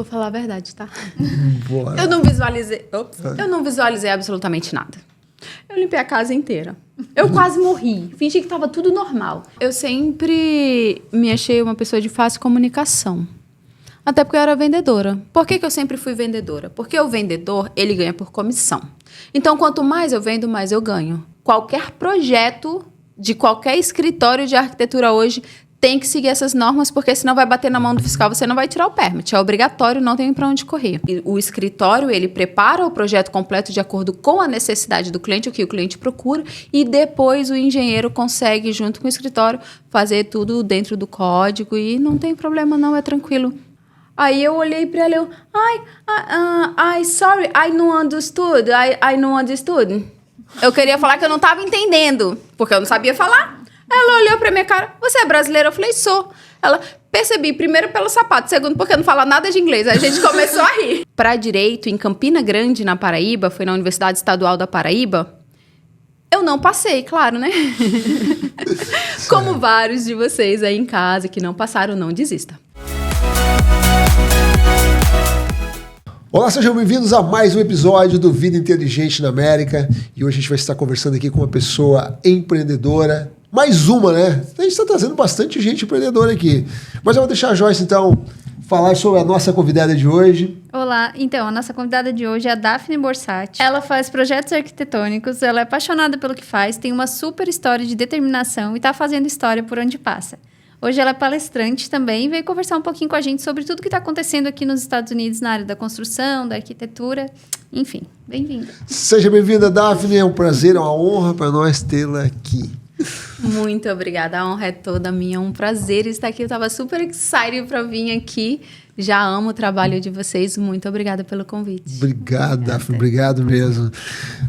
Vou falar a verdade, tá? Bora. Eu não visualizei absolutamente nada. Eu limpei a casa inteira. Eu quase morri. Fingi que tava tudo normal. Eu sempre me achei uma pessoa de fácil comunicação. Até porque eu era vendedora. Por que eu sempre fui vendedora? Porque o vendedor, ele ganha por comissão. Então, quanto mais eu vendo, mais eu ganho. Qualquer projeto de qualquer escritório de arquitetura hoje tem que seguir essas normas, porque senão vai bater na mão do fiscal, você não vai tirar o permit. É obrigatório, não tem para onde correr. E o escritório, ele prepara o projeto completo de acordo com a necessidade do cliente, o que o cliente procura, e depois o engenheiro consegue, junto com o escritório, fazer tudo dentro do código e não tem problema não, é tranquilo. Aí eu olhei para ela e sorry, I não understood, I não understood. Eu queria falar que eu não estava entendendo, porque eu não sabia falar. Ela olhou pra minha cara, você é brasileira? Eu falei, sou. Ela, percebi, primeiro pelo sapato, segundo porque eu não falo nada de inglês. Aí a gente começou a rir. Para direito, em Campina Grande, na Paraíba, foi na Universidade Estadual da Paraíba, eu não passei, claro, né? Como vários de vocês aí em casa que não passaram, não desista. Olá, sejam bem-vindos a mais um episódio do Vida Inteligente na América. E hoje a gente vai estar conversando aqui com uma pessoa empreendedora. Mais uma, né? A gente está trazendo bastante gente empreendedora aqui. Mas eu vou deixar a Joyce, então, falar sobre a nossa convidada de hoje. Olá, então, a nossa convidada de hoje é a Daphne Borsatti. Ela faz projetos arquitetônicos, ela é apaixonada pelo que faz, tem uma super história de determinação e está fazendo história por onde passa. Hoje ela é palestrante também e veio conversar um pouquinho com a gente sobre tudo que está acontecendo aqui nos Estados Unidos na área da construção, da arquitetura, enfim, bem-vinda. Seja bem-vinda, Daphne, é um prazer, é uma honra para nós tê-la aqui. Muito obrigada, a honra é toda minha, é um prazer estar aqui, eu estava super excited para vir aqui, já amo o trabalho de vocês, muito obrigada pelo convite. Obrigado, Daphne, obrigado mesmo.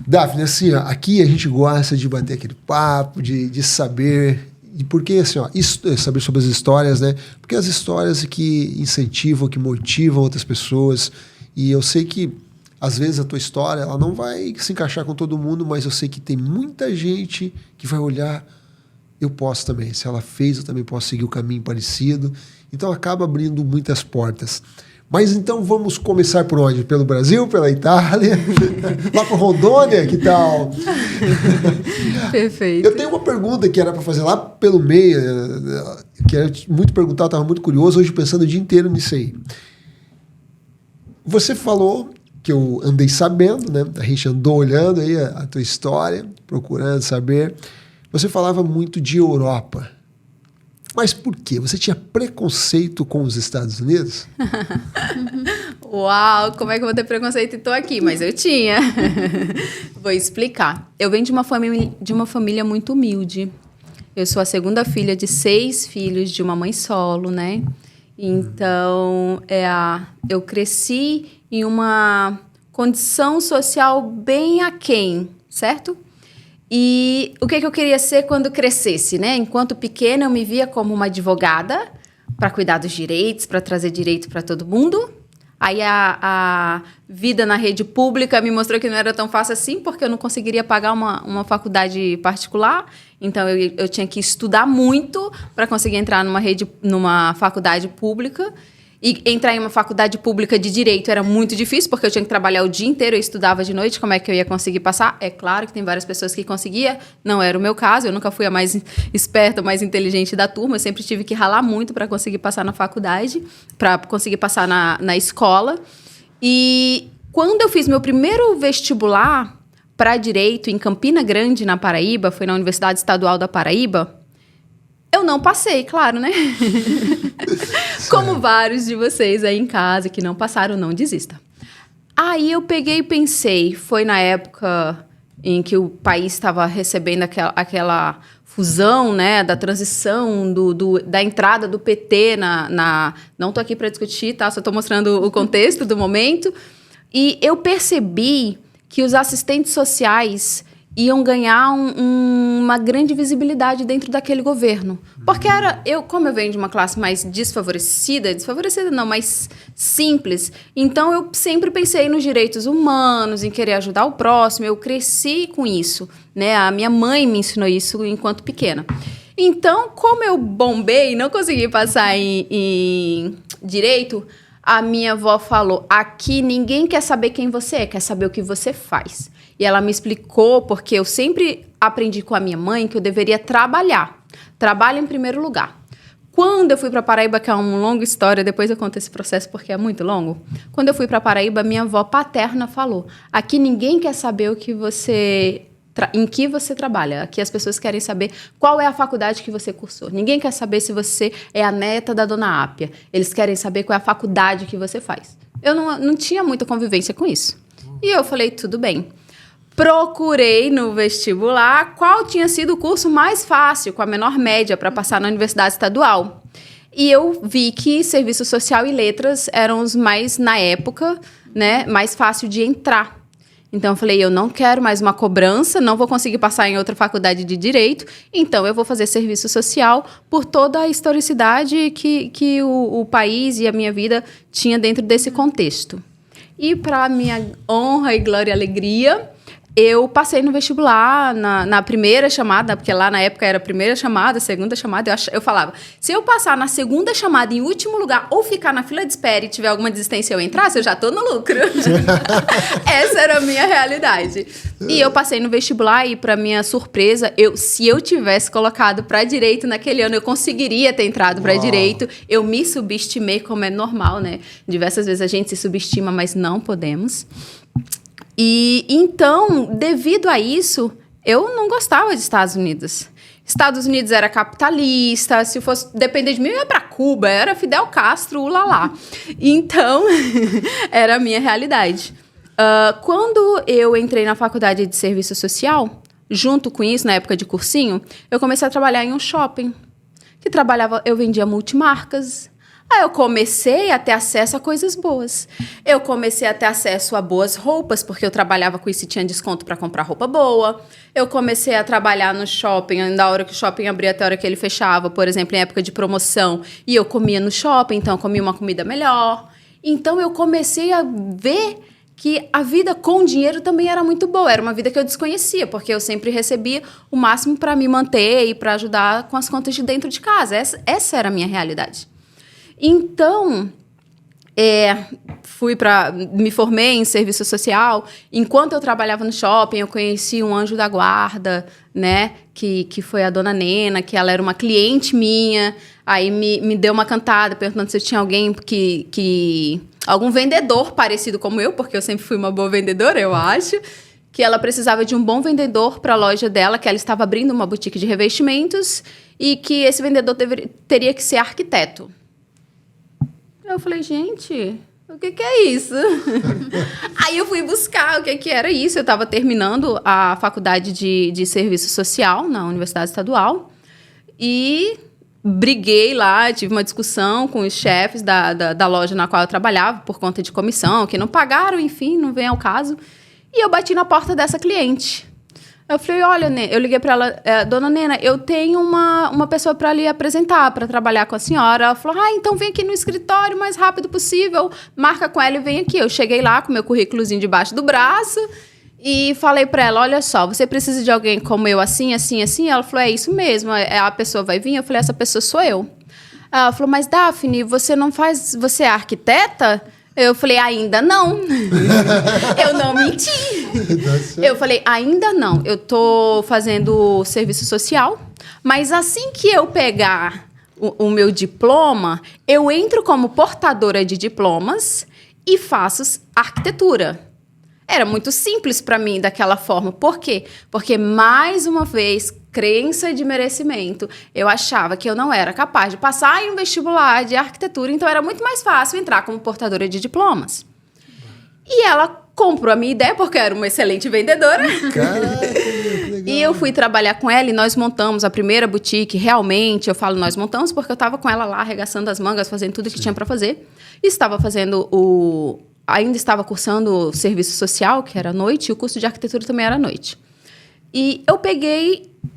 Daphne, assim, ó, aqui a gente gosta de bater aquele papo, de saber, e porque assim, ó, saber sobre as histórias, né? Porque as histórias que incentivam, que motivam outras pessoas, e eu sei que às vezes a tua história ela não vai se encaixar com todo mundo, mas eu sei que tem muita gente que vai olhar, eu posso também. Se ela fez, eu também posso seguir o caminho parecido. Então acaba abrindo muitas portas. Mas então vamos começar por onde? Pelo Brasil, pela Itália, lá por Rondônia, que tal? Perfeito. Eu tenho uma pergunta que era para fazer lá pelo meio, que era muito perguntar, eu estava muito curioso, hoje pensando o dia inteiro nisso aí. Você falou que eu andei sabendo, né? A gente andou olhando aí a tua história, procurando saber. Você falava muito de Europa. Mas por quê? Você tinha preconceito com os Estados Unidos? Uau, como é que eu vou ter preconceito e tô aqui? Mas eu tinha. Vou explicar. Eu venho de uma família muito humilde. Eu sou a segunda filha de 6 filhos de uma mãe solo, né? Então, eu cresci em uma condição social bem aquém, certo? E o que eu queria ser quando crescesse, né? Enquanto pequena, eu me via como uma advogada para cuidar dos direitos, para trazer direito para todo mundo. Aí a vida na rede pública me mostrou que não era tão fácil assim, porque eu não conseguiria pagar uma faculdade particular. Então, eu tinha que estudar muito para conseguir entrar numa faculdade pública. E entrar em uma faculdade pública de Direito era muito difícil, porque eu tinha que trabalhar o dia inteiro, eu estudava de noite, como é que eu ia conseguir passar? É claro que tem várias pessoas que conseguiam, não era o meu caso, eu nunca fui a mais esperta, mais inteligente da turma, eu sempre tive que ralar muito para conseguir passar na faculdade, para conseguir passar na escola. E quando eu fiz meu primeiro vestibular para Direito em Campina Grande, na Paraíba, foi na Universidade Estadual da Paraíba, eu não passei, claro, né? Como vários de vocês aí em casa que não passaram, não desista. Aí eu peguei e pensei, foi na época em que o país estava recebendo aquela fusão, né, da transição, da entrada do PT Não estou aqui para discutir, tá? Só estou mostrando o contexto do momento. E eu percebi que os assistentes sociais iam ganhar uma grande visibilidade dentro daquele governo. Porque como eu venho de uma classe mais desfavorecida não, mais simples, então eu sempre pensei nos direitos humanos, em querer ajudar o próximo, eu cresci com isso, né? A minha mãe me ensinou isso enquanto pequena. Então, como eu bombei e não consegui passar em direito, a minha avó falou, aqui ninguém quer saber quem você é, quer saber o que você faz. E ela me explicou, porque eu sempre aprendi com a minha mãe que eu deveria trabalhar. Trabalho em primeiro lugar. Quando eu fui para Paraíba, que é uma longa história, depois eu conto esse processo porque é muito longo. Quando eu fui para Paraíba, minha avó paterna falou, aqui ninguém quer saber o que você... em que você trabalha. Aqui as pessoas querem saber qual é a faculdade que você cursou. Ninguém quer saber se você é a neta da dona Ápia. Eles querem saber qual é a faculdade que você faz. Eu não tinha muita convivência com isso. E eu falei, tudo bem. Procurei no vestibular qual tinha sido o curso mais fácil, com a menor média, para passar na Universidade Estadual. E eu vi que Serviço Social e Letras eram os mais, na época, né, mais fácil de entrar. Então, eu falei, eu não quero mais uma cobrança, não vou conseguir passar em outra faculdade de Direito, então eu vou fazer Serviço Social por toda a historicidade que o país e a minha vida tinha dentro desse contexto. E, para minha honra e glória e alegria, eu passei no vestibular na primeira chamada, porque lá na época era a primeira chamada, segunda chamada, eu falava, se eu passar na segunda chamada em último lugar ou ficar na fila de espera e tiver alguma desistência e eu entrasse, eu já tô no lucro. Essa era a minha realidade. E eu passei no vestibular e, para minha surpresa, se eu tivesse colocado para Direito naquele ano, eu conseguiria ter entrado para Direito. Eu me subestimei, como é normal, né? Diversas vezes a gente se subestima, mas não podemos. E então, devido a isso, eu não gostava de Estados Unidos. Estados Unidos era capitalista, se fosse depender de mim, eu ia para Cuba, era Fidel Castro, ulalá. Então, era a minha realidade. Quando eu entrei na faculdade de Serviço Social, junto com isso, na época de cursinho, eu comecei a trabalhar em um shopping. Eu vendia multimarcas. Aí eu comecei a ter acesso a coisas boas. Eu comecei a ter acesso a boas roupas, porque eu trabalhava com isso e tinha desconto para comprar roupa boa. Eu comecei a trabalhar no shopping, da hora que o shopping abria até a hora que ele fechava, por exemplo, em época de promoção. E eu comia no shopping, então eu comia uma comida melhor. Então eu comecei a ver que a vida com dinheiro também era muito boa. Era uma vida que eu desconhecia, porque eu sempre recebia o máximo para me manter e para ajudar com as contas de dentro de casa. Essa era a minha realidade. Então, me formei em Serviço Social. Enquanto eu trabalhava no shopping, eu conheci um anjo da guarda, né? Que foi a dona Nena, que ela era uma cliente minha. Aí me deu uma cantada, perguntando se eu tinha alguém algum vendedor parecido como eu, porque eu sempre fui uma boa vendedora, eu acho. Que ela precisava de um bom vendedor para a loja dela, que ela estava abrindo uma boutique de revestimentos, e que esse vendedor teria que ser arquiteto. Eu falei, gente, o que é isso? Aí eu fui buscar o que era isso. Eu estava terminando a faculdade de Serviço Social na Universidade Estadual e briguei lá, tive uma discussão com os chefes da loja na qual eu trabalhava por conta de comissão, que não pagaram, enfim, não vem ao caso. E eu bati na porta dessa cliente. Eu falei, olha, eu liguei para ela, dona Nena, eu tenho uma pessoa para lhe apresentar, para trabalhar com a senhora. Ela falou, então vem aqui no escritório o mais rápido possível, marca com ela e vem aqui. Eu cheguei lá com meu currículozinho debaixo do braço e falei para ela, olha só, você precisa de alguém como eu, assim, assim, assim? Ela falou, é isso mesmo, a pessoa vai vir? Eu falei, essa pessoa sou eu. Ela falou, mas Daphne, você é arquiteta? Eu falei, ainda não. Eu não menti. Eu falei, ainda não. Eu tô fazendo serviço social, mas assim que eu pegar o meu diploma, eu entro como portadora de diplomas e faço arquitetura. Era muito simples para mim daquela forma. Por quê? Porque, mais uma vez, crença de merecimento. Eu achava que eu não era capaz de passar em um vestibular de arquitetura, então era muito mais fácil entrar como portadora de diplomas. E ela comprou a minha ideia, porque eu era uma excelente vendedora. Caraca, legal. E eu fui trabalhar com ela e nós montamos a primeira boutique. Realmente, eu falo nós montamos, porque eu estava com ela lá, arregaçando as mangas, fazendo tudo o que tinha para fazer. E ainda estava cursando serviço social, que era à noite, e o curso de arquitetura também era à noite. E eu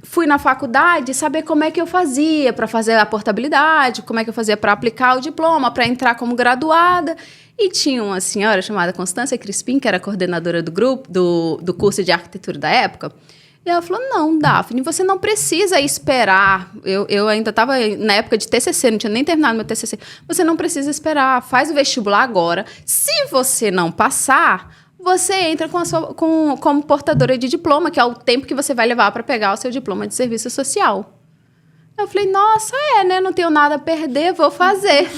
fui na faculdade saber como é que eu fazia para fazer a portabilidade, como é que eu fazia para aplicar o diploma, para entrar como graduada. E tinha uma senhora chamada Constância Crispim, que era coordenadora do grupo, do curso de arquitetura da época. E ela falou, não, Daphne, você não precisa esperar. Eu ainda estava na época de TCC, não tinha nem terminado meu TCC. Você não precisa esperar, faz o vestibular agora. Se você não passar, você entra como portadora de diploma, que é o tempo que você vai levar para pegar o seu diploma de serviço social. Eu falei, nossa, né? Não tenho nada a perder, vou fazer.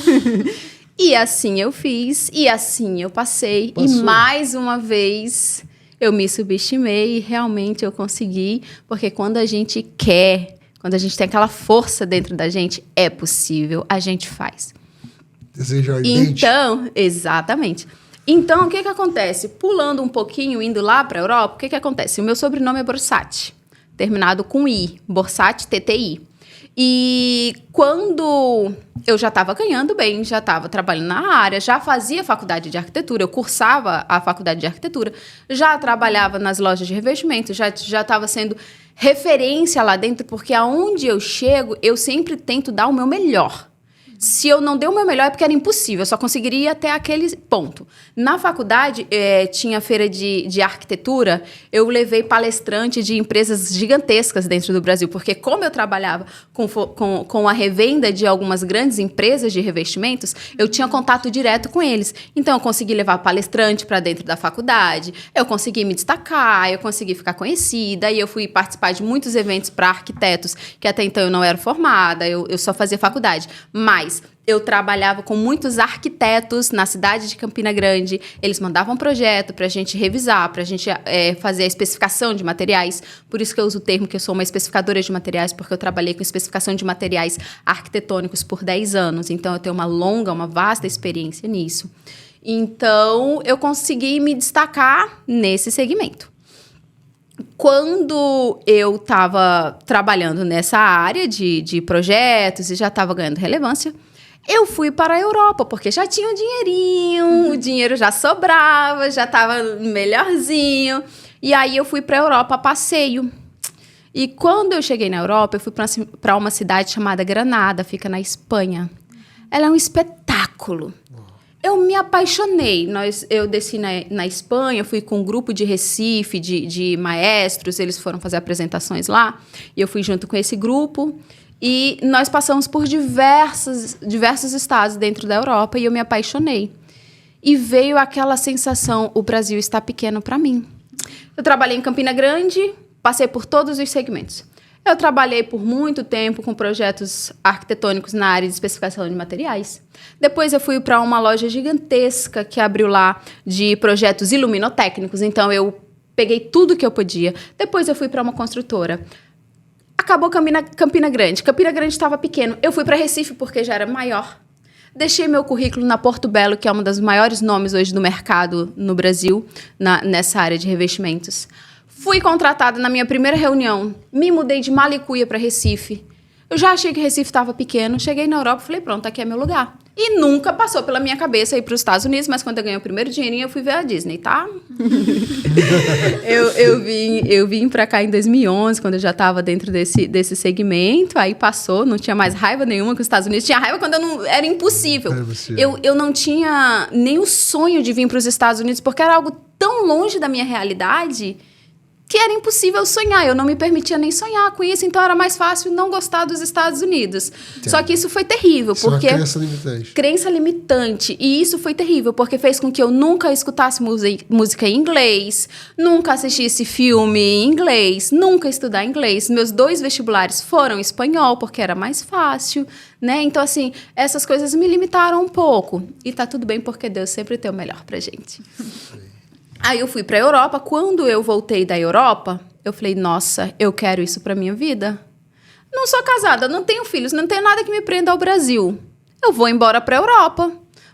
E assim eu fiz, e assim eu passei. Passou. E mais uma vez eu me subestimei e realmente eu consegui. Porque quando a gente quer, quando a gente tem aquela força dentro da gente, é possível, a gente faz. Desejo ardente. Então, exatamente. Então, o que acontece? Pulando um pouquinho, indo lá para a Europa, o que acontece? O meu sobrenome é Borsatti, terminado com I, Borsatti TTI. E quando eu já estava ganhando bem, já estava trabalhando na área, já fazia faculdade de arquitetura, eu cursava a faculdade de arquitetura, já trabalhava nas lojas de revestimento, já estava sendo referência lá dentro, porque aonde eu chego, eu sempre tento dar o meu melhor. Se eu não dei o meu melhor é porque era impossível, eu só conseguiria ir até aquele ponto. Na faculdade, tinha feira de arquitetura, eu levei palestrante de empresas gigantescas dentro do Brasil, porque como eu trabalhava com a revenda de algumas grandes empresas de revestimentos, eu tinha contato direto com eles. Então, eu consegui levar palestrante para dentro da faculdade, eu consegui me destacar, eu consegui ficar conhecida, e eu fui participar de muitos eventos para arquitetos, que até então eu não era formada, eu só fazia faculdade. Mas eu trabalhava com muitos arquitetos na cidade de Campina Grande. Eles mandavam um projeto para a gente revisar, para a gente fazer a especificação de materiais. Por isso que eu uso o termo que eu sou uma especificadora de materiais, porque eu trabalhei com especificação de materiais arquitetônicos por 10 anos. Então, eu tenho uma vasta experiência nisso. Então, eu consegui me destacar nesse segmento. Quando eu estava trabalhando nessa área de projetos e já estava ganhando relevância, eu fui para a Europa, porque já tinha um dinheirinho, o dinheiro já sobrava, já estava melhorzinho. E aí eu fui para a Europa a passeio. E quando eu cheguei na Europa, eu fui para uma cidade chamada Granada, fica na Espanha. Ela é um espetáculo. Eu me apaixonei. Eu desci na Espanha, fui com um grupo de Recife, de maestros, eles foram fazer apresentações lá, e eu fui junto com esse grupo, e nós passamos por diversos estados dentro da Europa, e eu me apaixonei. E veio aquela sensação, o Brasil está pequeno para mim. Eu trabalhei em Campina Grande, passei por todos os segmentos. Eu trabalhei por muito tempo com projetos arquitetônicos na área de especificação de materiais. Depois eu fui para uma loja gigantesca que abriu lá de projetos iluminotécnicos. Então eu peguei tudo que eu podia. Depois eu fui para uma construtora. Acabou Campina Grande. Campina Grande estava pequeno. Eu fui para Recife porque já era maior. Deixei meu currículo na Porto Belo, que é uma das maiores nomes hoje do mercado no Brasil, nessa área de revestimentos. Fui contratada na minha primeira reunião, me mudei de Malicuia para Recife. Eu já achei que Recife estava pequeno, cheguei na Europa e falei, pronto, aqui é meu lugar. E nunca passou pela minha cabeça ir para os Estados Unidos, mas quando eu ganhei o primeiro dinheirinho, eu fui ver a Disney, tá? eu vim para cá em 2011, quando eu já estava dentro desse segmento, aí passou, não tinha mais raiva nenhuma com os Estados Unidos, tinha raiva quando era impossível. Eu não tinha nem o sonho de vir para os Estados Unidos, porque era algo tão longe da minha realidade que era impossível sonhar, eu não me permitia nem sonhar com isso, então era mais fácil não gostar dos Estados Unidos. Entendo. Só que isso foi terrível, porque... crença limitante. Crença limitante, e isso foi terrível, porque fez com que eu nunca escutasse música em inglês, nunca assistisse filme em inglês, nunca estudar inglês. Meus 2 vestibulares foram em espanhol, porque era mais fácil, né? Então, assim, essas coisas me limitaram um pouco. E tá tudo bem, porque Deus sempre tem o melhor pra gente. Aí eu fui para a Europa. Quando eu voltei da Europa, eu falei, nossa, eu quero isso para minha vida. Não sou casada, não tenho filhos, não tenho nada que me prenda ao Brasil. Eu vou embora para a Europa.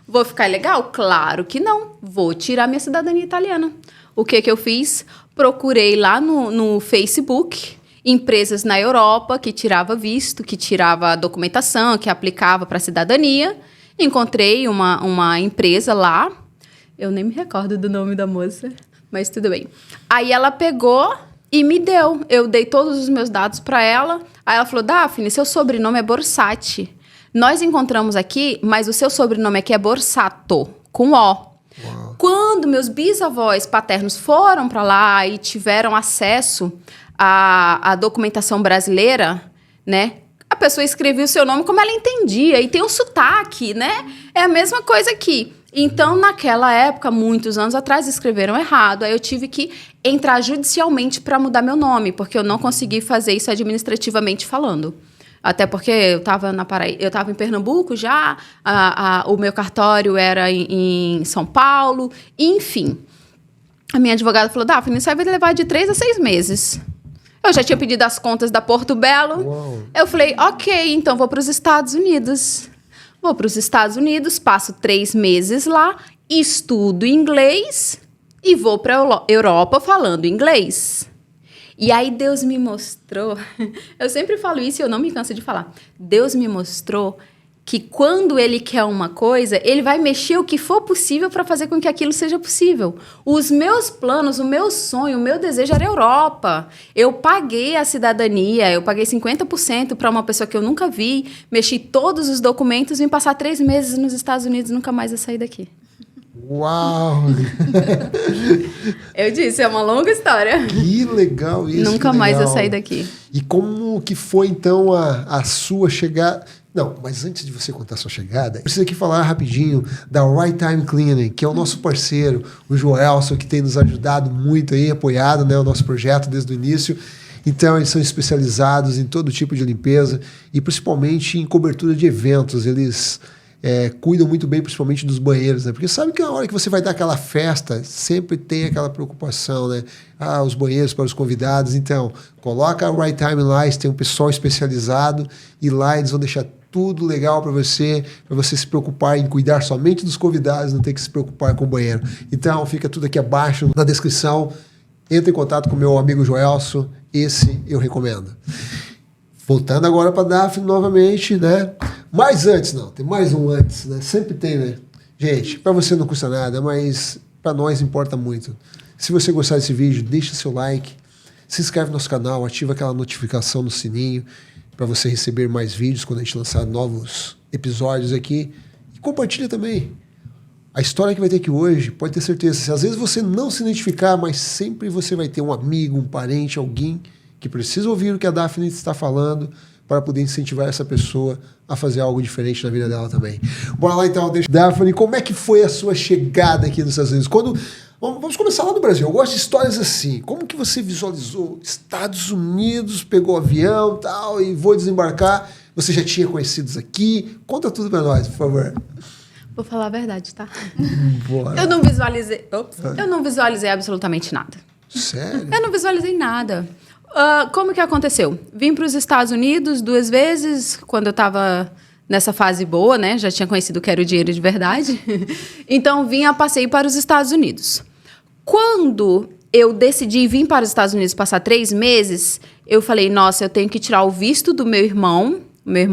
Vou ficar legal? Claro que não. Vou tirar minha cidadania italiana. O que eu fiz? Procurei lá no Facebook empresas na Europa que tirava visto, que tirava documentação, que aplicava para cidadania. Encontrei uma empresa lá. Eu nem me recordo do nome da moça, mas tudo bem. Aí ela pegou e me deu. Eu dei todos os meus dados para ela. Aí ela falou, Daphne, seu sobrenome é Borsatti. Nós encontramos aqui, mas o seu sobrenome aqui é Borsato, com O. Uau. Quando meus bisavós paternos foram para lá e tiveram acesso a documentação brasileira, né? A pessoa escrevia o seu nome como ela entendia. E tem um sotaque, né? É a mesma coisa aqui. Então, naquela época, muitos anos atrás, escreveram errado. Aí eu tive que entrar judicialmente para mudar meu nome, porque eu não consegui fazer isso administrativamente falando. Até porque eu estava em Pernambuco já, o meu cartório era em São Paulo, enfim. A minha advogada falou, Daphne, isso aí vai levar de 3 a 6 meses. Eu já tinha pedido as contas da Porto Belo. Uou. Eu falei, ok, então vou para os Estados Unidos. Vou para os Estados Unidos, passo 3 meses lá, estudo inglês e vou para a Europa falando inglês. E aí Deus me mostrou, eu sempre falo isso e eu não me canso de falar, Deus me mostrou que quando Ele quer uma coisa, Ele vai mexer o que for possível para fazer com que aquilo seja possível. Os meus planos, o meu sonho, o meu desejo era a Europa. Eu paguei a cidadania, eu paguei 50% para uma pessoa que eu nunca vi, mexi todos os documentos, vim passar 3 meses nos Estados Unidos e nunca mais ia sair daqui. Uau! Eu disse, é uma longa história. Que legal isso. Nunca mais ia sair daqui. E como que foi, então, a sua chegada... Não, mas antes de você contar a sua chegada, eu preciso aqui falar rapidinho da Right Time Cleaning, que é o nosso parceiro, o Joelson, que tem nos ajudado muito aí, apoiado, né, o nosso projeto desde o início. Então, eles são especializados em todo tipo de limpeza e principalmente em cobertura de eventos. Eles cuidam muito bem, principalmente dos banheiros, né? Porque sabe que na hora que você vai dar aquela festa, sempre tem aquela preocupação, né? Os banheiros para os convidados. Então, coloca a Right Time lá, tem um pessoal especializado e lá eles vão deixar tudo legal para você se preocupar em cuidar somente dos convidados, não ter que se preocupar com o banheiro. Então, fica tudo aqui abaixo na descrição. Entre em contato com o meu amigo Joelson, esse eu recomendo. Voltando agora para a Daphne novamente, né? Mas antes, não, tem mais um antes, né? Sempre tem, né? Gente, para você não custa nada, mas para nós importa muito. Se você gostar desse vídeo, deixa seu like, se inscreve no nosso canal, ativa aquela notificação no sininho para você receber mais vídeos quando a gente lançar novos episódios aqui. E compartilha também. A história que vai ter aqui hoje, pode ter certeza, se às vezes você não se identificar, mas sempre você vai ter um amigo, um parente, alguém que precisa ouvir o que a Daphne está falando para poder incentivar essa pessoa a fazer algo diferente na vida dela também. Bora lá então, Daphne, como é que foi a sua chegada aqui nos Estados Unidos? Vamos começar lá no Brasil. Eu gosto de histórias assim. Como que você visualizou Estados Unidos, pegou o avião tal, e vou desembarcar? Você já tinha conhecidos aqui? Conta tudo para nós, por favor. Vou falar a verdade, tá? Bora. Eu não visualizei absolutamente nada. Sério? Eu não visualizei nada. Como que aconteceu? Vim para os Estados Unidos 2 vezes, quando eu estava nessa fase boa, né? Já tinha conhecido o que era o dinheiro de verdade. Então, vim a passeio para os Estados Unidos. Quando eu decidi vir para os Estados Unidos passar 3 meses, eu falei, nossa, eu tenho que tirar o visto do meu irmão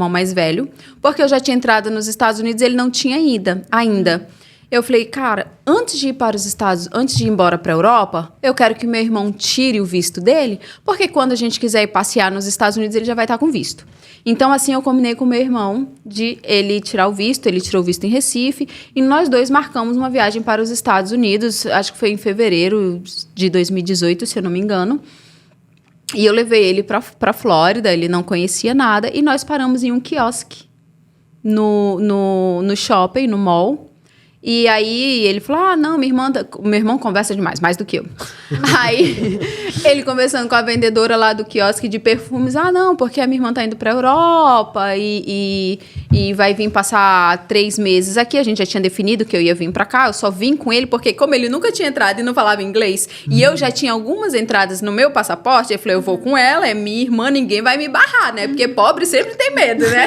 mais velho, porque eu já tinha entrado nos Estados Unidos e ele não tinha ido ainda. Eu falei, cara, antes de ir embora para a Europa, eu quero que meu irmão tire o visto dele, porque quando a gente quiser ir passear nos Estados Unidos, ele já vai estar com visto. Então, assim, eu combinei com meu irmão de ele tirar o visto, ele tirou o visto em Recife, e nós 2 marcamos uma viagem para os Estados Unidos, acho que foi em fevereiro de 2018, se eu não me engano. E eu levei ele para Flórida, ele não conhecia nada, e nós paramos em um quiosque no shopping, no mall. E aí ele falou, não, meu irmão conversa demais, mais do que eu. Aí ele conversando com a vendedora lá do quiosque de perfumes, não, porque a minha irmã tá indo pra Europa e vai vir passar 3 meses aqui, a gente já tinha definido que eu ia vir pra cá, eu só vim com ele porque como ele nunca tinha entrado e não falava inglês, e eu já tinha algumas entradas no meu passaporte, eu falei, eu vou com ela, é minha irmã, ninguém vai me barrar, né, porque pobre sempre tem medo, né.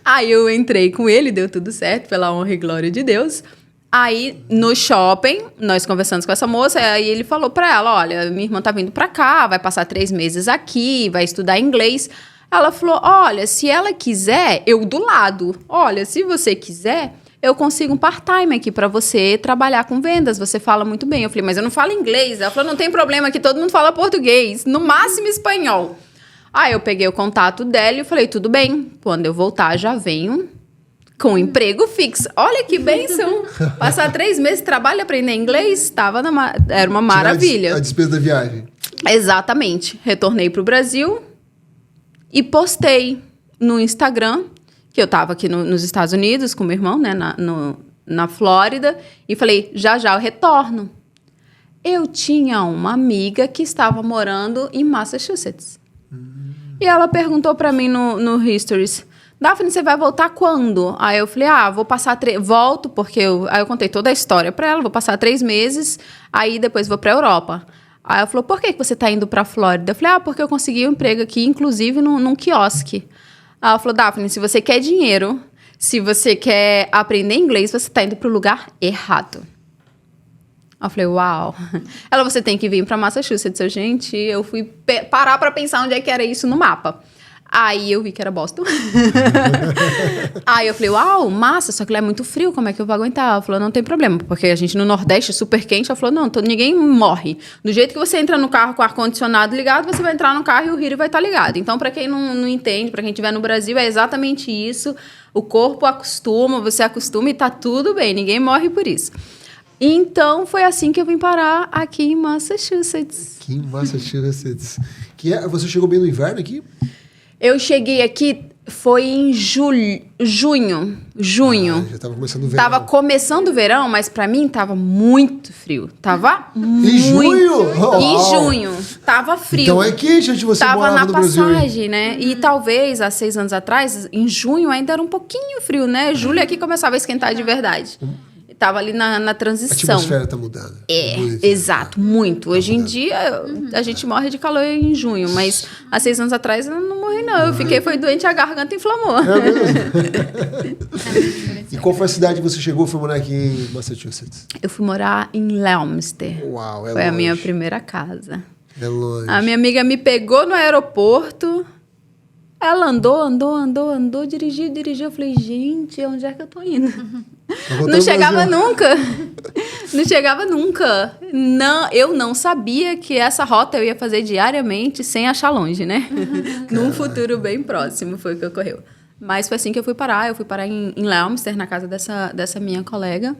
Aí eu entrei com ele, deu tudo certo, pela honra e glória de Deus. Aí, no shopping, nós conversamos com essa moça, aí ele falou pra ela, olha, minha irmã tá vindo pra cá, vai passar 3 meses aqui, vai estudar inglês. Ela falou, olha, se ela quiser, eu do lado. Olha, se você quiser, eu consigo um part-time aqui pra você trabalhar com vendas, você fala muito bem. Eu falei, mas eu não falo inglês. Ela falou, não tem problema, que todo mundo fala português, no máximo espanhol. Aí eu peguei o contato dela e falei, tudo bem, quando eu voltar já venho Com emprego fixo. Olha que bênção. Passar 3 meses de trabalho e aprender inglês, era uma maravilha. A despesa da viagem. Exatamente. Retornei pro Brasil e postei no Instagram, que eu tava aqui nos Estados Unidos com meu irmão, né, na Flórida, e falei, já eu retorno. Eu tinha uma amiga que estava morando em Massachusetts. E ela perguntou para mim no Histories, Daphne, você vai voltar quando? Aí eu falei, vou passar... Volto, porque aí eu contei toda a história para ela, vou passar 3 meses, aí depois vou pra Europa. Aí ela falou, por que você tá indo pra Flórida? Eu falei, porque eu consegui um emprego aqui, inclusive num quiosque. Aí ela falou, Daphne, se você quer dinheiro, se você quer aprender inglês, você tá indo pro lugar errado. Aí eu falei, uau. Ela, você tem que vir pra Massachusetts. Gente, eu fui parar pra pensar onde é que era isso no mapa. Aí eu vi que era Boston. Aí eu falei, uau, massa, só que lá é muito frio, como é que eu vou aguentar? Ela falou, não tem problema, porque a gente no Nordeste é super quente. Ela falou, não, ninguém morre. Do jeito que você entra no carro com o ar-condicionado ligado, você vai entrar no carro e o heater vai estar ligado. Então, pra quem não entende, pra quem estiver no Brasil, é exatamente isso. O corpo acostuma, você acostuma e tá tudo bem, ninguém morre por isso. Então, foi assim que eu vim parar aqui em Massachusetts. Aqui em Massachusetts. Você chegou bem no inverno aqui? Eu cheguei aqui, foi em junho. Já tava começando o verão. Tava começando o verão, mas pra mim tava muito frio. Tava muito... Em junho? Em junho. Tava frio. Então é quente onde você morava no Brasil. Tava na passagem, né? E talvez, há 6 anos atrás, em junho ainda era um pouquinho frio, né? Julho aqui começava a esquentar de verdade. Tava ali na transição. A atmosfera tá mudando. Exato, muito. Hoje em dia, a gente morre de calor em junho, mas há 6 anos atrás eu não morri, não. Eu foi doente, a garganta inflamou. É mesmo? E qual foi a cidade que você chegou e foi morar aqui em Massachusetts? Eu fui morar em Leominster. Uau, Foi a minha primeira casa. É longe. A minha amiga me pegou no aeroporto. Ela andou, dirigiu. Eu falei, gente, onde é que eu tô indo? Não chegava nunca. Não chegava nunca. Não, eu não sabia que essa rota eu ia fazer diariamente sem achar longe, né? Num futuro bem próximo foi o que ocorreu. Mas foi assim que eu fui parar. Eu fui parar em Leominster, na casa dessa minha colega,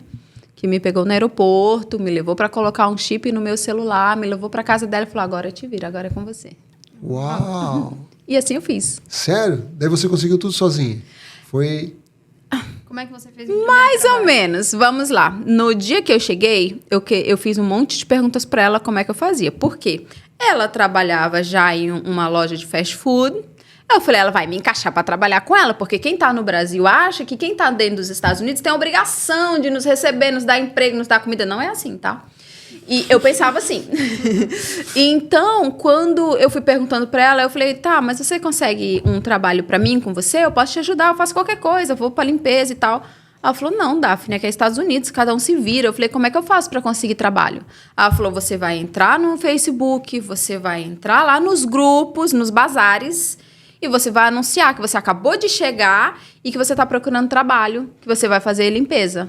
que me pegou no aeroporto, me levou para colocar um chip no meu celular, me levou para casa dela e falou, agora eu te viro, agora é com você. Uau! E assim eu fiz. Sério? Daí você conseguiu tudo sozinha? Foi... Como é que você fez? Mais ou menos. Vamos lá. No dia que eu cheguei, eu fiz um monte de perguntas para ela como é que eu fazia. Por quê? Ela trabalhava já em uma loja de fast food. Eu falei, ela vai me encaixar para trabalhar com ela, porque quem tá no Brasil acha que quem tá dentro dos Estados Unidos tem a obrigação de nos receber, nos dar emprego, nos dar comida. Não é assim, tá? E eu pensava assim. Então, quando eu fui perguntando pra ela, eu falei, tá, mas você consegue um trabalho pra mim com você? Eu posso te ajudar, eu faço qualquer coisa, eu vou pra limpeza e tal. Ela falou, não, Daphne, aqui é Estados Unidos, cada um se vira. Eu falei, como é que eu faço pra conseguir trabalho? Ela falou, você vai entrar no Facebook, você vai entrar lá nos grupos, nos bazares, e você vai anunciar que você acabou de chegar e que você tá procurando trabalho, que você vai fazer limpeza.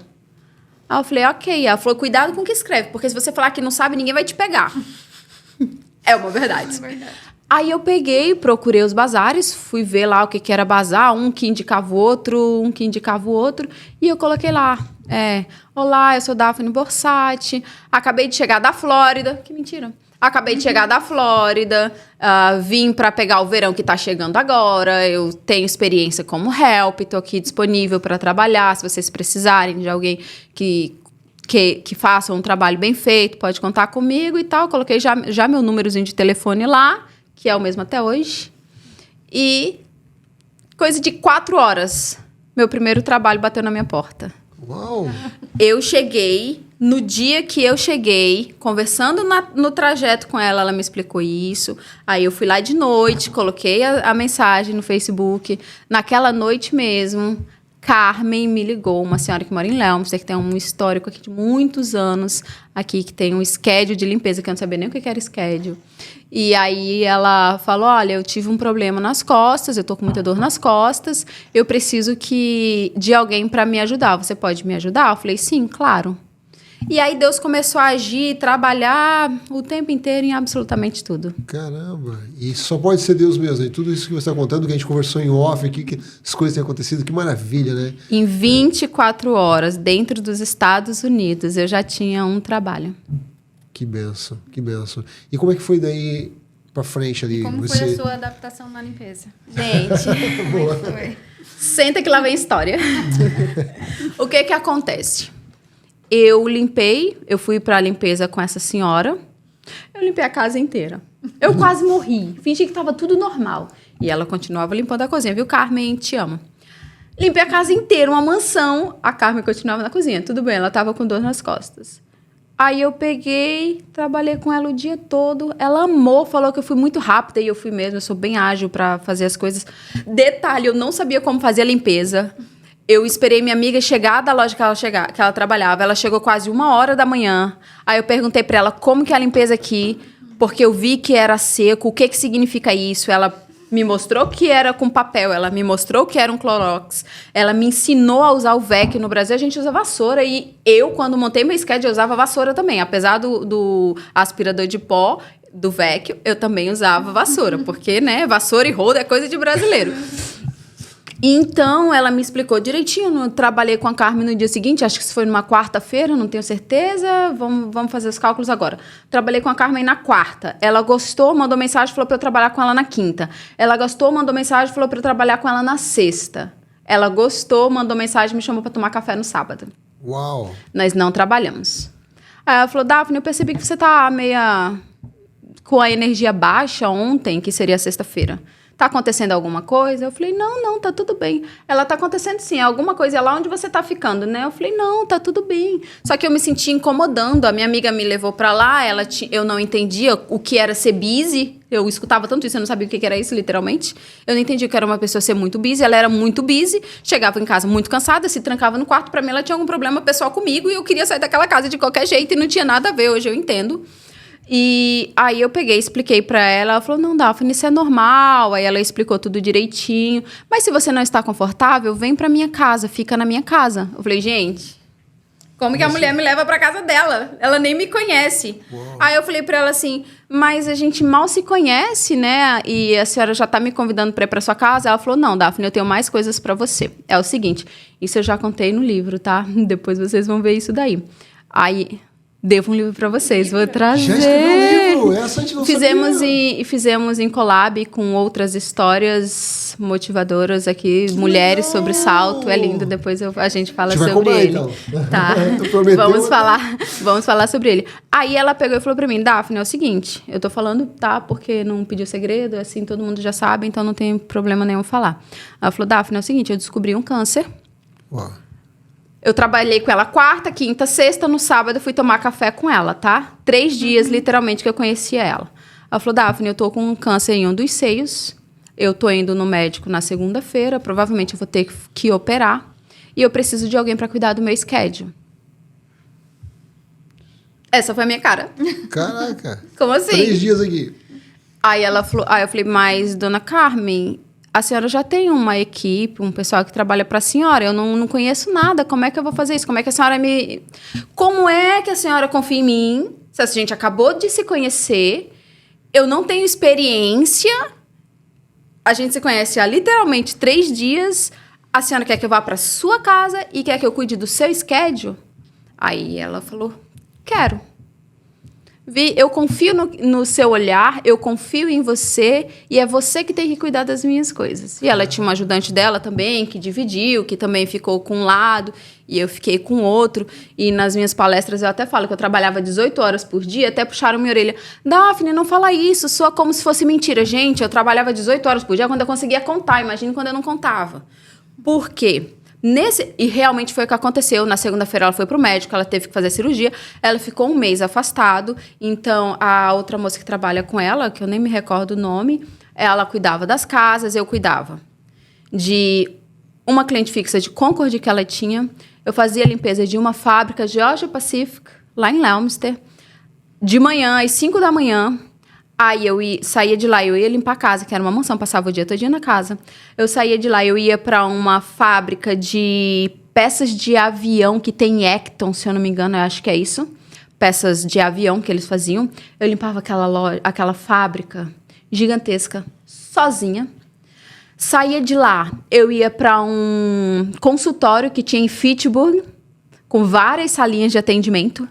Aí eu falei, ok. Ela falou, cuidado com o que escreve, porque se você falar que não sabe, ninguém vai te pegar. É uma verdade. Aí eu peguei, procurei os bazares, fui ver lá o que era bazar, um que indicava o outro, e eu coloquei lá. Olá, eu sou Daphne Borsatti, acabei de chegar da Flórida. Que mentira. Acabei de chegar da Flórida, vim para pegar o verão que está chegando agora. Eu tenho experiência como help, estou aqui disponível para trabalhar. Se vocês precisarem de alguém que faça um trabalho bem feito, pode contar comigo e tal. Coloquei já meu númerozinho de telefone lá, que é o mesmo até hoje. E coisa de 4 horas, meu primeiro trabalho bateu na minha porta. Uau! Eu cheguei... No dia que eu cheguei, conversando no trajeto com ela, ela me explicou isso. Aí eu fui lá de noite, coloquei a mensagem no Facebook. Naquela noite mesmo, Carmen me ligou, uma senhora que mora em Leominster, que tem um histórico aqui de muitos anos, aqui que tem um schedule de limpeza, que eu não sabia nem o que era schedule. E aí ela falou, olha, eu tive um problema nas costas, eu tô com muita dor nas costas, eu preciso de alguém para me ajudar. Você pode me ajudar? Eu falei, sim, claro. E aí Deus começou a agir, trabalhar o tempo inteiro em absolutamente tudo. Caramba, e só pode ser Deus mesmo. E tudo isso que você está contando, que a gente conversou em off aqui, que as coisas têm acontecido, que maravilha, né? Em 24 horas, dentro dos Estados Unidos, eu já tinha um trabalho. Que benção, que benção. E como é que foi daí pra frente ali? Como foi a sua adaptação na limpeza? Gente, Boa. Foi. senta que lá vem história. O que que acontece? Eu limpei, eu fui pra limpeza com essa senhora. Eu limpei a casa inteira. Eu quase morri. Fingi que tava tudo normal. E ela continuava limpando a cozinha, viu, Carmen? Te amo. Limpei a casa inteira, uma mansão. A Carmen continuava na cozinha. Tudo bem, ela tava com dor nas costas. Aí eu peguei, trabalhei com ela o dia todo. Ela amou, falou que eu fui muito rápida. E eu fui mesmo, eu sou bem ágil pra fazer as coisas. Detalhe, eu não sabia como fazer a limpeza. Eu esperei minha amiga chegar da loja que ela trabalhava. Ela chegou quase 1h da manhã. Aí eu perguntei pra ela como que é a limpeza aqui, porque eu vi que era seco. O que que significa isso? Ela me mostrou que era com papel. Ela me mostrou que era um Clorox. Ela me ensinou a usar o VEC. No Brasil a gente usa vassoura. E eu, quando montei meu sketch, eu usava vassoura também. Apesar do aspirador de pó, do VEC, eu também usava vassoura. Porque, né, vassoura e rodo é coisa de brasileiro. Então, ela me explicou direitinho. Eu trabalhei com a Carmen no dia seguinte, acho que isso foi numa quarta-feira, não tenho certeza. Vamos fazer os cálculos agora. Trabalhei com a Carmen na quarta. Ela gostou, mandou mensagem, falou para eu trabalhar com ela na quinta. Ela gostou, mandou mensagem, falou para eu trabalhar com ela na sexta. Ela gostou, mandou mensagem, me chamou para tomar café no sábado. Uau! Nós não trabalhamos. Aí ela falou, Daphne, eu percebi que você tá meia com a energia baixa ontem, que seria sexta-feira. Tá acontecendo alguma coisa? Eu falei, não, tá tudo bem. Ela, tá acontecendo sim, alguma coisa é lá onde você tá ficando, né? Eu falei, não, tá tudo bem. Só que eu me senti incomodando. A minha amiga me levou pra lá, eu não entendia o que era ser busy. Eu escutava tanto isso, eu não sabia o que era isso, literalmente. Eu não entendia que era uma pessoa ser muito busy. Ela era muito busy, chegava em casa muito cansada, se trancava no quarto. Pra mim, ela tinha algum problema pessoal comigo e eu queria sair daquela casa de qualquer jeito e não tinha nada a ver. Hoje eu entendo. E aí eu peguei, expliquei pra ela, ela falou, não, Daphne, isso é normal. Aí ela explicou tudo direitinho. Mas se você não está confortável, vem pra minha casa, fica na minha casa. Eu falei, gente, como que a mulher me leva pra casa dela? Ela nem me conhece. Uou. Aí eu falei pra ela assim, mas a gente mal se conhece, né? E a senhora já tá me convidando pra ir pra sua casa? Ela falou, não, Daphne, eu tenho mais coisas pra você. É o seguinte, isso eu já contei no livro, tá? Depois vocês vão ver isso daí. Aí... Devo um livro para vocês, vou trazer. Já escreveu um livro? Essa a gente não sabia. Fizemos em collab com outras histórias motivadoras aqui, que mulheres legal. sobre salto. É lindo, depois a gente fala sobre comprar, ele. Então. Tá. Vamos falar sobre ele. Aí ela pegou e falou para mim, Daphne, é o seguinte, eu tô falando, tá, porque não pediu segredo, assim, todo mundo já sabe, então não tem problema nenhum falar. Ela falou, Daphne, é o seguinte, eu descobri um câncer. Uau. Eu trabalhei com ela quarta, quinta, sexta. No sábado, eu fui tomar café com ela, tá? 3 dias, literalmente, que eu conhecia ela. Ela falou, Daphne, eu tô com um câncer em um dos seios. Eu tô indo no médico na segunda-feira. Provavelmente, eu vou ter que operar. E eu preciso de alguém pra cuidar do meu schedule. Essa foi a minha cara. Caraca. Como assim? 3 dias aqui. Aí ela falou, aí eu falei, mas, dona Carmen... A senhora já tem uma equipe, um pessoal que trabalha para a senhora. Eu não conheço nada. Como é que eu vou fazer isso? Como é que a senhora me... Como é que a senhora confia em mim? Se a gente acabou de se conhecer, eu não tenho experiência. A gente se conhece há literalmente 3 dias. A senhora quer que eu vá para sua casa e quer que eu cuide do seu schedule? Aí ela falou, quero. Vi, eu confio no seu olhar, eu confio em você e é você que tem que cuidar das minhas coisas. E ela tinha uma ajudante dela também, que dividiu, que também ficou com um lado e eu fiquei com outro. E nas minhas palestras eu até falo que eu trabalhava 18 horas por dia, até puxaram minha orelha. Daphne, não fala isso, soa como se fosse mentira. Gente, eu trabalhava 18 horas por dia quando eu conseguia contar, imagine quando eu não contava. Por quê? E realmente foi o que aconteceu. Na segunda-feira ela foi pro médico, ela teve que fazer cirurgia. Ela ficou 1 mês afastado. Então, a outra moça que trabalha com ela, que eu nem me recordo o nome, ela cuidava das casas, eu cuidava de uma cliente fixa de Concord que ela tinha. Eu fazia a limpeza de uma fábrica, Georgia Pacific, lá em Leominster. De manhã, às 5 da manhã... Aí eu saía de lá, eu ia limpar a casa, que era uma mansão, passava o dia todinho na casa. Eu saía de lá, eu ia para uma fábrica de peças de avião que tem Ecton, se eu não me engano, eu acho que é isso. Peças de avião que eles faziam. Eu limpava aquela fábrica gigantesca, sozinha. Saía de lá, eu ia para um consultório que tinha em Fitchburg, com várias salinhas de atendimento.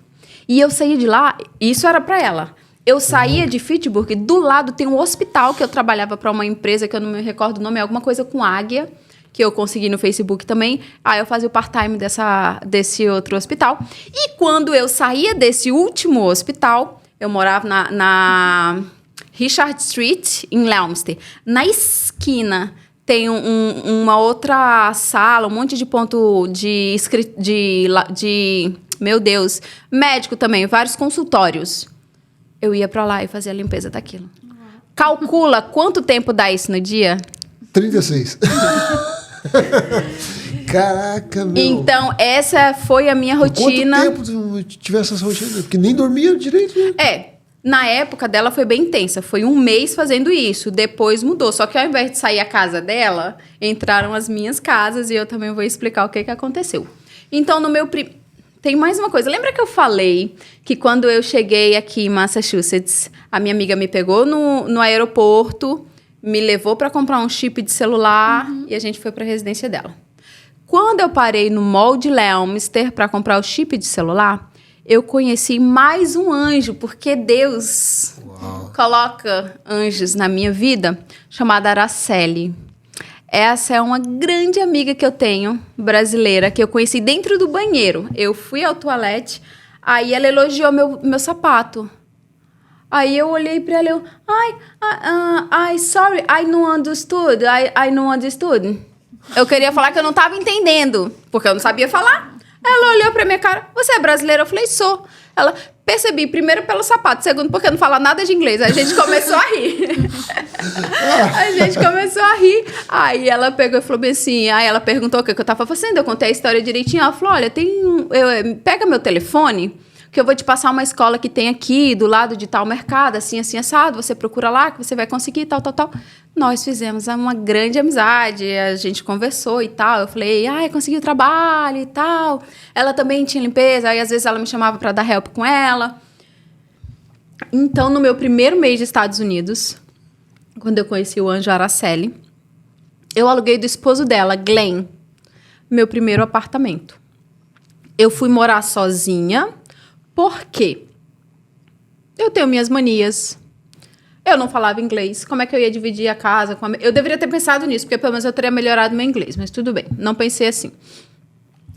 E eu saía de lá, isso era para ela. Eu saía de Fitchburg, do lado tem um hospital que eu trabalhava para uma empresa que eu não me recordo o nome, é alguma coisa com águia, que eu consegui no Facebook também. Aí eu fazia o part-time desse outro hospital. E quando eu saía desse último hospital, eu morava na Richard Street, em Leominster. Na esquina tem uma outra sala, um monte de ponto de meu Deus, médico também, vários consultórios. Eu ia pra lá e fazia a limpeza daquilo. Calcula quanto tempo dá isso no dia? 36. Caraca, meu. Então, essa foi a minha rotina. Quanto tempo tu tivesse essa rotina? Porque nem dormia direito. Né? Na época dela foi bem intensa. Foi 1 mês fazendo isso. Depois mudou. Só que ao invés de sair a casa dela, entraram as minhas casas e eu também vou explicar o que aconteceu. Então, no meu... Tem mais uma coisa. Lembra que eu falei que quando eu cheguei aqui em Massachusetts, a minha amiga me pegou no aeroporto, me levou para comprar um chip de celular e a gente foi para a residência dela. Quando eu parei no mall de Leominster para comprar o chip de celular, eu conheci mais um anjo, porque Deus coloca anjos na minha vida, chamada Araceli. Essa é uma grande amiga que eu tenho, brasileira, que eu conheci dentro do banheiro. Eu fui ao toalete, aí ela elogiou meu sapato. Aí eu olhei pra ela e sorry, I não understood, I não understood. Eu queria falar que eu não tava entendendo, porque eu não sabia falar. Ela olhou pra minha cara, você é brasileira? Eu falei, sou. Ela, percebi, primeiro pelo sapato, segundo porque não fala nada de inglês. Aí a gente começou a rir. Aí ela pegou e falou bem assim, aí ela perguntou o que eu tava fazendo, eu contei a história direitinho. Ela falou, olha, pega meu telefone, que eu vou te passar uma escola que tem aqui, do lado de tal mercado, assim, assim, assado, você procura lá, que você vai conseguir, tal. Nós fizemos uma grande amizade, a gente conversou e tal. Eu falei, consegui o trabalho e tal. Ela também tinha limpeza, aí às vezes ela me chamava para dar help com ela. Então, no meu primeiro mês de Estados Unidos, quando eu conheci o anjo Araceli, eu aluguei do esposo dela, Glenn, meu primeiro apartamento. Eu fui morar sozinha, porque eu tenho minhas manias. Eu não falava inglês. Como é que eu ia dividir a casa? Eu deveria ter pensado nisso, porque pelo menos eu teria melhorado meu inglês. Mas tudo bem, não pensei assim.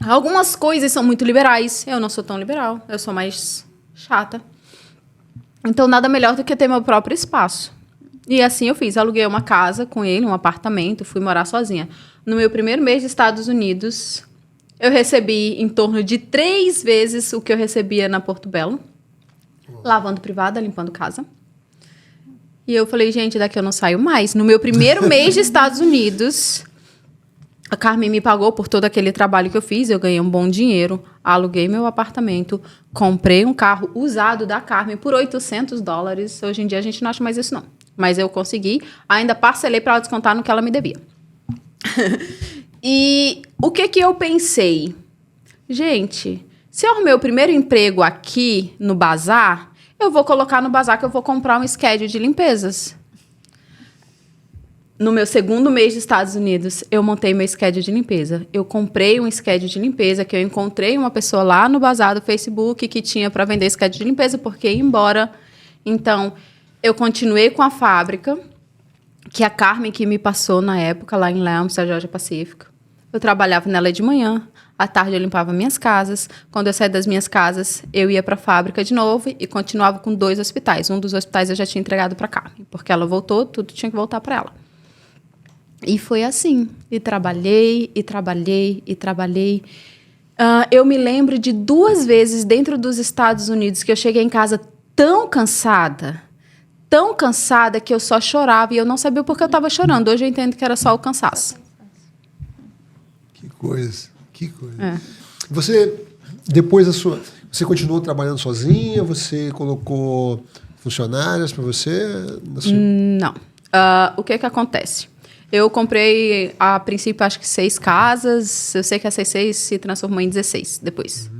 Algumas coisas são muito liberais. Eu não sou tão liberal. Eu sou mais chata. Então, nada melhor do que ter meu próprio espaço. E assim eu fiz. Aluguei uma casa com ele, um apartamento. Fui morar sozinha. No meu primeiro mês dos Estados Unidos, eu recebi em torno de 3 vezes o que eu recebia na Porto Belo. Lavando privada, limpando casa. E eu falei, gente, daqui eu não saio mais. No meu primeiro mês de Estados Unidos, a Carmen me pagou por todo aquele trabalho que eu fiz. Eu ganhei um bom dinheiro, aluguei meu apartamento, comprei um carro usado da Carmen por $800. Hoje em dia a gente não acha mais isso, não. Mas eu consegui, ainda parcelei para ela descontar no que ela me devia. E o que eu pensei? Gente, se eu arrumei o primeiro emprego aqui no bazar, eu vou colocar no bazar que eu vou comprar um schedule de limpezas. No meu segundo mês dos Estados Unidos, eu montei meu schedule de limpeza. Eu comprei um schedule de limpeza, que eu encontrei uma pessoa lá no bazar do Facebook que tinha para vender schedule de limpeza, porque ia embora. Então, eu continuei com a fábrica, que a Carmen que me passou na época, lá em Leominster, Georgia Pacific. Eu trabalhava nela de manhã. À tarde eu limpava minhas casas. Quando eu saía das minhas casas, eu ia para a fábrica de novo e continuava com 2 hospitais. Um dos hospitais eu já tinha entregado para a Carmen, porque ela voltou, tudo tinha que voltar para ela. E foi assim. E trabalhei. Eu me lembro de 2 vezes dentro dos Estados Unidos que eu cheguei em casa tão cansada que eu só chorava e eu não sabia por que eu estava chorando. Hoje eu entendo que era só o cansaço. Que coisa. Você, depois você continuou trabalhando sozinha? Você colocou funcionárias para você? Não. O que acontece? Eu comprei, a princípio, acho que 6 casas. Eu sei que essas 6 se transformou em 16 depois.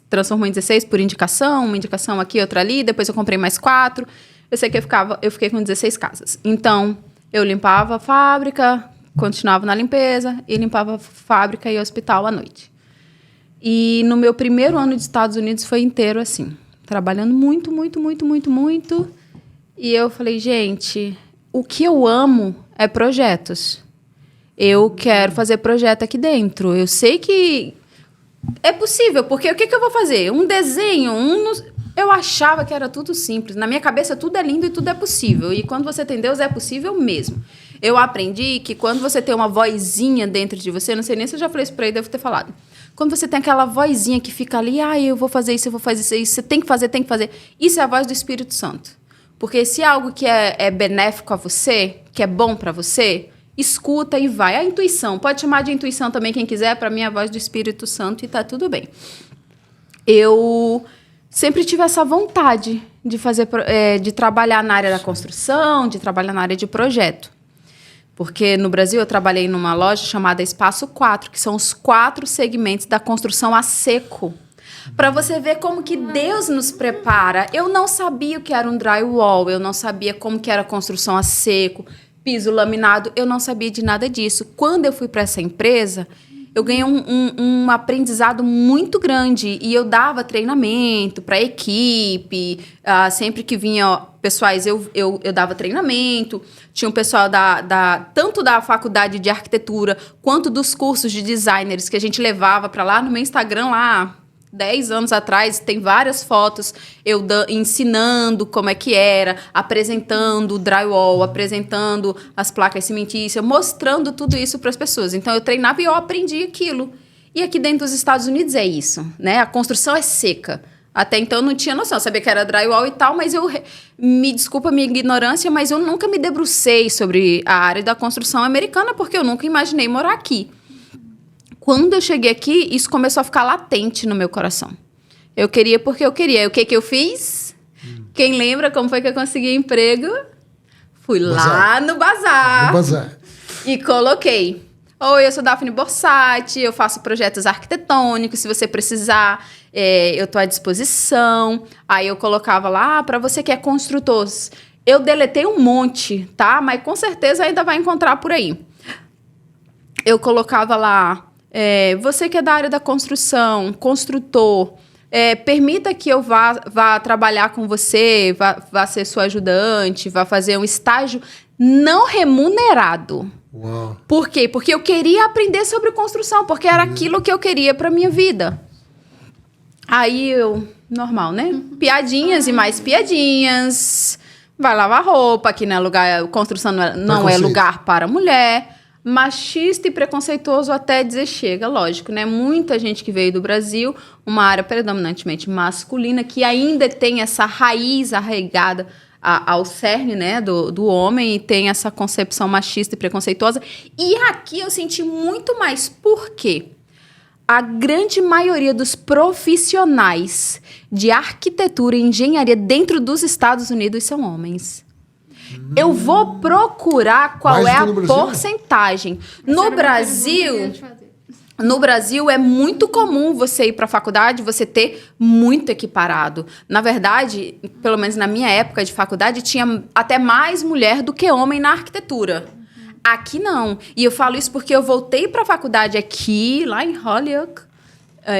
Transformou em 16 por indicação, uma indicação aqui, outra ali. Depois eu comprei mais 4. Eu sei que eu fiquei com 16 casas. Então, eu limpava a fábrica, continuava na limpeza, e limpava a fábrica e hospital à noite. E no meu primeiro ano dos Estados Unidos foi inteiro assim. Trabalhando muito, muito, muito, muito, muito. E eu falei, gente, o que eu amo é projetos. Eu quero fazer projeto aqui dentro. Eu sei que é possível, porque o que eu vou fazer? Um desenho, eu achava que era tudo simples. Na minha cabeça, tudo é lindo e tudo é possível. E quando você tem Deus, é possível mesmo. Eu aprendi que quando você tem uma vozinha dentro de você, não sei nem se eu já falei isso para ele, devo ter falado. Quando você tem aquela vozinha que fica ali, eu vou fazer isso, eu vou fazer isso, você tem que fazer, tem que fazer. Isso é a voz do Espírito Santo. Porque se é algo que é benéfico a você, que é bom para você, escuta e vai. A intuição, pode chamar de intuição também quem quiser, para mim é a voz do Espírito Santo e tá tudo bem. Eu sempre tive essa vontade de fazer, de trabalhar na área da construção, de trabalhar na área de projeto. Porque no Brasil eu trabalhei numa loja chamada Espaço 4, que são os 4 segmentos da construção a seco. Para você ver como que Deus nos prepara. Eu não sabia o que era um drywall, eu não sabia como que era construção a seco, piso laminado, eu não sabia de nada disso. Quando eu fui para essa empresa, eu ganhei um aprendizado muito grande e eu dava treinamento para a equipe. Sempre que vinha pessoais, eu dava treinamento. Tinha um pessoal tanto da faculdade de arquitetura quanto dos cursos de designers que a gente levava para lá no meu Instagram, lá 10 anos atrás, tem várias fotos eu ensinando como é que era, apresentando o drywall, apresentando as placas cimentícias, mostrando tudo isso para as pessoas. Então, eu treinava e eu aprendi aquilo. E aqui dentro dos Estados Unidos é isso, né? A construção é seca. Até então, eu não tinha noção. Eu sabia que era drywall e tal, mas me desculpa a minha ignorância, mas eu nunca me debrucei sobre a área da construção americana, porque eu nunca imaginei morar aqui. Quando eu cheguei aqui, isso começou a ficar latente no meu coração. Eu queria porque eu queria. E o que eu fiz? Quem lembra como foi que eu consegui emprego? Fui lá no bazar. No bazar. E coloquei. Oi, eu sou Daphne Borsatti, eu faço projetos arquitetônicos, se você precisar, eu estou à disposição. Aí eu colocava lá, para você que é construtor. Eu deletei um monte, tá? Mas com certeza ainda vai encontrar por aí. Eu colocava lá... você que é da área da construção, construtor, permita que eu vá trabalhar com você, vá ser sua ajudante, vá fazer um estágio não remunerado. Uau. Por quê? Porque eu queria aprender sobre construção, porque era aquilo que eu queria para minha vida. Aí normal, né? Piadinhas e mais piadinhas. Vai lavar roupa, que não é lugar, construção não é lugar para mulher. Machista e preconceituoso até dizer chega, lógico, né? Muita gente que veio do Brasil, uma área predominantemente masculina, que ainda tem essa raiz arraigada ao cerne, né, do homem, e tem essa concepção machista e preconceituosa. E aqui eu senti muito mais. Por quê? A grande maioria dos profissionais de arquitetura e engenharia dentro dos Estados Unidos são homens. Eu vou procurar qual é a porcentagem. No Brasil, é muito comum você ir para a faculdade, você ter muito equiparado. Na verdade, pelo menos na minha época de faculdade, tinha até mais mulher do que homem na arquitetura. Aqui não. E eu falo isso porque eu voltei para a faculdade aqui, lá em Holyoke,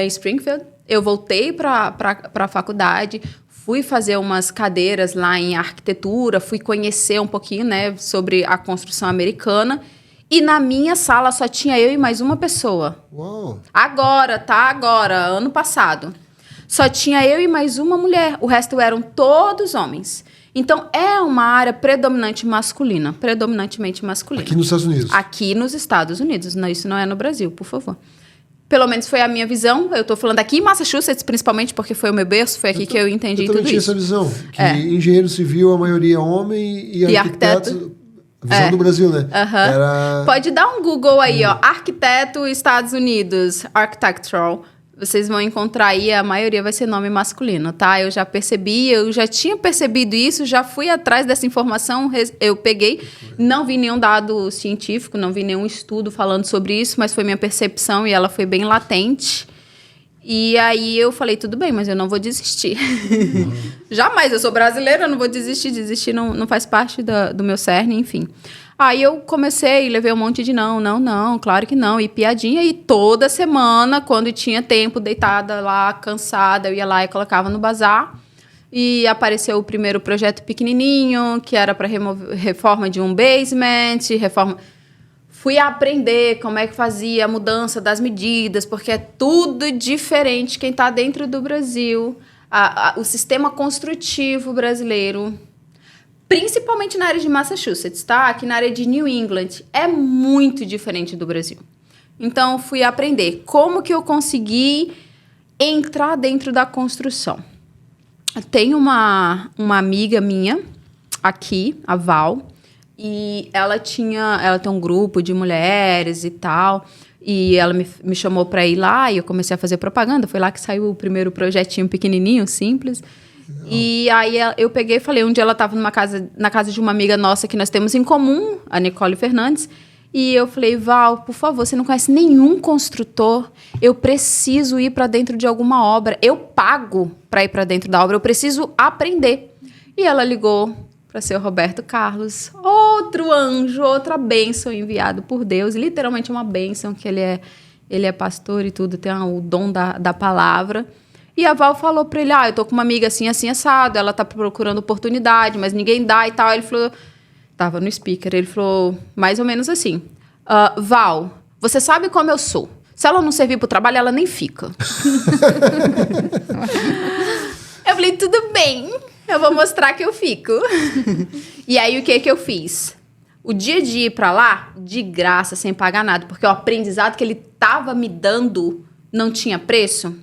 Springfield. Eu voltei para a faculdade, fui fazer umas cadeiras lá em arquitetura, fui conhecer um pouquinho, né, sobre a construção americana. E na minha sala só tinha eu e mais uma pessoa. Uau. Agora, ano passado. Só tinha eu e mais uma mulher. O resto eram todos homens. Então, é uma área predominantemente masculina. Aqui nos Estados Unidos? Aqui nos Estados Unidos. Não, isso não é no Brasil, por favor. Pelo menos foi a minha visão. Eu estou falando aqui em Massachusetts, principalmente porque foi o meu berço. Foi aqui que eu entendi tudo isso. Eu também tinha essa visão. Que engenheiro civil, a maioria é homem e arquiteto... Visão do Brasil, né? Pode dar um Google aí, ó. Arquiteto, Estados Unidos, architectural. vocês vão encontrar aí, a maioria vai ser nome masculino, tá? Eu já tinha percebido isso, já fui atrás dessa informação, eu peguei, não vi nenhum dado científico, não vi nenhum estudo falando sobre isso, mas foi minha percepção e ela foi bem latente. E aí eu falei, tudo bem, mas eu não vou desistir. Jamais, eu sou brasileira, eu não vou desistir. Desistir não faz parte do meu cerne, enfim. Aí eu comecei, levei um monte de não, claro que não. E piadinha, e toda semana, quando tinha tempo, deitada lá, cansada, eu ia lá e colocava no bazar. E apareceu o primeiro projeto pequenininho, que era para reforma de um basement, Fui aprender como é que fazia a mudança das medidas, porque é tudo diferente quem está dentro do Brasil. O sistema construtivo brasileiro, principalmente na área de Massachusetts, tá? Aqui na área de New England, é muito diferente do Brasil. Então, fui aprender como que eu consegui entrar dentro da construção. Tem uma amiga minha aqui, a Val, e ela tem um grupo de mulheres e tal, e ela me chamou para ir lá, e eu comecei a fazer propaganda. Foi lá que saiu o primeiro projetinho pequenininho, simples. E aí eu peguei e falei, um dia ela estava na casa de uma amiga nossa que nós temos em comum, a Nicole Fernandes, e eu falei, Val, por favor, você não conhece nenhum construtor? Eu preciso ir para dentro de alguma obra, eu pago para ir para dentro da obra, eu preciso aprender. E ela ligou para ser o Roberto Carlos, outro anjo, outra bênção enviado por Deus, literalmente uma bênção, que ele é pastor e tudo, tem o dom da palavra. E a Val falou para ele, eu tô com uma amiga assim, assim, assado, ela tá procurando oportunidade, mas ninguém dá e tal. Ele falou, tava no speaker, ele falou mais ou menos assim, Val, você sabe como eu sou, se ela não servir pro trabalho, ela nem fica. Eu falei, tudo bem, eu vou mostrar que eu fico. E aí, o que eu fiz? O dia de ir pra lá, de graça, sem pagar nada, porque o aprendizado que ele tava me dando não tinha preço,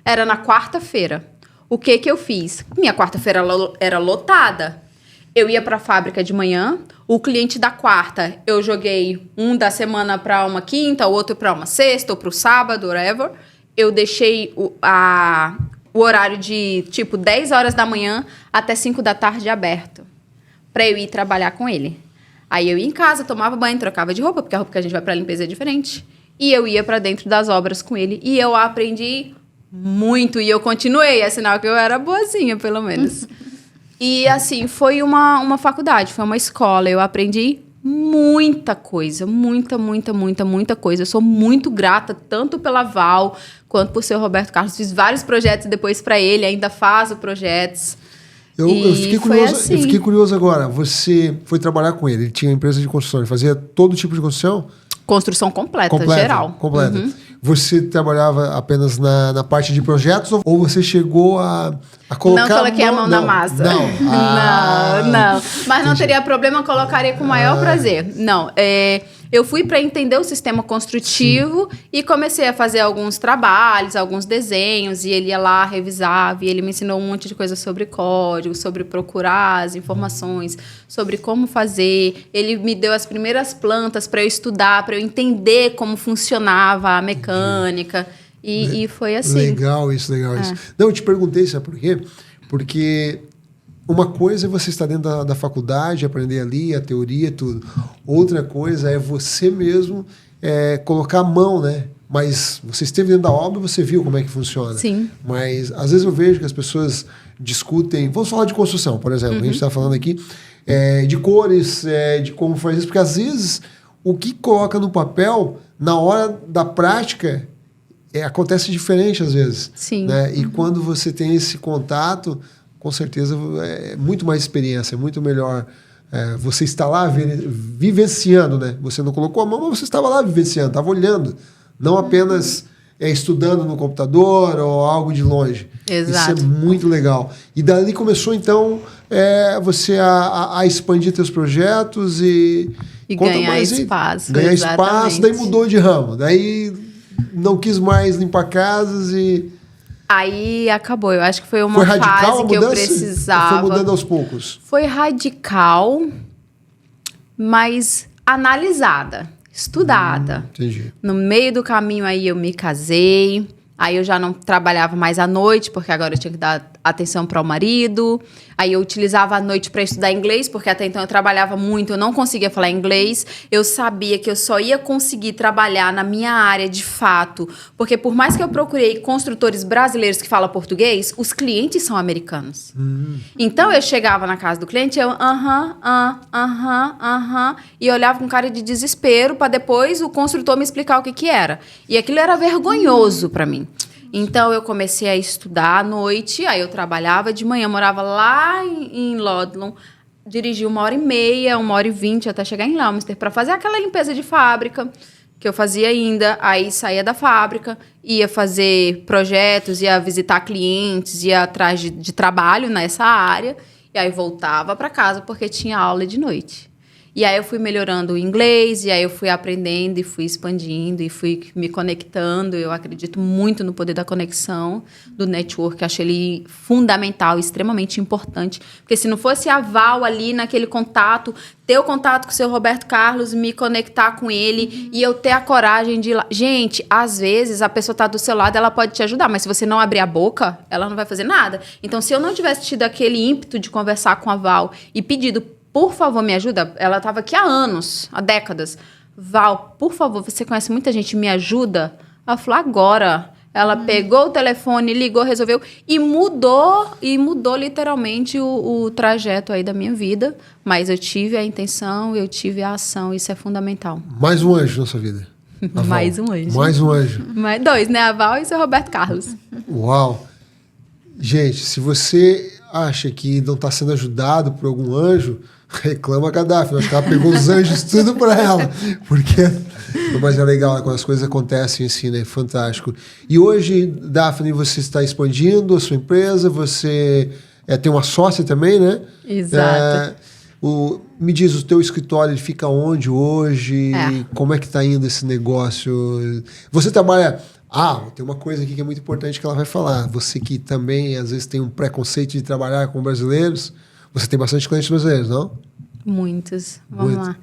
era na quarta-feira. O que eu fiz? Minha quarta-feira era lotada. Eu ia pra fábrica de manhã, o cliente da quarta, eu joguei um da semana pra uma quinta, o outro pra uma sexta, ou pro sábado, whatever. Eu deixei o horário de, 10 horas da manhã até 5 da tarde aberto, pra eu ir trabalhar com ele. Aí eu ia em casa, tomava banho, trocava de roupa, porque a roupa que a gente vai pra limpeza é diferente. E eu ia pra dentro das obras com ele. E eu aprendi muito. E eu continuei, é sinal que eu era boazinha, pelo menos. E, assim, foi uma faculdade, foi uma escola. Eu aprendi muita coisa, muita coisa. Eu sou muito grata, tanto pela Val, quanto por seu Roberto Carlos. Fiz vários projetos depois para ele, ainda faço projetos. Eu fiquei curioso agora. Você foi trabalhar com ele, ele tinha empresa de construção, ele fazia todo tipo de construção? Construção completa, geral. Completa. Uhum. Você trabalhava apenas na parte de projetos ou você chegou a colocar... Não coloquei a mão na massa. Não. Não. Mas não teria problema, eu colocaria com o maior prazer. Não, eu fui para entender o sistema construtivo. Sim. E comecei a fazer alguns trabalhos, alguns desenhos, e ele ia lá, revisava, e ele me ensinou um monte de coisa sobre código, sobre procurar as informações, sobre como fazer. Ele me deu as primeiras plantas para eu estudar, para eu entender como funcionava a mecânica, e foi assim. Legal isso. Não, eu te perguntei, sabe por quê? Porque uma coisa é você estar dentro da faculdade, aprender ali, a teoria e tudo. Outra coisa é você mesmo colocar a mão, né? Mas você esteve dentro da obra, você viu como é que funciona. Sim. Mas às vezes eu vejo que as pessoas discutem... Vamos falar de construção, por exemplo. A gente está falando aqui de cores, de como faz isso. Porque às vezes o que coloca no papel, na hora da prática, acontece diferente às vezes. Sim. Né? E quando você tem esse contato, com certeza é muito mais experiência, é muito melhor. Você está lá vivenciando, né? Você não colocou a mão, mas você estava lá vivenciando, estava olhando. Não apenas estudando no computador ou algo de longe. Exato. Isso é muito legal. E dali começou, então, você a expandir seus projetos e ganhar espaço. Ganhar espaço, daí mudou de ramo. Daí não quis mais limpar casas e... Aí acabou. Eu acho que foi uma fase que eu precisava. Foi mudando aos poucos? Foi radical, mas analisada, estudada. Entendi. No meio do caminho aí eu me casei. Aí eu já não trabalhava mais à noite, porque agora eu tinha que dar atenção para o marido. Aí eu utilizava a noite para estudar inglês, porque até então eu trabalhava muito, eu não conseguia falar inglês. Eu sabia que eu só ia conseguir trabalhar na minha área de fato, porque por mais que eu procurei construtores brasileiros que falam português, os clientes são americanos. Então eu chegava na casa do cliente, eu e olhava com cara de desespero para depois o construtor me explicar o que era. E aquilo era vergonhoso para mim. Então, eu comecei a estudar à noite, aí eu trabalhava de manhã, morava lá em Lodlon, dirigi 1h30, 1h20 até chegar em Leominster para fazer aquela limpeza de fábrica, que eu fazia ainda. Aí saía da fábrica, ia fazer projetos, ia visitar clientes, ia atrás de trabalho nessa área, e aí voltava para casa porque tinha aula de noite. E aí eu fui melhorando o inglês, e aí eu fui aprendendo e fui expandindo e fui me conectando. Eu acredito muito no poder da conexão, do network. Acho ele fundamental, extremamente importante. Porque se não fosse a Val ali naquele contato, ter o contato com o seu Roberto Carlos, me conectar com ele e eu ter a coragem de ir lá. Gente, às vezes a pessoa está do seu lado, ela pode te ajudar, mas se você não abrir a boca, ela não vai fazer nada. Então, se eu não tivesse tido aquele ímpeto de conversar com a Val e pedido, por favor, me ajuda. Ela estava aqui há anos, há décadas. Val, por favor, você conhece muita gente, me ajuda? Ela falou, agora. Ela pegou o telefone, ligou, resolveu e mudou literalmente o trajeto aí da minha vida. Mas eu tive a intenção, eu tive a ação, isso é fundamental. Mais um anjo na sua vida. Mais um anjo. Mais um anjo. Mais dois, né? A Val e o seu Roberto Carlos. Uau! Gente, se você acha que não está sendo ajudado por algum anjo, reclama com a Daphne. Acho que ela pegou os anjos tudo para ela. Porque... Mas é legal quando as coisas acontecem assim, né? Fantástico. E hoje, Daphne, você está expandindo a sua empresa, você tem uma sócia também, né? Exato. Me diz, o teu escritório ele fica onde hoje? Como é que está indo esse negócio? Você trabalha... tem uma coisa aqui que é muito importante que ela vai falar. Você que também, às vezes, tem um preconceito de trabalhar com brasileiros, você tem bastante clientes brasileiros, não? Muitos. Vamos lá.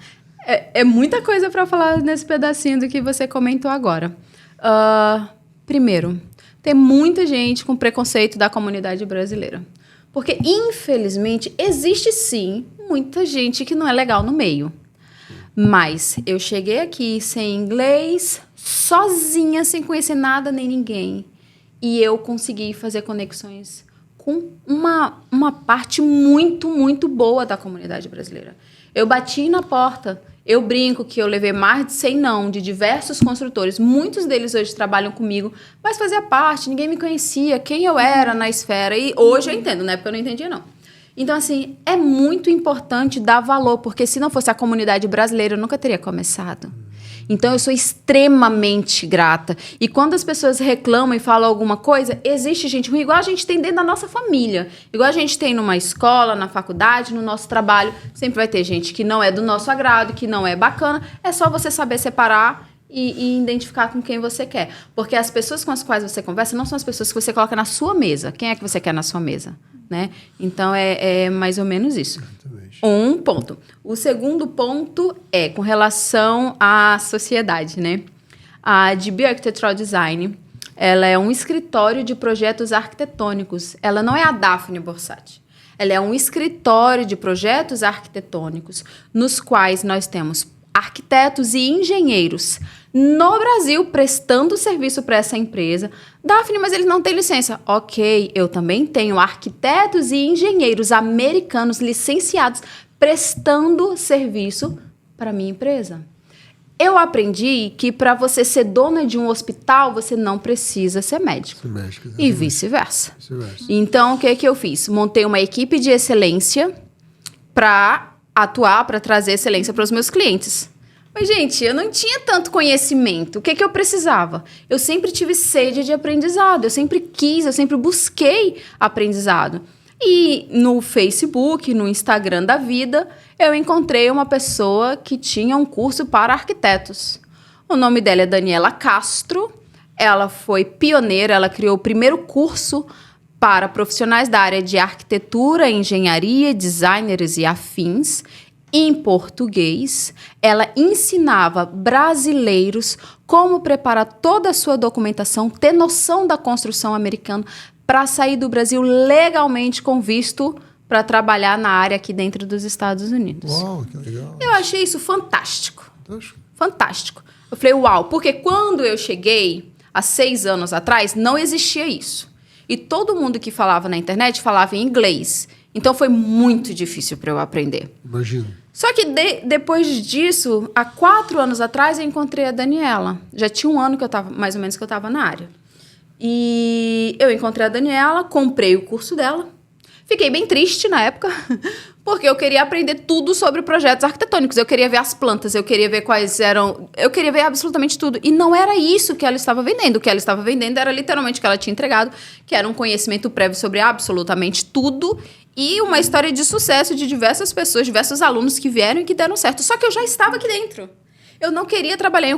É muita coisa para falar nesse pedacinho do que você comentou agora. Primeiro, tem muita gente com preconceito da comunidade brasileira. Porque, infelizmente, existe sim muita gente que não é legal no meio. Mas eu cheguei aqui sem inglês, sozinha, sem conhecer nada nem ninguém. E eu consegui fazer conexões com uma parte muito, muito boa da comunidade brasileira. Eu bati na porta. Eu brinco que eu levei mais de 100 não de diversos construtores. Muitos deles hoje trabalham comigo, mas fazia parte, ninguém me conhecia, quem eu era na esfera. E hoje eu entendo, né? Porque eu não entendia, não. Então, assim, é muito importante dar valor, porque se não fosse a comunidade brasileira, eu nunca teria começado. Então, eu sou extremamente grata. E quando as pessoas reclamam e falam alguma coisa, existe gente ruim, igual a gente tem dentro da nossa família. Igual a gente tem numa escola, na faculdade, no nosso trabalho. Sempre vai ter gente que não é do nosso agrado, que não é bacana. É só você saber separar e identificar com quem você quer. Porque as pessoas com as quais você conversa não são as pessoas que você coloca na sua mesa. Quem é que você quer na sua mesa? Né? Então, é mais ou menos isso. Um ponto. O segundo ponto é com relação à sociedade, né? A de Bioarchitectural Design, ela é um escritório de projetos arquitetônicos. Ela não é a Daphne Borsatti. Ela é um escritório de projetos arquitetônicos nos quais nós temos arquitetos e engenheiros no Brasil prestando serviço para essa empresa. Daphne, mas eles não têm licença. Ok, eu também tenho arquitetos e engenheiros americanos licenciados prestando serviço para minha empresa. Eu aprendi que para você ser dona de um hospital, você não precisa ser médico. E vice-versa. Então, o que eu fiz? Montei uma equipe de excelência para atuar, para trazer excelência para os meus clientes. Mas, gente, eu não tinha tanto conhecimento. O que eu precisava? Eu sempre tive sede de aprendizado. Eu sempre busquei aprendizado. E no Facebook, no Instagram da vida, eu encontrei uma pessoa que tinha um curso para arquitetos. O nome dela é Daniela Castro. Ela foi pioneira, ela criou o primeiro curso para profissionais da área de arquitetura, engenharia, designers e afins. em português. Ela ensinava brasileiros como preparar toda a sua documentação, ter noção da construção americana para sair do Brasil legalmente com visto para trabalhar na área aqui dentro dos Estados Unidos. Uau, que legal. Eu achei isso fantástico. Fantástico. Eu falei, uau, porque quando eu cheguei, há 6 anos atrás, não existia isso. E todo mundo que falava na internet falava em inglês. Então foi muito difícil para eu aprender. Imagino. Só que depois disso, há 4 anos atrás, eu encontrei a Daniela. Já tinha 1 ano que eu estava, mais ou menos, que eu estava na área. E eu encontrei a Daniela, comprei o curso dela. Fiquei bem triste na época, porque eu queria aprender tudo sobre projetos arquitetônicos. Eu queria ver as plantas, eu queria ver quais eram... Eu queria ver absolutamente tudo. E não era isso que ela estava vendendo. O que ela estava vendendo era literalmente o que ela tinha entregado, que era um conhecimento prévio sobre absolutamente tudo e uma história de sucesso de diversas pessoas, diversos alunos que vieram e que deram certo. Só que eu já estava aqui dentro. Eu não queria trabalhar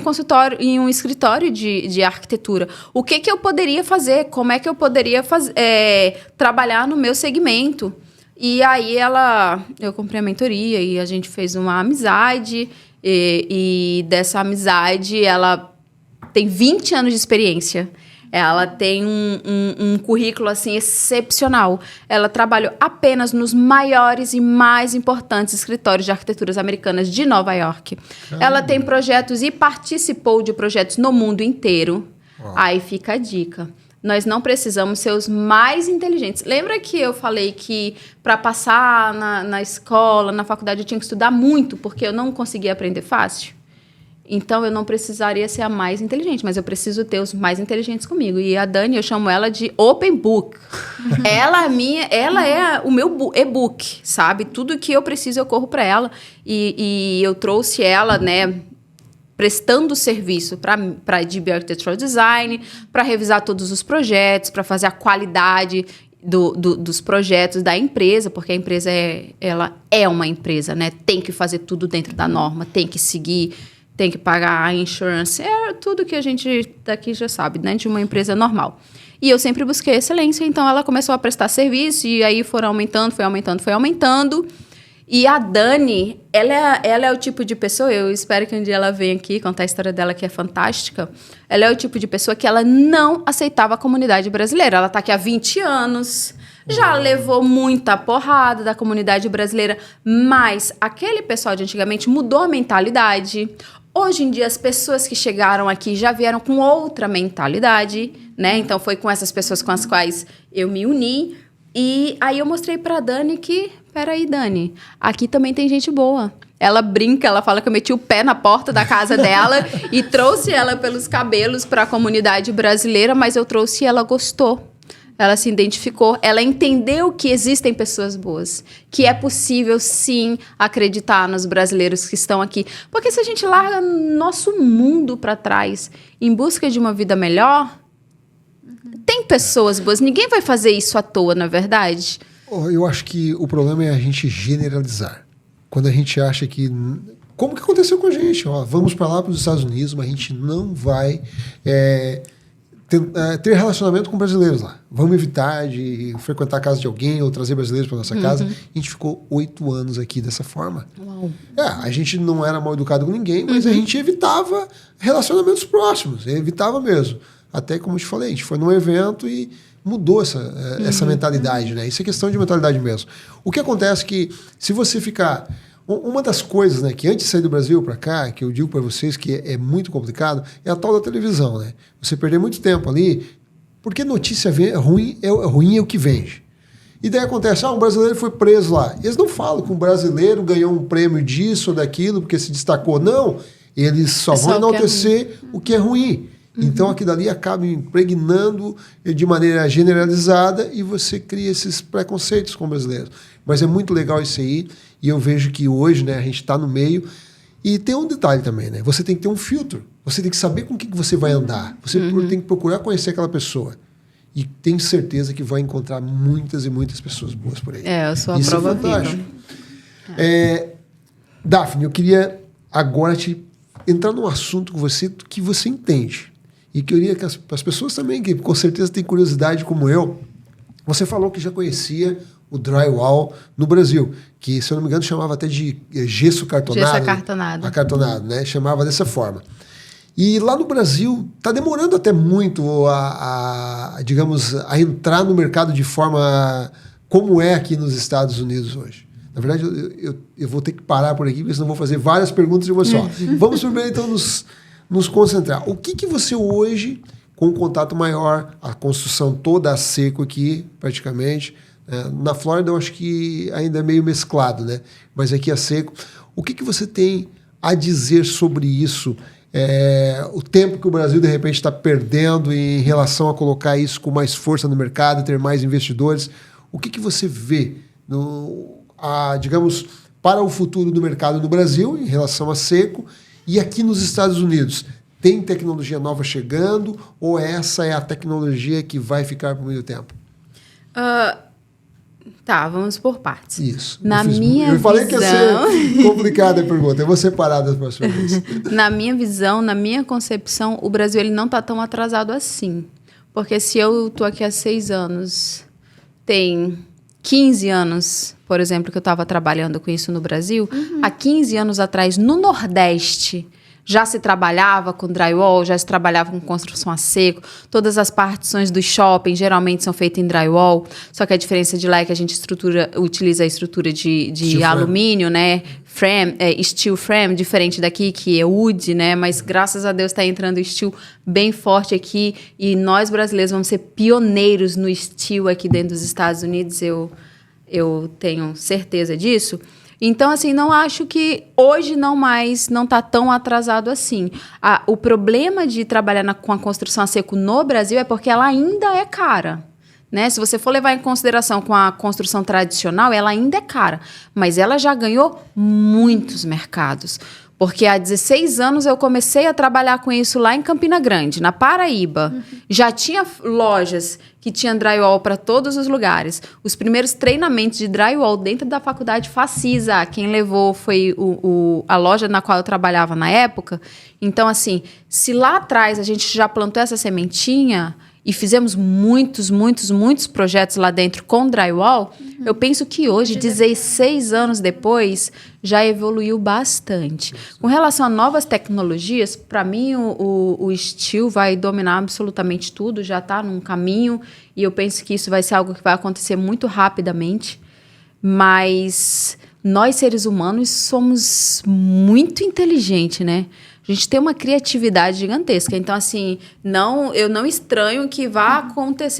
em um escritório de arquitetura. O que eu poderia fazer? Como é que eu poderia trabalhar no meu segmento? E aí eu comprei a mentoria e a gente fez uma amizade. E dessa amizade, ela tem 20 anos de experiência. Ela tem um currículo assim, excepcional. Ela trabalhou apenas nos maiores e mais importantes escritórios de arquiteturas americanas de Nova York. Caramba. Ela tem projetos e participou de projetos no mundo inteiro. Uau. Aí fica a dica. Nós não precisamos ser os mais inteligentes. Lembra que eu falei que para passar na escola, na faculdade, eu tinha que estudar muito, porque eu não conseguia aprender fácil? Então, eu não precisaria ser a mais inteligente, mas eu preciso ter os mais inteligentes comigo. E a Dani, eu chamo ela de Open Book. Ela é o meu e-book, sabe? Tudo que eu preciso, eu corro para ela. E eu trouxe ela, né, prestando serviço para DB Architectural Design, para revisar todos os projetos, para fazer a qualidade dos projetos da empresa, porque a empresa ela é uma empresa, né? Tem que fazer tudo dentro da norma, tem que seguir... Tem que pagar a insurance, tudo que a gente daqui já sabe, né? De uma empresa normal. E eu sempre busquei excelência, então ela começou a prestar serviço e aí foi aumentando. E a Dani, ela é o tipo de pessoa, eu espero que um dia ela venha aqui contar a história dela, que é fantástica. Ela é o tipo de pessoa que ela não aceitava a comunidade brasileira. Ela está aqui há 20 anos, já levou muita porrada da comunidade brasileira, mas aquele pessoal de antigamente mudou a mentalidade. Hoje em dia, as pessoas que chegaram aqui já vieram com outra mentalidade, né? Então, foi com essas pessoas com as quais eu me uni. E aí, eu mostrei pra Dani que... Peraí, Dani, aqui também tem gente boa. Ela brinca, ela fala que eu meti o pé na porta da casa dela e trouxe ela pelos cabelos para a comunidade brasileira, mas eu trouxe e ela gostou. Ela se identificou, ela entendeu que existem pessoas boas, que é possível, sim, acreditar nos brasileiros que estão aqui. Porque se a gente larga nosso mundo para trás em busca de uma vida melhor, tem pessoas boas. Ninguém vai fazer isso à toa, na verdade. Eu acho que o problema é a gente generalizar. Quando a gente acha que... Como que aconteceu com a gente? Vamos para lá, para os Estados Unidos, mas a gente não vai... ter relacionamento com brasileiros lá. Vamos evitar de frequentar a casa de alguém ou trazer brasileiros para nossa casa. A gente ficou 8 anos aqui dessa forma. Uau. A gente não era mal educado com ninguém, mas a gente evitava relacionamentos próximos. Evitava mesmo. Até, como eu te falei, a gente foi num evento e mudou essa mentalidade, né? Isso é questão de mentalidade mesmo. O que acontece é que, se você ficar... Uma das coisas, né, que antes de sair do Brasil para cá, que eu digo para vocês que é muito complicado, é a tal da televisão, né? Você perder muito tempo ali, porque notícia ruim é o que vende. E daí acontece, um brasileiro foi preso lá. Eles não falam que um brasileiro ganhou um prêmio disso ou daquilo, porque se destacou. Não, eles só vão enaltecer o que é ruim. Então, aquilo ali acaba impregnando de maneira generalizada e você cria esses preconceitos com brasileiros. Mas é muito legal isso aí. E eu vejo que hoje, né, a gente está no meio. E tem um detalhe também, né? Você tem que ter um filtro. Você tem que saber com quem que você vai andar. Você tem que procurar conhecer aquela pessoa. E tenho certeza que vai encontrar muitas e muitas pessoas boas por aí. Eu sou a prova viva. Daphne, eu queria agora entrar num assunto com você que você entende. E queria que as pessoas também, que com certeza têm curiosidade como eu, você falou que já conhecia o drywall no Brasil, que, se eu não me engano, chamava até de gesso cartonado. Gesso acartonado. Acartonado, né? Chamava dessa forma. E lá no Brasil está demorando até muito digamos, a entrar no mercado de forma como é aqui nos Estados Unidos hoje. Na verdade, eu vou ter que parar por aqui, porque senão vou fazer várias perguntas de uma só. Vamos primeiro, então, nos concentrar. O que você hoje, com um contato maior, a construção toda a seco aqui, praticamente, na Flórida eu acho que ainda é meio mesclado, né? Mas aqui a seco. O que você tem a dizer sobre isso? O tempo que o Brasil, de repente, está perdendo em relação a colocar isso com mais força no mercado, ter mais investidores. O que você vê, digamos, para o futuro do mercado no Brasil em relação a seco e aqui nos Estados Unidos? Tem tecnologia nova chegando ou essa é a tecnologia que vai ficar por muito tempo? Tá, vamos por partes. Isso. Eu falei que ia ser complicada a pergunta. Eu vou separar das próximas vezes. Na minha visão, na minha concepção, o Brasil ele não está tão atrasado assim. Porque se eu estou aqui há 6 anos, tem 15 anos, por exemplo, que eu estava trabalhando com isso no Brasil, há 15 anos atrás, no Nordeste, já se trabalhava com drywall, já se trabalhava com construção a seco. Todas as partições do shopping geralmente são feitas em drywall. Só que a diferença de lá é que a gente utiliza a estrutura de alumínio, né? Steel frame, diferente daqui, que é wood, né? Mas graças a Deus está entrando steel bem forte aqui. E nós brasileiros vamos ser pioneiros no steel aqui dentro dos Estados Unidos. Eu tenho certeza disso. Então, assim, não acho que hoje não está tão atrasado assim. O problema de trabalhar com a construção a seco no Brasil é porque ela ainda é cara. Né? Se você for levar em consideração com a construção tradicional, ela ainda é cara. Mas ela já ganhou muitos mercados. Porque há 16 anos eu comecei a trabalhar com isso lá em Campina Grande, na Paraíba. Já tinha lojas que tinham drywall para todos os lugares. Os primeiros treinamentos de drywall dentro da faculdade Facisa, quem levou foi a loja na qual eu trabalhava na época. Então, assim, se lá atrás a gente já plantou essa sementinha e fizemos muitos projetos lá dentro com drywall, eu penso que hoje, 16 anos depois, já evoluiu bastante. Com relação a novas tecnologias, para mim o steel vai dominar absolutamente tudo, já está num caminho, e eu penso que isso vai ser algo que vai acontecer muito rapidamente. Mas nós, seres humanos, somos muito inteligentes, né? A gente tem uma criatividade gigantesca. Então, assim, eu não estranho que vá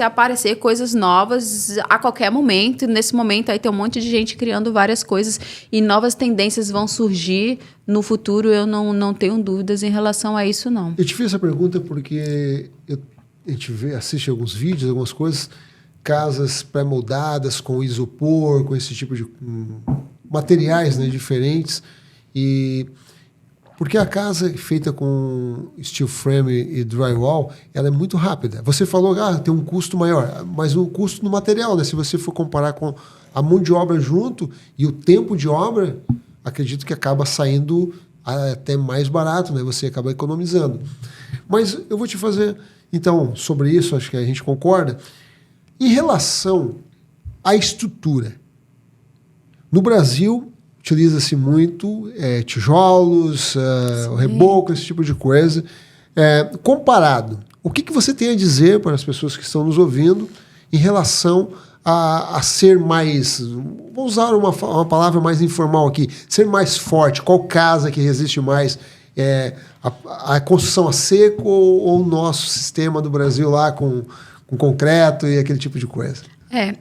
aparecer coisas novas a qualquer momento. Nesse momento, aí tem um monte de gente criando várias coisas e novas tendências vão surgir no futuro. Eu não tenho dúvidas em relação a isso, não. Eu te fiz essa pergunta porque a gente assiste alguns vídeos, algumas coisas, casas pré-moldadas com isopor, com esse tipo de materiais, né, diferentes. Porque a casa feita com steel frame e drywall, ela é muito rápida. Você falou, tem um custo maior, mas o custo no material, né? Se você for comparar com a mão de obra junto e o tempo de obra, acredito que acaba saindo até mais barato, né? Você acaba economizando. Mas eu vou te fazer, então, sobre isso, acho que a gente concorda. Em relação à estrutura, no Brasil utiliza-se muito tijolos, o reboco, esse tipo de coisa. Comparado, o que você tem a dizer para as pessoas que estão nos ouvindo em relação a ser mais, vou usar uma palavra mais informal aqui, ser mais forte? Qual casa que resiste mais? A construção a seco ou o nosso sistema do Brasil lá com concreto e aquele tipo de coisa?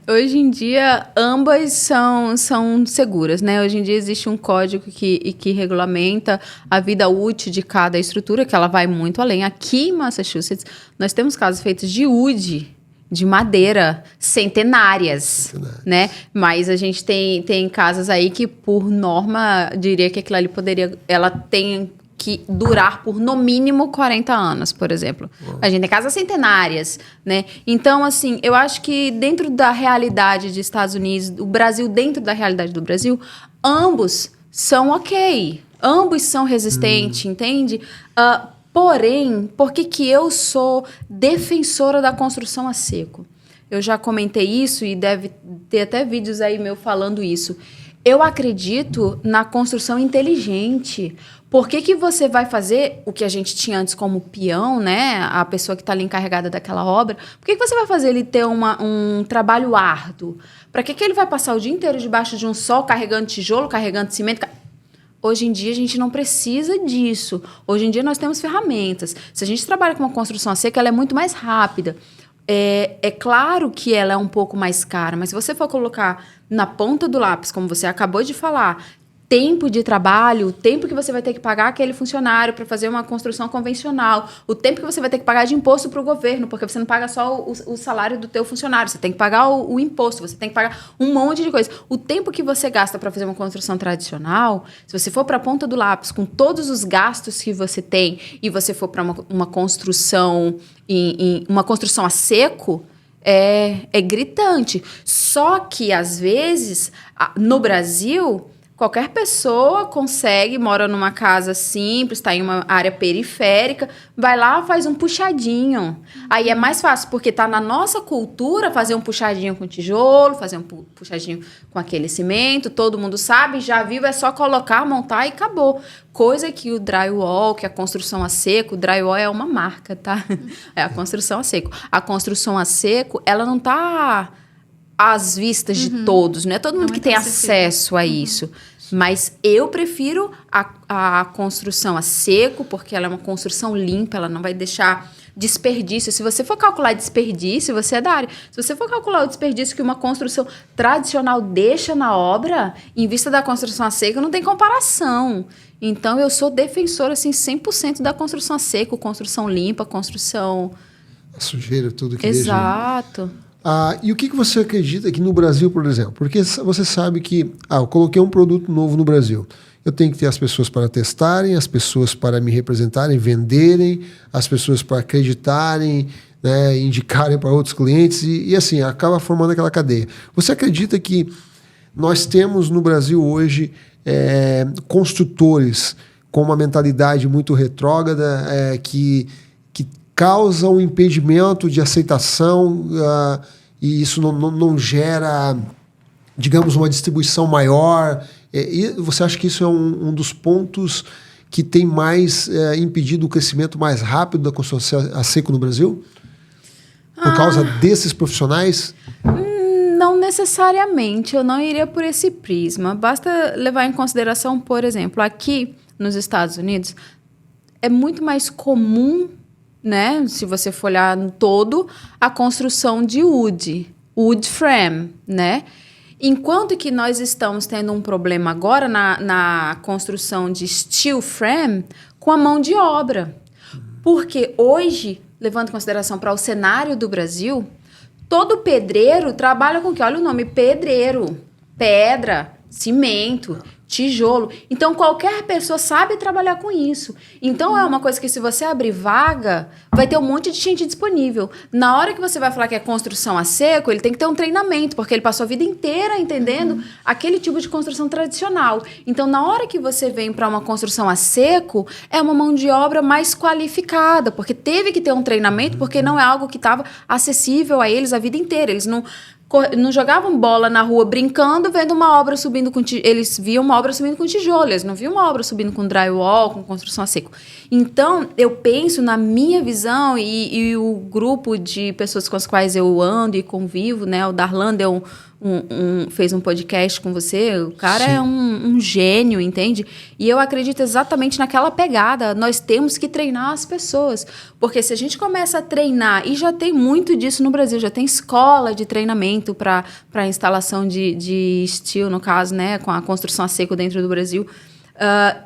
Hoje em dia, ambas são seguras, né? Hoje em dia existe um código que regulamenta a vida útil de cada estrutura, que ela vai muito além. Aqui em Massachusetts, nós temos casas feitas de wood, de madeira, centenárias, né? Mas a gente tem casas aí que, por norma, diria que aquilo ali ela tem que durar por no mínimo 40 anos, por exemplo. A gente tem casas centenárias, né? Então, assim, eu acho que dentro da realidade dos Estados Unidos, o Brasil dentro da realidade do Brasil, ambos são ok. Ambos são resistentes, entende? Porém, por que eu sou defensora da construção a seco? eu já comentei isso e deve ter até vídeos aí meu falando isso. Eu acredito na construção inteligente. Por que você vai fazer o que a gente tinha antes como peão, né? A pessoa que está ali encarregada daquela obra. Por que você vai fazer ele ter um trabalho árduo? Para que ele vai passar o dia inteiro debaixo de um sol carregando tijolo, carregando cimento? Hoje em dia, a gente não precisa disso. Hoje em dia, nós temos ferramentas. Se a gente trabalha com uma construção a seco, ela é muito mais rápida. É claro que ela é um pouco mais cara, mas se você for colocar na ponta do lápis, como você acabou de falar, tempo de trabalho, o tempo que você vai ter que pagar aquele funcionário para fazer uma construção convencional, o tempo que você vai ter que pagar de imposto para o governo, porque você não paga só o salário do teu funcionário, você tem que pagar o imposto, você tem que pagar um monte de coisa. O tempo que você gasta para fazer uma construção tradicional, se você for para a ponta do lápis, com todos os gastos que você tem, e você for para uma construção uma construção a seco, é gritante. Só que, às vezes, no Brasil, qualquer pessoa mora numa casa simples, está em uma área periférica, vai lá, faz um puxadinho. Aí é mais fácil, porque está na nossa cultura fazer um puxadinho com tijolo, fazer um puxadinho com aquele cimento, todo mundo sabe, já viu, é só colocar, montar e acabou. Coisa que o drywall, que a construção a seco, o drywall é uma marca, tá? É a construção a seco. A construção a seco, ela não está às vistas de todos, não é todo mundo que tem acesso a isso. Mas eu prefiro a construção a seco, porque ela é uma construção limpa, ela não vai deixar desperdício. Se você for calcular desperdício, você é da área. Se você for calcular o desperdício que uma construção tradicional deixa na obra, em vista da construção a seco, não tem comparação. Então, eu sou defensora, assim, 100% da construção a seco, construção limpa, construção... A sujeira, tudo que Exato. E o que você acredita que no Brasil, por exemplo? Porque você sabe que eu coloquei um produto novo no Brasil. Eu tenho que ter as pessoas para testarem, as pessoas para me representarem, venderem, as pessoas para acreditarem, né, indicarem para outros clientes e assim, acaba formando aquela cadeia. Você acredita que nós temos no Brasil hoje construtores com uma mentalidade muito retrógrada que causa um impedimento de aceitação e isso não gera, digamos, uma distribuição maior? E você acha que isso é um dos pontos que tem mais impedido o crescimento mais rápido da construção a seco no Brasil? Por causa desses profissionais? Não necessariamente, eu não iria por esse prisma. Basta levar em consideração, por exemplo, aqui nos Estados Unidos, é muito mais comum, né, se você for olhar no todo, a construção de wood frame, né? Enquanto que nós estamos tendo um problema agora na construção de steel frame com a mão de obra. Porque hoje, levando em consideração para o cenário do Brasil, todo pedreiro trabalha com o quê? Olha o nome, pedreiro, pedra, cimento, tijolo. Então, qualquer pessoa sabe trabalhar com isso. Então, é uma coisa que se você abrir vaga, vai ter um monte de gente disponível. Na hora que você vai falar que é construção a seco, ele tem que ter um treinamento, porque ele passou a vida inteira entendendo aquele tipo de construção tradicional. Então, na hora que você vem para uma construção a seco, é uma mão de obra mais qualificada, porque teve que ter um treinamento, porque não é algo que estava acessível a eles a vida inteira. Eles não jogavam bola na rua brincando, vendo uma obra subindo com tijolo. Eles viam uma obra subindo com tijolo, eles não viam uma obra subindo com drywall, com construção a seco. Então, eu penso na minha visão e o grupo de pessoas com as quais eu ando e convivo, né? O Darlan fez um podcast com você, o cara é um gênio, entende? E eu acredito exatamente naquela pegada, nós temos que treinar as pessoas, porque se a gente começa a treinar, e já tem muito disso no Brasil, já tem escola de treinamento para instalação de steel, no caso, né, com a construção a seco dentro do Brasil.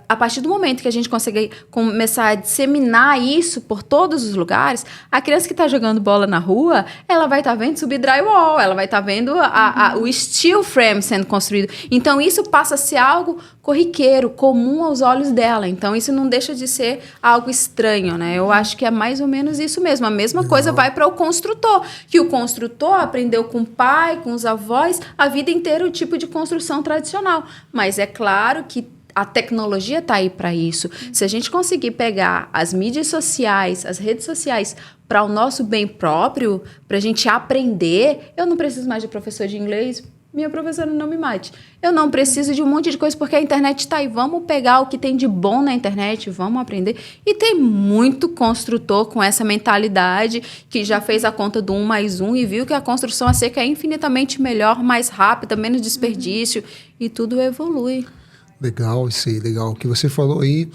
A partir do momento que a gente consegue começar a disseminar isso por todos os lugares, a criança que está jogando bola na rua, ela vai estar vendo subir drywall, ela vai estar vendo o steel frame sendo construído. Então, isso passa a ser algo corriqueiro, comum aos olhos dela. Então, isso não deixa de ser algo estranho, né? Eu acho que é mais ou menos isso mesmo. A mesma coisa vai para o construtor, que o construtor aprendeu com o pai, com os avós, a vida inteira o tipo de construção tradicional. Mas é claro que A tecnologia está aí para isso. Se a gente conseguir pegar as mídias sociais, as redes sociais, para o nosso bem próprio, para a gente aprender, eu não preciso mais de professor de inglês, minha professora não me mate. Eu não preciso de um monte de coisa, porque a internet está aí. Vamos pegar o que tem de bom na internet, vamos aprender. E tem muito construtor com essa mentalidade que já fez a conta do 1 mais 1 e viu que a construção a seca é infinitamente melhor, mais rápida, menos desperdício, e tudo evolui. Legal, isso aí, legal. O que você falou aí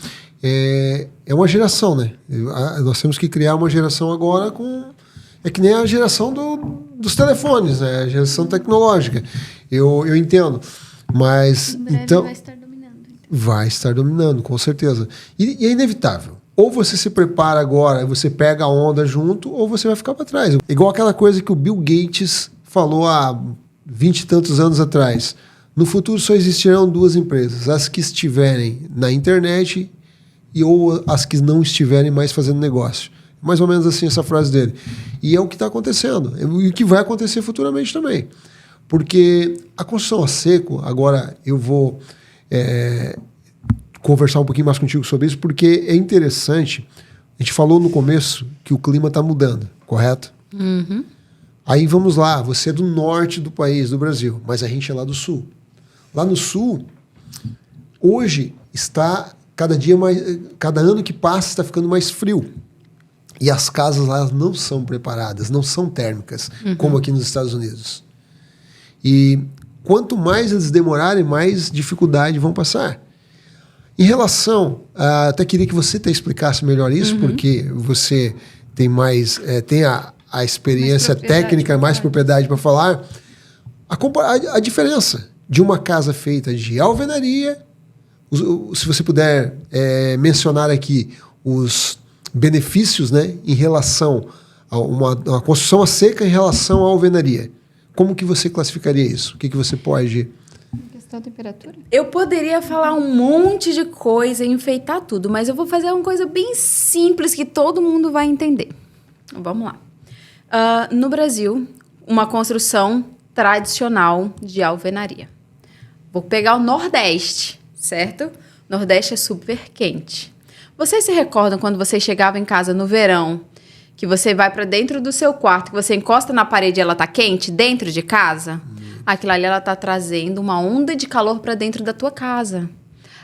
é uma geração, né? Nós temos que criar uma geração agora com... É que nem a geração dos telefones, né? A geração tecnológica. Eu entendo. Mas, Em breve então... vai estar dominando. Vai estar dominando, com certeza. E é inevitável. Ou você se prepara agora e você pega a onda junto, ou você vai ficar para trás. Igual aquela coisa que o Bill Gates falou há 20 e tantos anos atrás. No futuro só existirão 2 empresas, as que estiverem na internet ou as que não estiverem mais fazendo negócio. Mais ou menos assim essa frase dele. E é o que está acontecendo. E o que vai acontecer futuramente também. Porque a construção a seco, agora eu vou conversar um pouquinho mais contigo sobre isso, porque é interessante. A gente falou no começo que o clima está mudando, correto? Uhum. Aí vamos lá, você é do norte do país, do Brasil, mas a gente é lá do sul. Lá no sul, hoje está cada ano que passa está ficando mais frio. E as casas lá não são preparadas, não são térmicas, como aqui nos Estados Unidos. E quanto mais eles demorarem, mais dificuldade vão passar. Em relação, até queria que você até explicasse melhor isso, porque você tem mais, tem a experiência técnica, mais propriedade para falar. A diferença de uma casa feita de alvenaria, se você puder mencionar aqui os benefícios, né, em relação a uma construção a seca em relação à alvenaria. Como que você classificaria isso? O que você pode... Questão da temperatura? Eu poderia falar um monte de coisa e enfeitar tudo, mas eu vou fazer uma coisa bem simples que todo mundo vai entender. Vamos lá. No Brasil, uma construção tradicional de alvenaria. Vou pegar o Nordeste, certo? Nordeste é super quente. Vocês se recordam quando você chegava em casa no verão, que você vai para dentro do seu quarto, que você encosta na parede e ela tá quente dentro de casa? Aquilo ali ela tá trazendo uma onda de calor para dentro da tua casa.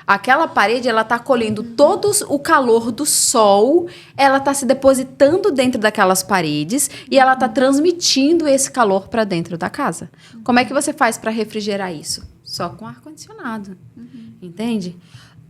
Aquela parede ela tá colhendo todo o calor do sol, ela tá se depositando dentro daquelas paredes e ela tá transmitindo esse calor para dentro da casa. Como é que você faz para refrigerar isso? Só com ar-condicionado. Entende?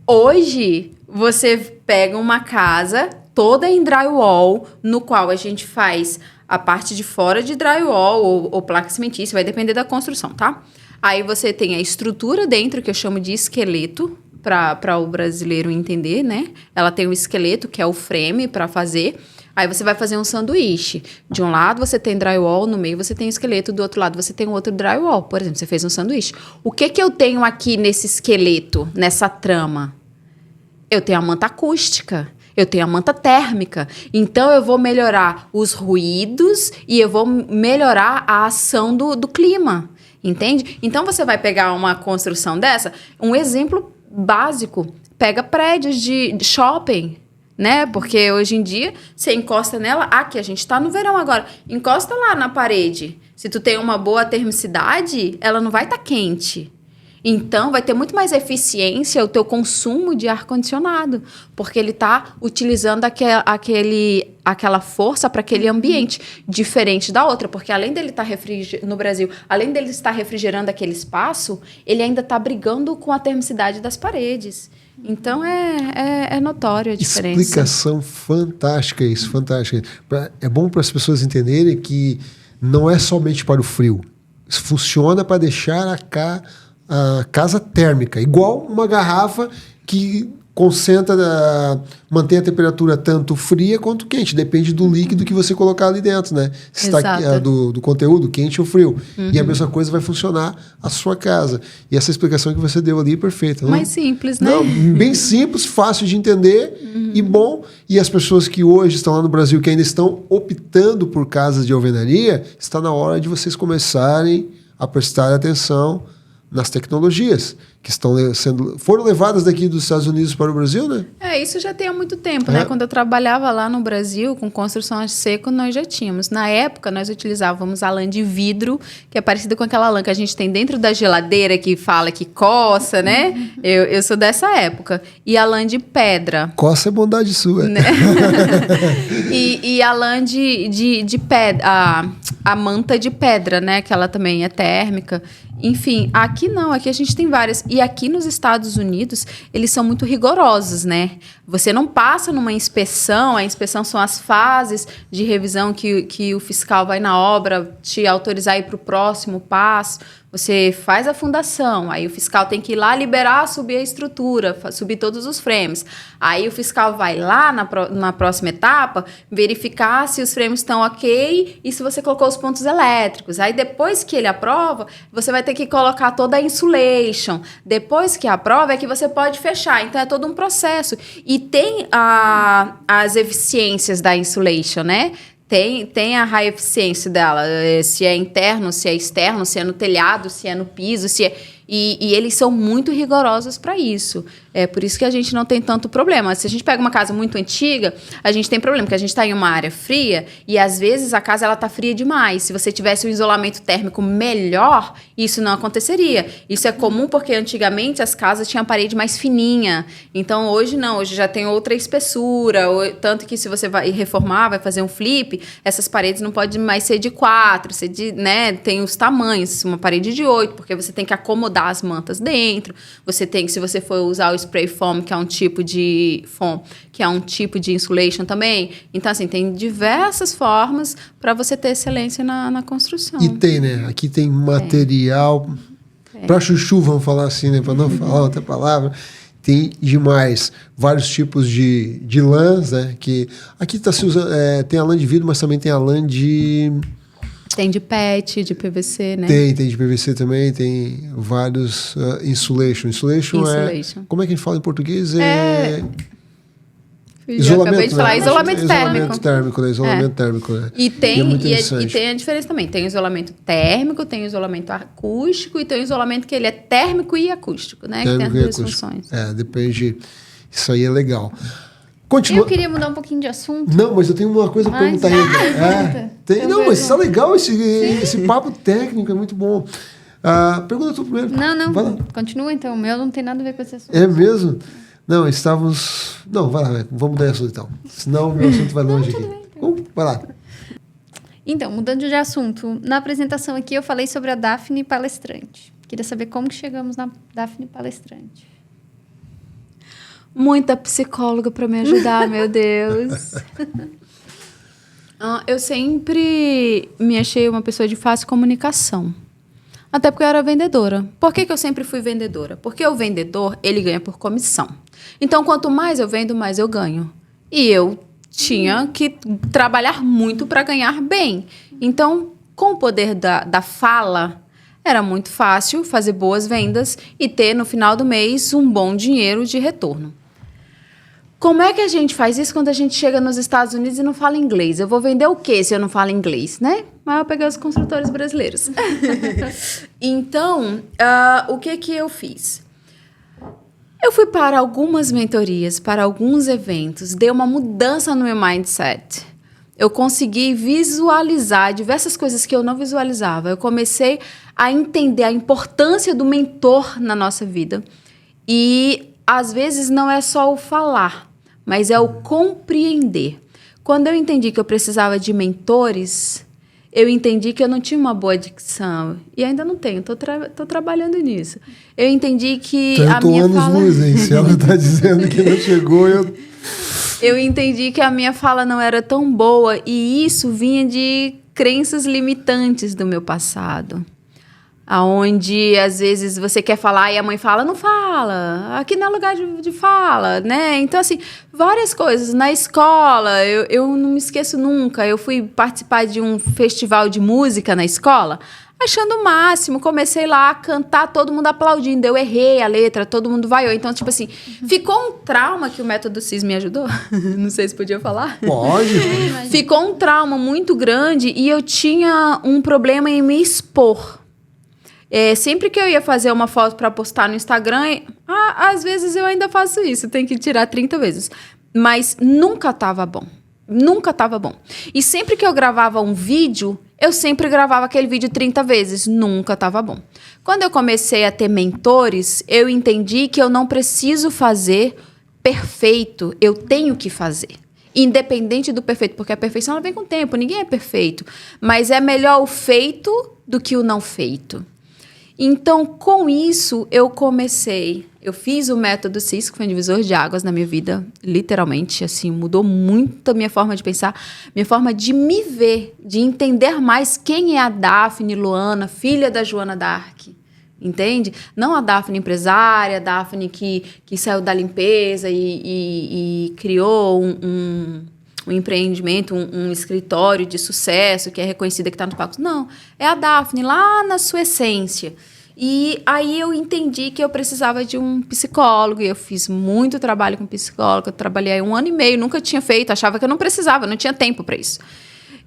Hoje, você pega uma casa toda em drywall, no qual a gente faz a parte de fora de drywall ou placa cimentícia, vai depender da construção, tá? Aí você tem a estrutura dentro, que eu chamo de esqueleto, para o brasileiro entender, né? Ela tem o esqueleto, que é o frame para fazer. Aí você vai fazer um sanduíche. De um lado você tem drywall, no meio você tem esqueleto, do outro lado você tem outro drywall. Por exemplo, você fez um sanduíche. O que eu tenho aqui nesse esqueleto, nessa trama? Eu tenho a manta acústica, eu tenho a manta térmica. Então, eu vou melhorar os ruídos e eu vou melhorar a ação do clima. Entende? Então, você vai pegar uma construção dessa, um exemplo básico, pega prédios de shopping, né? Porque hoje em dia, você encosta nela... Aqui, a gente tá no verão agora. Encosta lá na parede. Se tu tem uma boa termicidade, ela não vai estar quente. Então, vai ter muito mais eficiência o teu consumo de ar-condicionado, porque ele está utilizando aquela força para aquele ambiente, diferente da outra, porque além dele estar no Brasil, além dele estar refrigerando aquele espaço, ele ainda está brigando com a termicidade das paredes. Então, é notório a diferença. Explicação fantástica isso, fantástica. É bom para as pessoas entenderem que não é somente para o frio. Isso funciona para deixar a casa térmica, igual uma garrafa que mantém a temperatura tanto fria quanto quente, depende do líquido que você colocar ali dentro, né? Se está do conteúdo, quente ou frio. E a mesma coisa vai funcionar a sua casa. E essa explicação que você deu ali é perfeita. Mais simples, né? Não, bem simples, fácil de entender e bom. E as pessoas que hoje estão lá no Brasil, que ainda estão optando por casas de alvenaria, está na hora de vocês começarem a prestar atenção nas tecnologias que foram levadas daqui dos Estados Unidos para o Brasil, né? Isso já tem há muito tempo, né? Quando eu trabalhava lá no Brasil com construção a seco, nós já tínhamos. Na época, nós utilizávamos a lã de vidro, que é parecida com aquela lã que a gente tem dentro da geladeira, que fala que coça, né? Eu sou dessa época. E a lã de pedra. Coça é bondade sua. Né? e a lã de pedra, a manta de pedra, né? Que ela também é térmica. Enfim, aqui não, aqui a gente tem várias. E aqui nos Estados Unidos, eles são muito rigorosos, né? Você não passa numa inspeção, a inspeção são as fases de revisão que o fiscal vai na obra te autorizar a ir para o próximo passo. Você faz a fundação, aí o fiscal tem que ir lá liberar, subir a estrutura, subir todos os frames. Aí o fiscal vai lá na próxima etapa, verificar se os frames estão ok e se você colocou os pontos elétricos. Aí depois que ele aprova, você vai ter que colocar toda a insulation. Depois que aprova é que você pode fechar. Então é todo um processo. E tem as eficiências da insulation, né? Tem a high eficiência dela, se é interno, se é externo, se é no telhado, se é no piso, se é... E eles são muito rigorosos para isso. É por isso que a gente não tem tanto problema. Se a gente pega uma casa muito antiga, a gente tem problema, porque a gente está em uma área fria e, às vezes, a casa está fria demais. Se você tivesse um isolamento térmico melhor, isso não aconteceria. Isso é comum porque, antigamente, as casas tinham a parede mais fininha. Então, hoje não. Hoje já tem outra espessura. Tanto que, se você vai reformar, vai fazer um flip, essas paredes não podem mais ser de 4, né? Tem os tamanhos. Uma parede de 8, porque você tem que acomodar as mantas dentro. Você tem que, se você for usar o spray foam, que é um tipo de foam, que é um tipo de insulation também. Então, assim, tem diversas formas para você ter excelência na construção. E tem, né? Aqui tem material para chuchu, vamos falar assim, né? Para não falar outra palavra. Tem demais vários tipos de lãs, né? Que aqui está se usando, tem a lã de vidro, mas também tem a lã de... Tem de PET, de PVC, né? Tem de PVC também, tem vários insulation. Insulation é... Como é que a gente fala em português? Isolamento, acabei de falar, isolamento térmico. Isolamento térmico, né? Isolamento térmico, né? E tem a diferença também. Tem o isolamento térmico, tem o isolamento acústico e tem o isolamento que ele é térmico e acústico, né? Térmico que tem as duas funções. Depende. Isso aí é legal. Eu queria mudar um pouquinho de assunto. Não, mas eu tenho uma coisa para perguntar ainda. Não, mas isso é legal, esse papo técnico é muito bom. Pergunta tu primeiro. Não. Continua então. O meu não tem nada a ver com esse assunto. É mesmo? Não, estávamos... Não, vai lá, vamos mudar de assunto então. Senão o meu assunto vai longe aqui. Vai lá. Então, mudando de assunto. Na apresentação aqui eu falei sobre a Daphne palestrante. Queria saber como que chegamos na Daphne palestrante. Muita psicóloga para me ajudar, meu Deus. Eu sempre me achei uma pessoa de fácil comunicação. Até porque eu era vendedora. Por que eu sempre fui vendedora? Porque o vendedor, ele ganha por comissão. Então, quanto mais eu vendo, mais eu ganho. E eu tinha que trabalhar muito para ganhar bem. Então, com o poder da fala, era muito fácil fazer boas vendas e ter, no final do mês, um bom dinheiro de retorno. Como é que a gente faz isso quando a gente chega nos Estados Unidos e não fala inglês? Eu vou vender o quê se eu não falo inglês, né? Mas eu peguei os construtores brasileiros. Então, o que eu fiz? Eu fui para algumas mentorias, para alguns eventos, dei uma mudança no meu mindset. Eu consegui visualizar diversas coisas que eu não visualizava. Eu comecei a entender a importância do mentor na nossa vida. E, às vezes, não é só o falar, mas é o compreender. Quando eu entendi que eu precisava de mentores, eu entendi que eu não tinha uma boa dicção. E ainda não tenho, tô trabalhando nisso. Eu entendi que a minha fala... hein? Se ela está dizendo que não chegou, Eu entendi que a minha fala não era tão boa e isso vinha de crenças limitantes do meu passado. Aonde, às vezes, você quer falar e a mãe fala, não fala, aqui não é lugar de fala, né? Então, assim, várias coisas. Na escola, eu não me esqueço nunca, eu fui participar de um festival de música na escola, achando o máximo, comecei lá a cantar, todo mundo aplaudindo, eu errei a letra, todo mundo vaiou. Então, tipo assim, ficou um trauma que o método CIS me ajudou, não sei se podia falar. Pode. Ficou um trauma muito grande e eu tinha um problema em me expor. Sempre que eu ia fazer uma foto para postar no Instagram, às vezes eu ainda faço isso, tem que tirar 30 vezes. Mas nunca estava bom. Nunca estava bom. E sempre que eu gravava um vídeo, eu sempre gravava aquele vídeo 30 vezes. Nunca estava bom. Quando eu comecei a ter mentores, eu entendi que eu não preciso fazer perfeito. Eu tenho que fazer. Independente do perfeito, porque a perfeição ela vem com o tempo, ninguém é perfeito. Mas é melhor o feito do que o não feito. Então, com isso, eu fiz o método CIS, que foi um divisor de águas na minha vida, literalmente, assim, mudou muito a minha forma de pensar, minha forma de me ver, de entender mais quem é a Daphne Luana, filha da Joana d'Arc, entende? Não a Daphne empresária, a Daphne que saiu da limpeza e criou um empreendimento, um escritório de sucesso, que é reconhecida, que está no palco. Não, é a Daphne lá na sua essência. E aí eu entendi que eu precisava de um psicólogo, e eu fiz muito trabalho com psicólogo, eu trabalhei 1 ano e meio, nunca tinha feito, achava que eu não precisava, não tinha tempo para isso.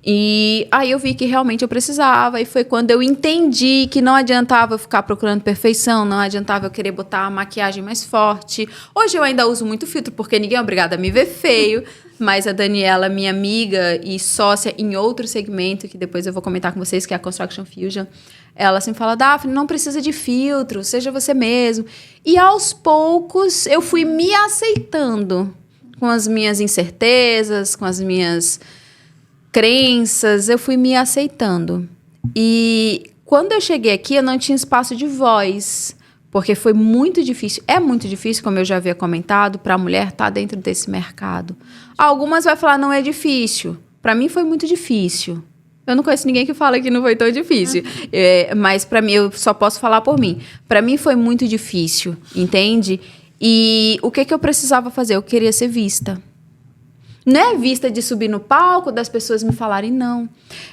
E aí eu vi que realmente eu precisava, e foi quando eu entendi que não adiantava eu ficar procurando perfeição, não adiantava eu querer botar a maquiagem mais forte. Hoje eu ainda uso muito filtro, porque ninguém é obrigado a me ver feio, mas a Daniela, minha amiga e sócia em outro segmento, que depois eu vou comentar com vocês, que é a Construction Fusion, ela sempre fala, Daphne, não precisa de filtro, seja você mesmo. E aos poucos eu fui me aceitando com as minhas incertezas, com as minhas crenças, eu fui me aceitando. E quando eu cheguei aqui, eu não tinha espaço de voz, porque foi muito difícil. É muito difícil, como eu já havia comentado, para a mulher estar dentro desse mercado. Algumas vai falar, não é difícil. Para mim foi muito difícil. Eu não conheço ninguém que fala que não foi tão difícil. Mas para mim, eu só posso falar por mim. Para mim foi muito difícil, entende? E o que eu precisava fazer? Eu queria ser vista. Não é vista de subir no palco, das pessoas me falarem, não.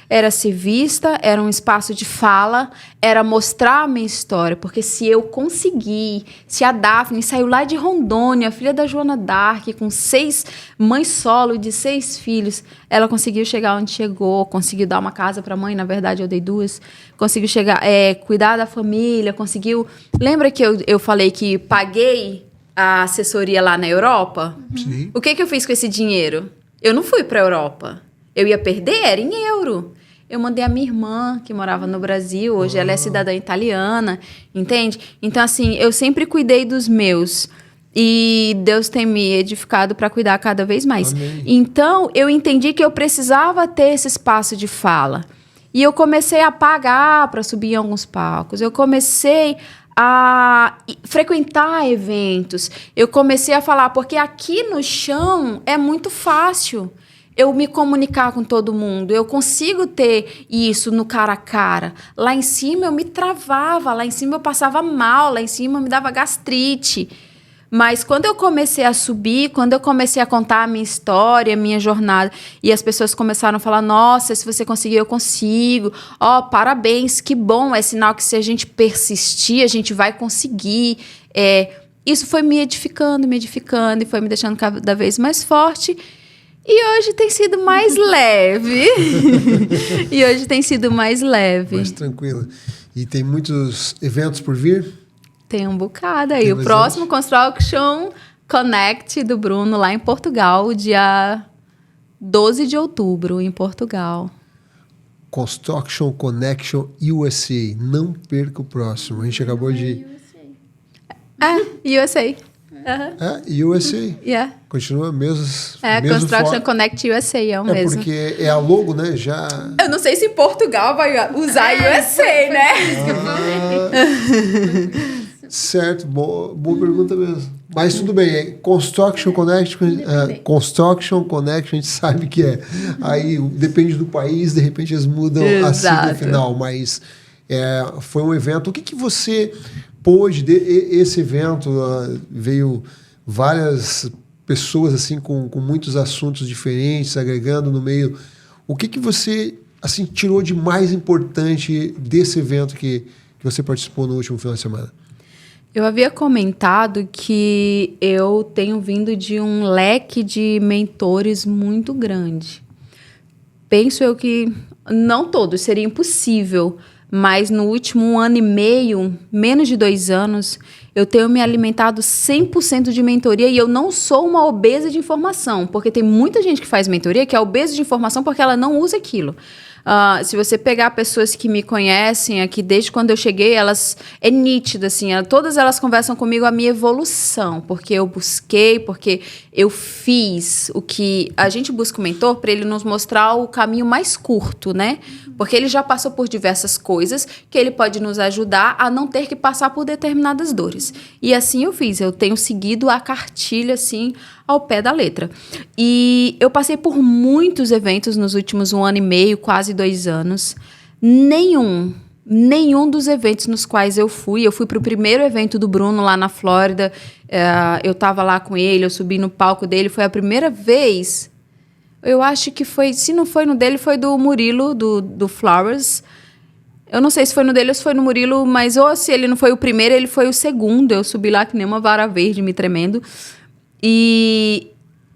Era ser vista, era um espaço de fala, era mostrar a minha história. Porque se eu conseguir, se a Daphne saiu lá de Rondônia, filha da Joana d'Arc, com 6 mães solo de 6 filhos, ela conseguiu chegar onde chegou, conseguiu dar uma casa para a mãe, na verdade eu dei 2, conseguiu chegar, cuidar da família, conseguiu... Lembra que eu falei que paguei a assessoria lá na Europa? Sim. O que eu fiz com esse dinheiro? Eu não fui para a Europa. Eu ia perder, era em euro. Eu mandei a minha irmã, que morava no Brasil, hoje ela é cidadã italiana, entende? Então, assim, eu sempre cuidei dos meus. E Deus tem me edificado para cuidar cada vez mais. Amém. Então, eu entendi que eu precisava ter esse espaço de fala. E eu comecei a pagar para subir em alguns palcos. Eu comecei a frequentar eventos. Eu comecei a falar, porque aqui no chão é muito fácil eu me comunicar com todo mundo. Eu consigo ter isso no cara a cara. Lá em cima eu me travava, lá em cima eu passava mal, lá em cima me dava gastrite. Mas quando eu comecei a subir, quando eu comecei a contar a minha história, a minha jornada, e as pessoas começaram a falar, nossa, se você conseguir, eu consigo. Ó, parabéns, que bom, é sinal que se a gente persistir, a gente vai conseguir. Isso foi me edificando, e foi me deixando cada vez mais forte. E hoje tem sido mais leve. Mais tranquila. E tem muitos eventos por vir? Tem um bocado aí. O próximo Construction Connect do Bruno, lá em Portugal, dia 12 de outubro, em Portugal. Construction Connection USA. Não perca o próximo. A gente acabou de... USA. USA. Yeah. Continua mesmo Construction Connect USA, é o mesmo. Porque é a logo, né? Já... Eu não sei se Portugal vai usar USA, né? Certo, boa pergunta mesmo. Mas tudo bem, Construction Connection, a gente sabe que é. Aí depende do país, de repente eles mudam a sigla final, mas foi um evento. O que você pôde, esse evento veio várias pessoas assim com muitos assuntos diferentes, agregando no meio. O que você assim tirou de mais importante desse evento que você participou no último final de semana? Eu havia comentado que eu tenho vindo de um leque de mentores muito grande. Penso eu que não todos, seria impossível, mas no último 1 ano e meio, menos de 2 anos, eu tenho me alimentado 100% de mentoria e eu não sou uma obesa de informação, porque tem muita gente que faz mentoria que é obesa de informação porque ela não usa aquilo. Se você pegar pessoas que me conhecem aqui desde quando eu cheguei, é nítido, assim, todas elas conversam comigo a minha evolução, porque eu busquei, porque eu fiz o que... A gente busca o mentor para ele nos mostrar o caminho mais curto, né? Porque ele já passou por diversas coisas que ele pode nos ajudar a não ter que passar por determinadas dores. E assim eu fiz, eu tenho seguido a cartilha, assim, ao pé da letra. E eu passei por muitos eventos nos últimos 1 ano e meio, quase 2 anos. Nenhum dos eventos nos quais eu fui para o primeiro evento do Bruno lá na Flórida, eu estava lá com ele, eu subi no palco dele, foi a primeira vez, eu acho que foi, se não foi no dele, foi do Murilo, do Flowers. Eu não sei se foi no dele ou se foi no Murilo, mas ou se ele não foi o primeiro, ele foi o segundo. Eu subi lá que nem uma vara verde, me tremendo. E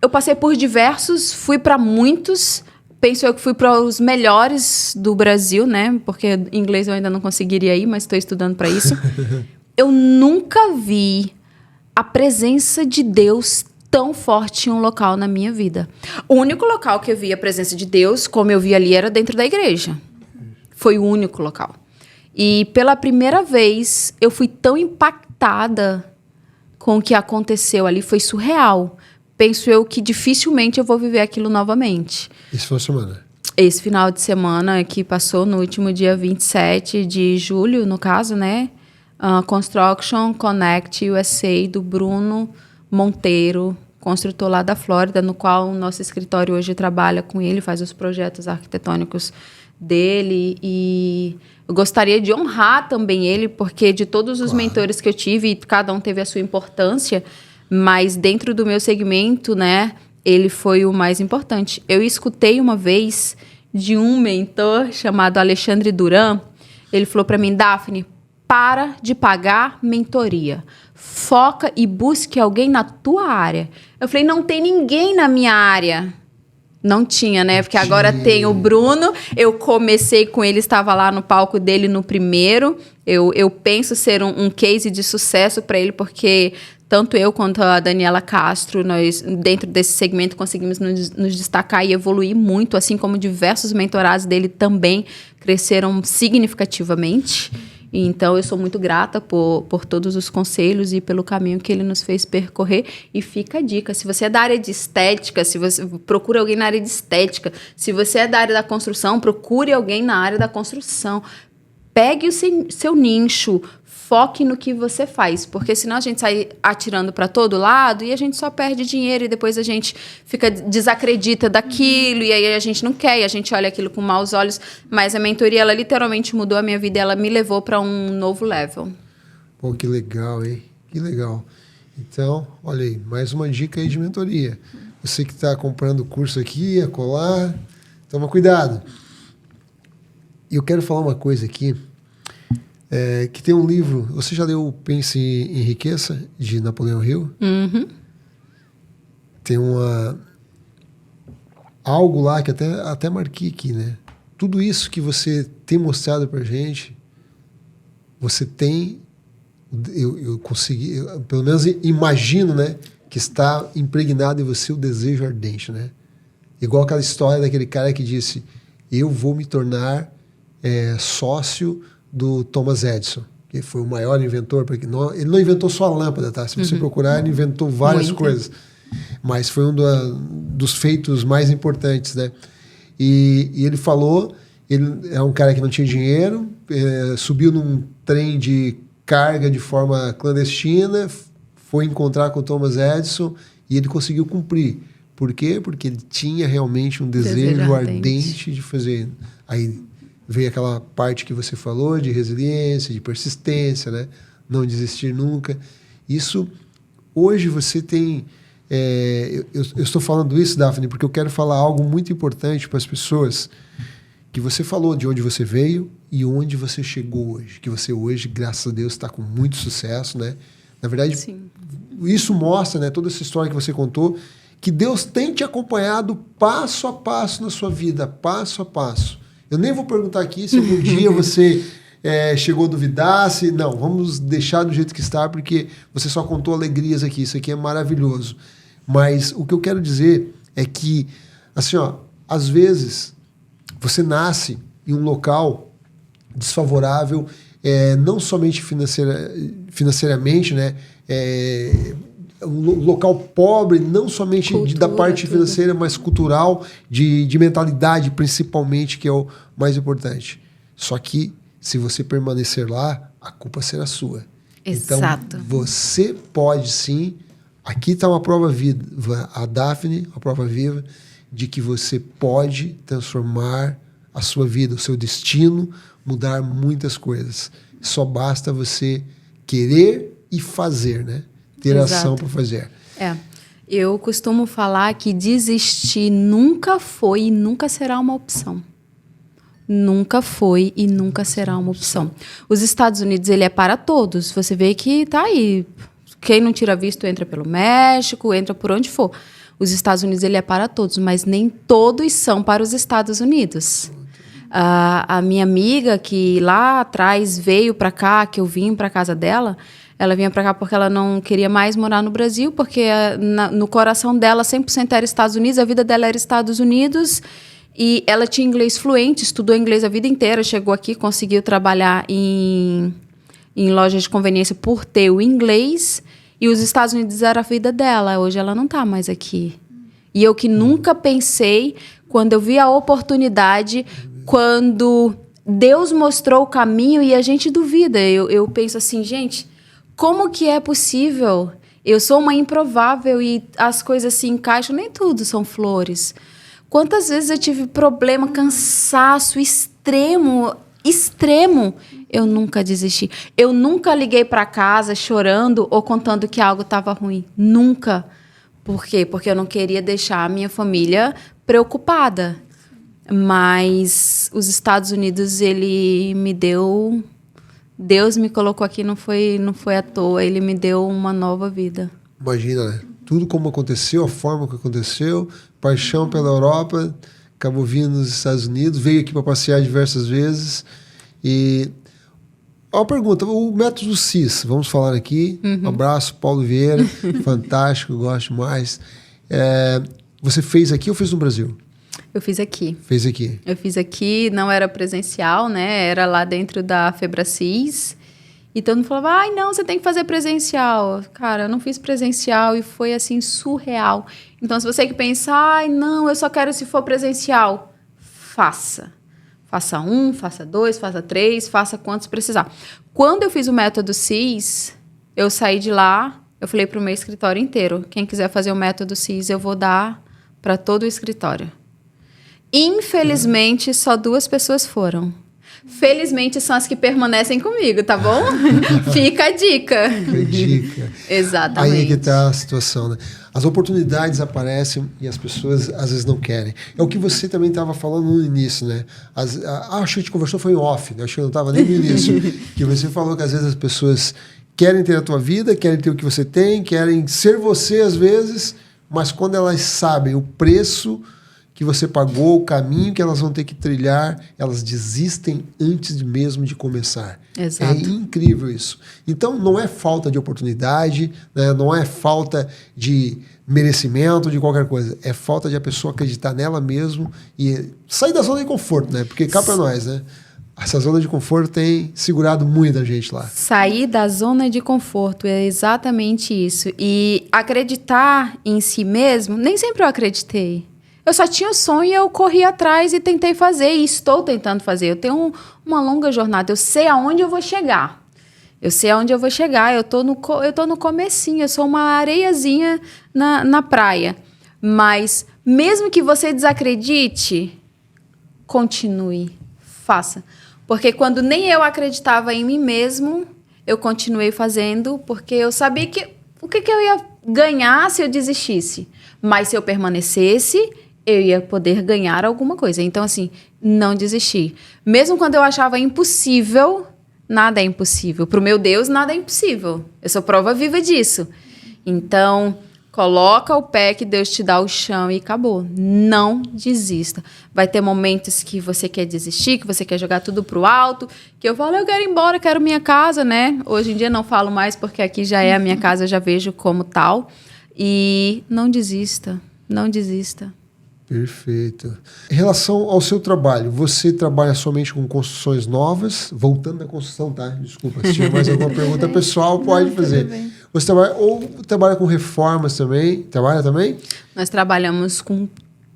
eu passei por diversos, fui para muitos, penso eu que fui para os melhores do Brasil, né? Porque em inglês eu ainda não conseguiria ir, mas estou estudando para isso. Eu nunca vi a presença de Deus tão forte em um local na minha vida. O único local que eu vi a presença de Deus, como eu vi ali, era dentro da igreja. Foi o único local. E pela primeira vez, eu fui tão impactada com o que aconteceu ali, foi surreal. Penso eu que dificilmente eu vou viver aquilo novamente. Isso foi uma semana? Esse final de semana que passou no último dia 27 de julho, no caso, né? Construction Connect USA, do Bruno Monteiro, construtor lá da Flórida, no qual o nosso escritório hoje trabalha com ele, faz os projetos arquitetônicos dele. E eu gostaria de honrar também ele, porque de todos os mentores que eu tive, cada um teve a sua importância, mas dentro do meu segmento, né, ele foi o mais importante. Eu escutei uma vez de um mentor chamado Alexandre Duran, ele falou para mim: Daphne, para de pagar mentoria. Foca e busque alguém na tua área. Eu falei, não tem ninguém na minha área. Não tinha, né? Porque agora tem o Bruno. Eu comecei com ele, estava lá no palco dele no primeiro. Eu penso ser um case de sucesso para ele, porque tanto eu quanto a Daniela Castro, nós, dentro desse segmento, conseguimos nos destacar e evoluir muito, assim como diversos mentorados dele também cresceram significativamente. Então, eu sou muito grata por todos os conselhos e pelo caminho que ele nos fez percorrer. E fica a dica, se você é da área de estética, se você procura alguém na área de estética, se você é da área da construção, procure alguém na área da construção. Pegue o seu nicho, foque no que você faz, porque senão a gente sai atirando para todo lado e a gente só perde dinheiro e depois a gente desacredita daquilo e aí a gente não quer e a gente olha aquilo com maus olhos. Mas a mentoria, ela literalmente mudou a minha vida, ela me levou para um novo level. Pô, que legal, hein? Que legal. Então, olha aí, mais uma dica aí de mentoria. Você que está comprando o curso aqui, a colar, toma cuidado. E eu quero falar uma coisa aqui, que tem um livro, você já leu Pense em Riqueza, de Napoleão Hill? Uhum. Tem algo lá que até marquei aqui, né? Tudo isso que você tem mostrado pra gente, você tem, eu consegui, pelo menos imagino, né? Que está impregnado em você o desejo ardente, né? Igual aquela história daquele cara que disse, eu vou me tornar sócio do Thomas Edison, que foi o maior inventor, porque ele não inventou só a lâmpada, tá? Se você procurar, ele inventou várias coisas, mas foi um dos feitos mais importantes, né? E ele falou, ele é um cara que não tinha dinheiro, subiu num trem de carga de forma clandestina, foi encontrar com o Thomas Edison e ele conseguiu cumprir. Por quê? Porque ele tinha realmente um desejo ardente de fazer. Aí veio aquela parte que você falou de resiliência, de persistência, né? Não desistir nunca. Isso, hoje você tem... eu estou falando isso, Daphne, porque eu quero falar algo muito importante para as pessoas, que você falou de onde você veio e onde você chegou hoje. Que você hoje, graças a Deus, está com muito sucesso, né? Na verdade, sim, isso mostra, né, toda essa história que você contou, que Deus tem te acompanhado passo a passo na sua vida, passo a passo. Eu nem vou perguntar aqui se algum dia você chegou a duvidar, se não, vamos deixar do jeito que está, porque você só contou alegrias aqui, isso aqui é maravilhoso. Mas o que eu quero dizer é que, assim, ó, às vezes você nasce em um local desfavorável, não somente financeiramente, né? Um local pobre, não somente da parte financeira, mas cultural, de mentalidade, principalmente, que é o mais importante. Só que, se você permanecer lá, a culpa será sua. Exato. Então, você pode sim. Aqui está uma prova viva, a Daphne, uma prova viva, de que você pode transformar a sua vida, o seu destino, mudar muitas coisas. Só basta você querer e fazer, né? Ter ação para fazer. Eu costumo falar que desistir nunca foi e nunca será uma opção. Nunca foi e nunca será uma opção. Os Estados Unidos, ele é para todos. Você vê que tá aí. Quem não tira visto entra pelo México, entra por onde for. Os Estados Unidos, ele é para todos, mas nem todos são para os Estados Unidos. A minha amiga, que lá atrás veio para cá, que eu vim para casa dela, ela vinha para cá porque ela não queria mais morar no Brasil, porque no coração dela 100% era Estados Unidos, a vida dela era Estados Unidos, e ela tinha inglês fluente, estudou inglês a vida inteira, chegou aqui, conseguiu trabalhar em lojas de conveniência por ter o inglês, e os Estados Unidos era a vida dela. Hoje ela não está mais aqui. E eu que nunca pensei, quando eu vi a oportunidade, quando Deus mostrou o caminho e a gente duvida. Eu penso assim, gente, como que é possível? Eu sou uma improvável e as coisas se encaixam, nem tudo são flores. Quantas vezes eu tive problema, cansaço extremo, eu nunca desisti. Eu nunca liguei para casa chorando ou contando que algo estava ruim. Nunca. Por quê? Porque eu não queria deixar a minha família preocupada. Mas os Estados Unidos, ele me deu... Deus me colocou aqui, não foi à toa. Ele me deu uma nova vida. Imagina, né? Tudo como aconteceu, a forma que aconteceu, paixão pela Europa, acabou vindo nos Estados Unidos, veio aqui para passear diversas vezes. E uma pergunta, o método CIS, vamos falar aqui. Um abraço, Paulo Vieira, fantástico, gosto mais. Você fez aqui ou fez no Brasil? Eu fiz aqui. Fez aqui. Eu fiz aqui, não era presencial, né? Era lá dentro da Febracis. E todo mundo falava, ai, não, você tem que fazer presencial. Cara, eu não fiz presencial e foi, assim, surreal. Então, se você que pensa, ai, não, eu só quero se for presencial, faça. Faça 1, faça 2, faça 3, faça quantos precisar. Quando eu fiz o método CIS, eu saí de lá, eu falei para o meu escritório inteiro, quem quiser fazer o método CIS, eu vou dar para todo o escritório. Infelizmente, só 2 pessoas foram. Felizmente, são as que permanecem comigo, tá bom? Fica a dica. Fica a dica. Exatamente. Aí que está a situação, né? As oportunidades aparecem e as pessoas às vezes não querem. É o que você também estava falando no início, né? Acho que a gente conversou foi em off, né? Acho que eu não estava nem no início. Que você falou que às vezes as pessoas querem ter a tua vida, querem ter o que você tem, querem ser você às vezes, mas quando elas sabem o preço que você pagou, o caminho que elas vão ter que trilhar, elas desistem antes mesmo de começar. Exato. É incrível isso. Então, não é falta de oportunidade, né? Não é falta de merecimento, de qualquer coisa. É falta de a pessoa acreditar nela mesmo e sair da zona de conforto, né? Porque cá para nós, né? Essa zona de conforto tem segurado muito a gente lá. Sair da zona de conforto, é exatamente isso. E acreditar em si mesmo, nem sempre eu acreditei. Eu só tinha o sonho e eu corri atrás e tentei fazer, e estou tentando fazer. Eu tenho uma longa jornada, eu sei aonde eu vou chegar. Eu tô no comecinho, eu sou uma areiazinha na praia. Mas, mesmo que você desacredite, continue, faça. Porque quando nem eu acreditava em mim mesmo, eu continuei fazendo, porque eu sabia que o que eu ia ganhar se eu desistisse. Mas se eu permanecesse, eu ia poder ganhar alguma coisa. Então, assim, não desisti. Mesmo quando eu achava impossível, nada é impossível. Para o meu Deus, nada é impossível. Eu sou prova viva disso. Então, Coloca o pé que Deus te dá o chão e acabou. Não desista. Vai ter momentos que você quer desistir, que você quer jogar tudo pro alto, que eu falo, eu quero ir embora, quero minha casa, né? Hoje em dia não falo mais porque aqui já é a minha casa, eu já vejo como tal. E não desista, não desista. Perfeito. Em relação ao seu trabalho, você trabalha somente com construções novas? Voltando na construção, tá? Desculpa, se tiver mais alguma pergunta pessoal, pode fazer. Você trabalha com reformas também? Trabalha também? Nós trabalhamos com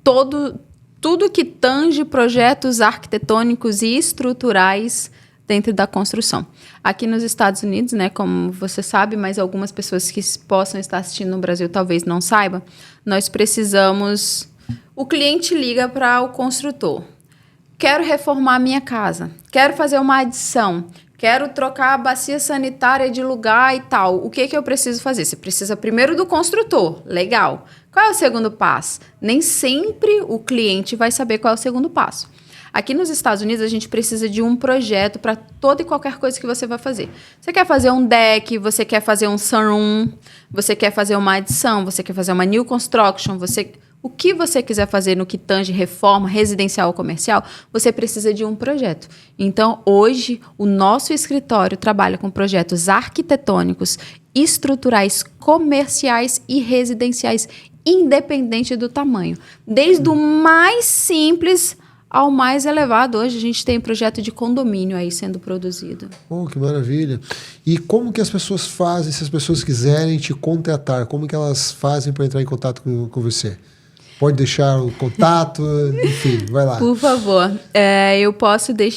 tudo que tange projetos arquitetônicos e estruturais dentro da construção. Aqui nos Estados Unidos, né, como você sabe, mas algumas pessoas que possam estar assistindo no Brasil talvez não saibam, nós precisamos... O cliente liga para o construtor. Quero reformar minha casa. Quero fazer uma adição. Quero trocar a bacia sanitária de lugar e tal. O que eu preciso fazer? Você precisa primeiro do construtor. Legal. Qual é o segundo passo? Nem sempre o cliente vai saber qual é o segundo passo. Aqui nos Estados Unidos, a gente precisa de um projeto para toda e qualquer coisa que você vai fazer. Você quer fazer um deck, você quer fazer um sunroom, você quer fazer uma adição, você quer fazer uma new construction, o que você quiser fazer no que tange reforma residencial ou comercial, você precisa de um projeto. Então, hoje, o nosso escritório trabalha com projetos arquitetônicos, estruturais, comerciais e residenciais, independente do tamanho. Desde o mais simples ao mais elevado. Hoje a gente tem projeto de condomínio aí sendo produzido. Oh, que maravilha. E como que as pessoas fazem, se as pessoas quiserem te contratar, como que elas fazem para entrar em contato com você? Pode deixar o contato, enfim, vai lá. Por favor,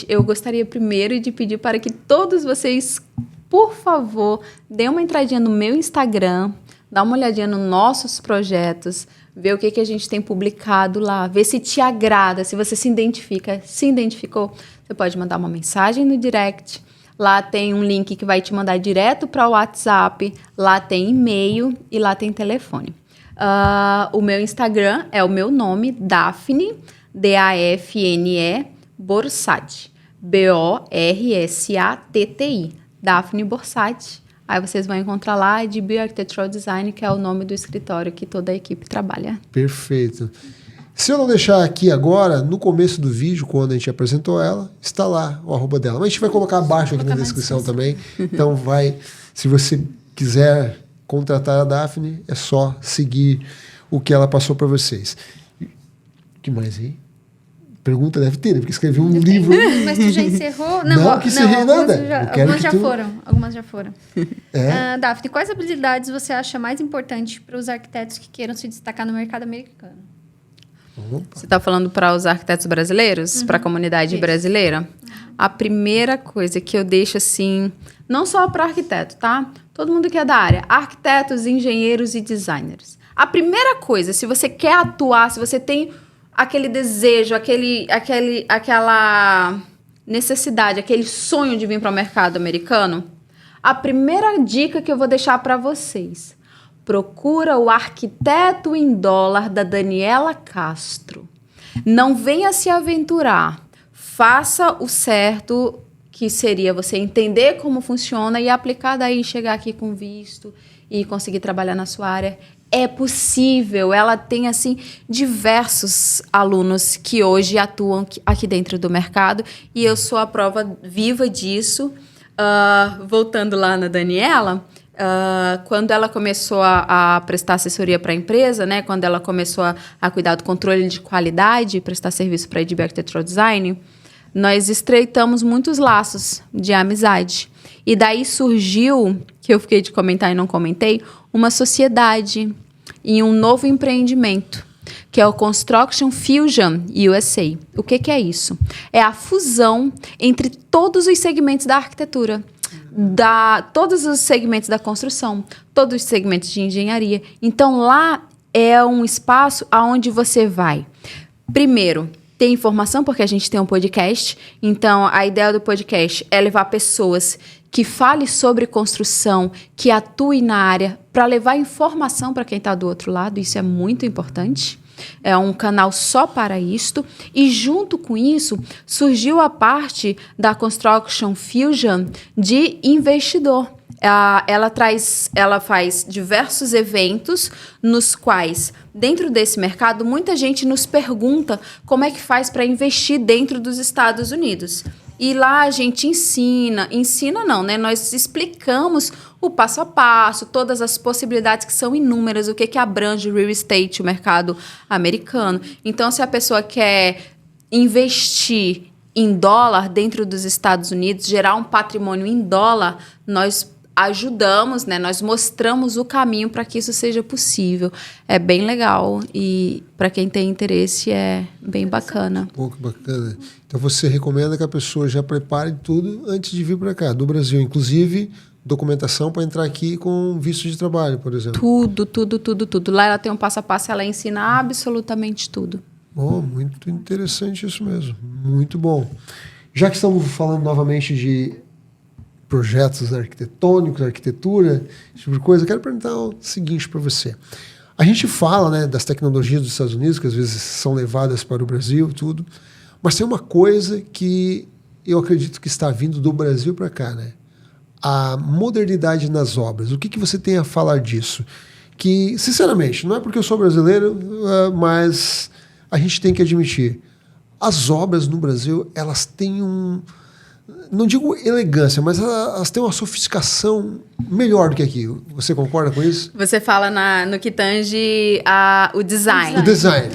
eu gostaria primeiro de pedir para que todos vocês, por favor, dêem uma entradinha no meu Instagram, dá uma olhadinha nos nossos projetos, ver o que a gente tem publicado lá, ver se te agrada, se você se identificou, você pode mandar uma mensagem no direct. Lá tem um link que vai te mandar direto para o WhatsApp, lá tem e-mail e lá tem telefone. O meu Instagram é o meu nome, Daphne, D-A-F-N-E, Borsatti, B-O-R-S-A-T-T-I, Daphne Borsatti. Aí vocês vão encontrar lá de Bioarchitectural Design, que é o nome do escritório que toda a equipe trabalha. Perfeito. Se eu não deixar aqui agora, no começo do vídeo, quando a gente apresentou ela, está lá o @ dela. Mas a gente vai colocar abaixo aqui na descrição também. Então se você quiser contratar a Daphne, é só seguir o que ela passou para vocês. O que mais aí? Pergunta deve ter, né? Porque escrevi um livro. Mas tu já encerrou? Não que encerrei nada. Algumas já foram. Daphne, quais habilidades você acha mais importante para os arquitetos que queiram se destacar no mercado americano? Você está falando para os arquitetos brasileiros? Para a comunidade brasileira? A primeira coisa que eu deixo assim, não só para arquiteto, tá? Todo mundo que é da área, arquitetos, engenheiros e designers. A primeira coisa, se você quer atuar, se você tem aquele desejo, aquela necessidade, aquele sonho de vir para o mercado americano, a primeira dica que eu vou deixar para vocês, procura o Arquiteto em Dólar da Daniela Castro. Não venha se aventurar, faça o certo, que seria você entender como funciona e aplicar daí, chegar aqui com visto e conseguir trabalhar na sua área. É possível, ela tem assim diversos alunos que hoje atuam aqui dentro do mercado e eu sou a prova viva disso. Voltando lá na Daniela, quando ela começou a prestar assessoria para a empresa, né, quando ela começou a cuidar do controle de qualidade, prestar serviço para a EDB Architectural Design, nós estreitamos muitos laços de amizade. E daí surgiu, que eu fiquei de comentar e não comentei, uma sociedade e um novo empreendimento, que é o Construction Fusion USA. O que é isso? É a fusão entre todos os segmentos da arquitetura, todos os segmentos da construção, todos os segmentos de engenharia. Então, lá é um espaço onde você vai, primeiro, ter informação, porque a gente tem um podcast. Então, a ideia do podcast é levar pessoas que falem sobre construção, que atuem na área, para levar informação para quem está do outro lado. Isso é muito importante. É um canal só para isto. E, junto com isso, surgiu a parte da Construction Fusion de investidor. ela faz diversos eventos nos quais, dentro desse mercado, muita gente nos pergunta como é que faz para investir dentro dos Estados Unidos. E lá a gente ensina não, né? Nós explicamos o passo a passo, todas as possibilidades que são inúmeras, o que abrange o real estate, o mercado americano. Então, se a pessoa quer investir em dólar dentro dos Estados Unidos, gerar um patrimônio em dólar, nós ajudamos, né? Nós mostramos o caminho para que isso seja possível. É bem legal e para quem tem interesse é bem bacana. Pô, que bacana. Então você recomenda que a pessoa já prepare tudo antes de vir para cá, do Brasil, inclusive documentação para entrar aqui com visto de trabalho, por exemplo. Tudo. Lá ela tem um passo a passo, ela ensina absolutamente tudo. Oh, muito interessante isso mesmo. Muito bom. Já que estamos falando novamente de projetos arquitetônicos, arquitetura, esse tipo de coisa, eu quero perguntar o seguinte para você. A gente fala, né, das tecnologias dos Estados Unidos, que às vezes são levadas para o Brasil, tudo, mas tem uma coisa que eu acredito que está vindo do Brasil para cá, né? A modernidade nas obras. O que você tem a falar disso? Que, sinceramente, não é porque eu sou brasileiro, mas a gente tem que admitir, as obras no Brasil, elas têm não digo elegância, mas elas têm uma sofisticação melhor do que aqui. Você concorda com isso? Você fala no que tange o design. O design.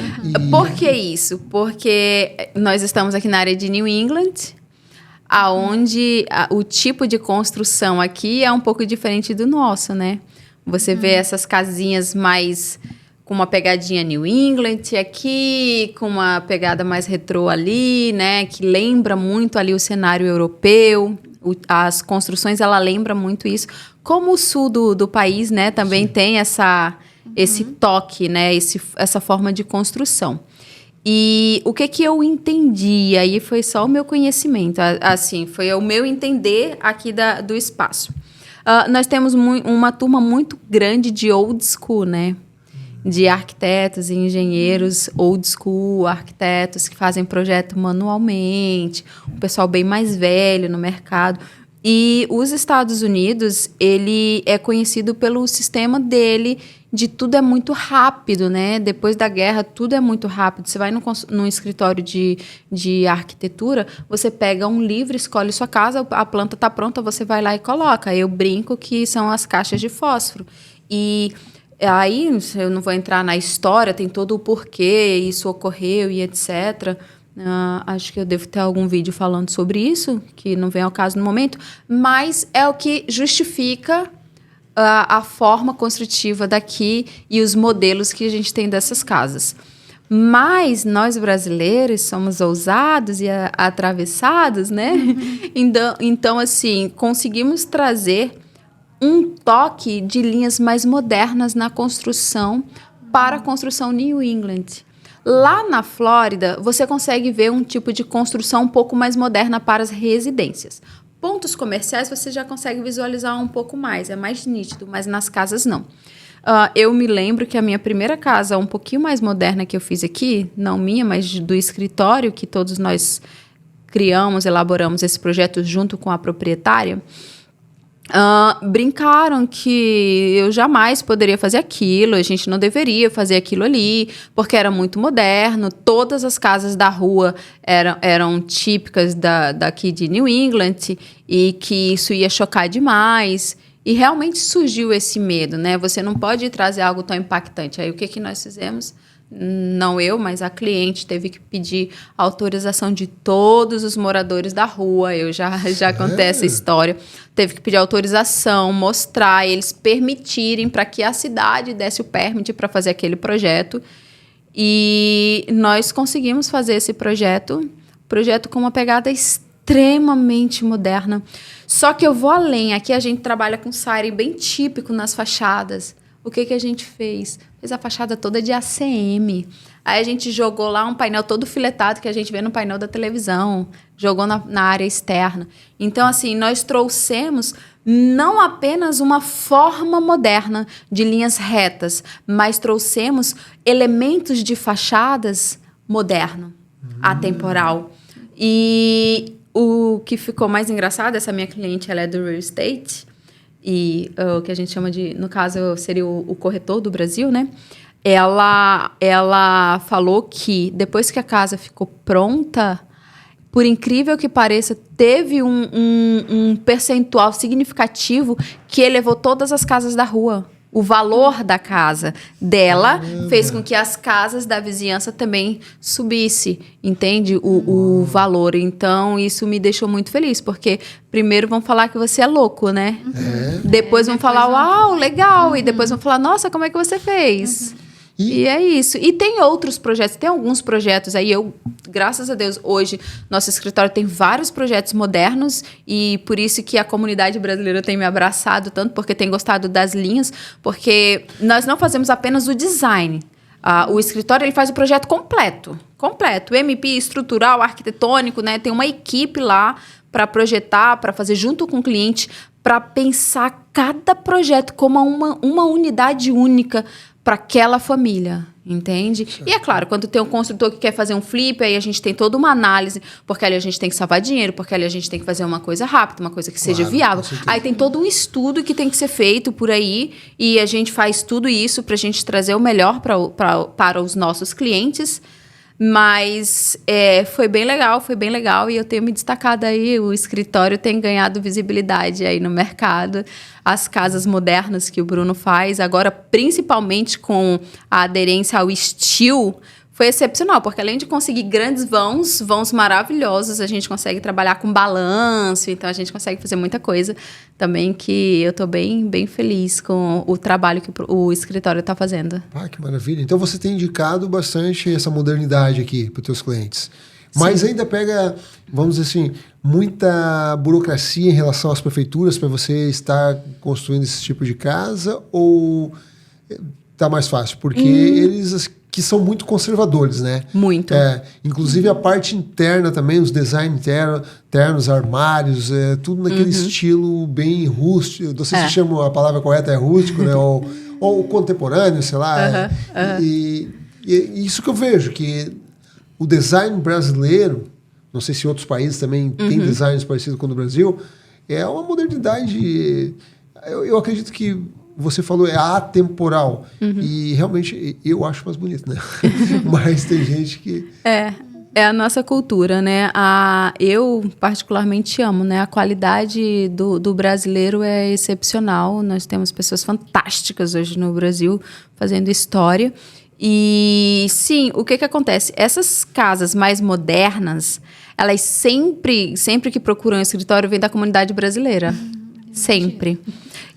Por que isso? Porque nós estamos aqui na área de New England, aonde o tipo de construção aqui é um pouco diferente do nosso, né? Você vê essas casinhas mais com uma pegadinha New England aqui, com uma pegada mais retrô ali, né? Que lembra muito ali o cenário europeu. As construções, ela lembra muito isso. Como o sul do país, né? Também Sim. tem esse toque, né? Essa forma de construção. E o que eu entendi, aí foi só o meu conhecimento, assim, foi o meu entender aqui do espaço. Nós temos uma turma muito grande de old school, né? De arquitetos e engenheiros old school, arquitetos que fazem projeto manualmente, um pessoal bem mais velho no mercado. E os Estados Unidos, ele é conhecido pelo sistema dele de tudo é muito rápido, né? Depois da guerra, tudo é muito rápido. Você vai num escritório de arquitetura, você pega um livro, escolhe sua casa, a planta está pronta, você vai lá e coloca. Eu brinco que são as caixas de fósforo. E aí, eu não vou entrar na história, tem todo o porquê isso ocorreu e etc. Acho que eu devo ter algum vídeo falando sobre isso, que não vem ao caso no momento, mas é o que justifica a forma construtiva daqui e os modelos que a gente tem dessas casas. Mas nós brasileiros somos ousados e atravessados, né? Então, assim, conseguimos trazer um toque de linhas mais modernas na construção para a construção New England. Lá na Flórida, você consegue ver um tipo de construção um pouco mais moderna para as residências. Pontos comerciais você já consegue visualizar um pouco mais, é mais nítido, mas nas casas não. Eu me lembro que a minha primeira casa, um pouquinho mais moderna que eu fiz aqui, não minha, mas do escritório, que todos nós criamos, elaboramos esse projeto junto com a proprietária, brincaram que eu jamais poderia fazer aquilo, a gente não deveria fazer aquilo ali, porque era muito moderno, todas as casas da rua eram típicas daqui de New England e que isso ia chocar demais. E realmente surgiu esse medo, né? Você não pode trazer algo tão impactante. Aí o que nós fizemos? Não eu, mas a cliente teve que pedir autorização de todos os moradores da rua. Eu já contei essa história. Teve que pedir autorização, mostrar, eles permitirem para que a cidade desse o permit para fazer aquele projeto. E nós conseguimos fazer esse projeto com uma pegada extremamente moderna. Só que eu vou além. Aqui a gente trabalha com siding bem típico nas fachadas. O que a gente fez? Fez a fachada toda de ACM. Aí a gente jogou lá um painel todo filetado que a gente vê no painel da televisão. Jogou na área externa. Então, assim, nós trouxemos não apenas uma forma moderna de linhas retas, mas trouxemos elementos de fachadas moderno, atemporal. E o que ficou mais engraçado, essa minha cliente, ela é do real estate, e o que a gente chama de, no caso, seria o corretor do Brasil, né? Ela falou que depois que a casa ficou pronta, por incrível que pareça, teve um percentual significativo que elevou todas as casas da rua. O valor da casa dela fez com que as casas da vizinhança também subisse, entende? O valor. Então, isso me deixou muito feliz, porque primeiro vão falar que você é louco, né? Depois vão falar, uau, legal. E depois vão falar, nossa, como é que você fez? E é isso. E tem outros projetos, tem alguns projetos aí. Graças a Deus, hoje, nosso escritório tem vários projetos modernos e por isso que a comunidade brasileira tem me abraçado tanto, porque tem gostado das linhas, porque nós não fazemos apenas o design. O escritório ele faz o projeto completo. O MP estrutural, arquitetônico, né? Tem uma equipe lá para projetar, para fazer junto com o cliente, para pensar cada projeto como uma unidade única para aquela família, entende? Certo. E é claro, quando tem um construtor que quer fazer um flip, aí a gente tem toda uma análise, porque ali a gente tem que salvar dinheiro, porque ali a gente tem que fazer uma coisa rápida, uma coisa que seja viável. Aí tem todo um estudo que tem que ser feito por aí, e a gente faz tudo isso para a gente trazer o melhor para os nossos clientes. Mas foi bem legal e eu tenho me destacado aí, o escritório tem ganhado visibilidade aí no mercado, as casas modernas que o Bruno faz, agora principalmente com a aderência ao estilo, foi excepcional, porque além de conseguir grandes vãos maravilhosos, a gente consegue trabalhar com balanço, então a gente consegue fazer muita coisa também que eu estou bem feliz com o trabalho que o escritório está fazendo. Que maravilha. Então você tem indicado bastante essa modernidade aqui para os teus clientes. Mas ainda pega, vamos dizer assim, muita burocracia em relação às prefeituras para você estar construindo esse tipo de casa ou tá mais fácil? Porque eles que são muito conservadores, né? Muito. Inclusive a parte interna também, os design internos, armários, tudo naquele estilo bem rústico. Não sei se chama a palavra correta, é rústico, né? ou contemporâneo, sei lá. E isso que eu vejo, que o design brasileiro, não sei se outros países também têm designs parecidos com o do Brasil, é uma modernidade. Eu acredito que você falou é atemporal. E realmente eu acho mais bonito, né? Mas tem gente que... É a nossa cultura, né? Eu particularmente amo, né? A qualidade do brasileiro é excepcional. Nós temos pessoas fantásticas hoje no Brasil fazendo história. E sim, o que acontece? Essas casas mais modernas, elas sempre que procuram um escritório, vêm da comunidade brasileira. Sempre.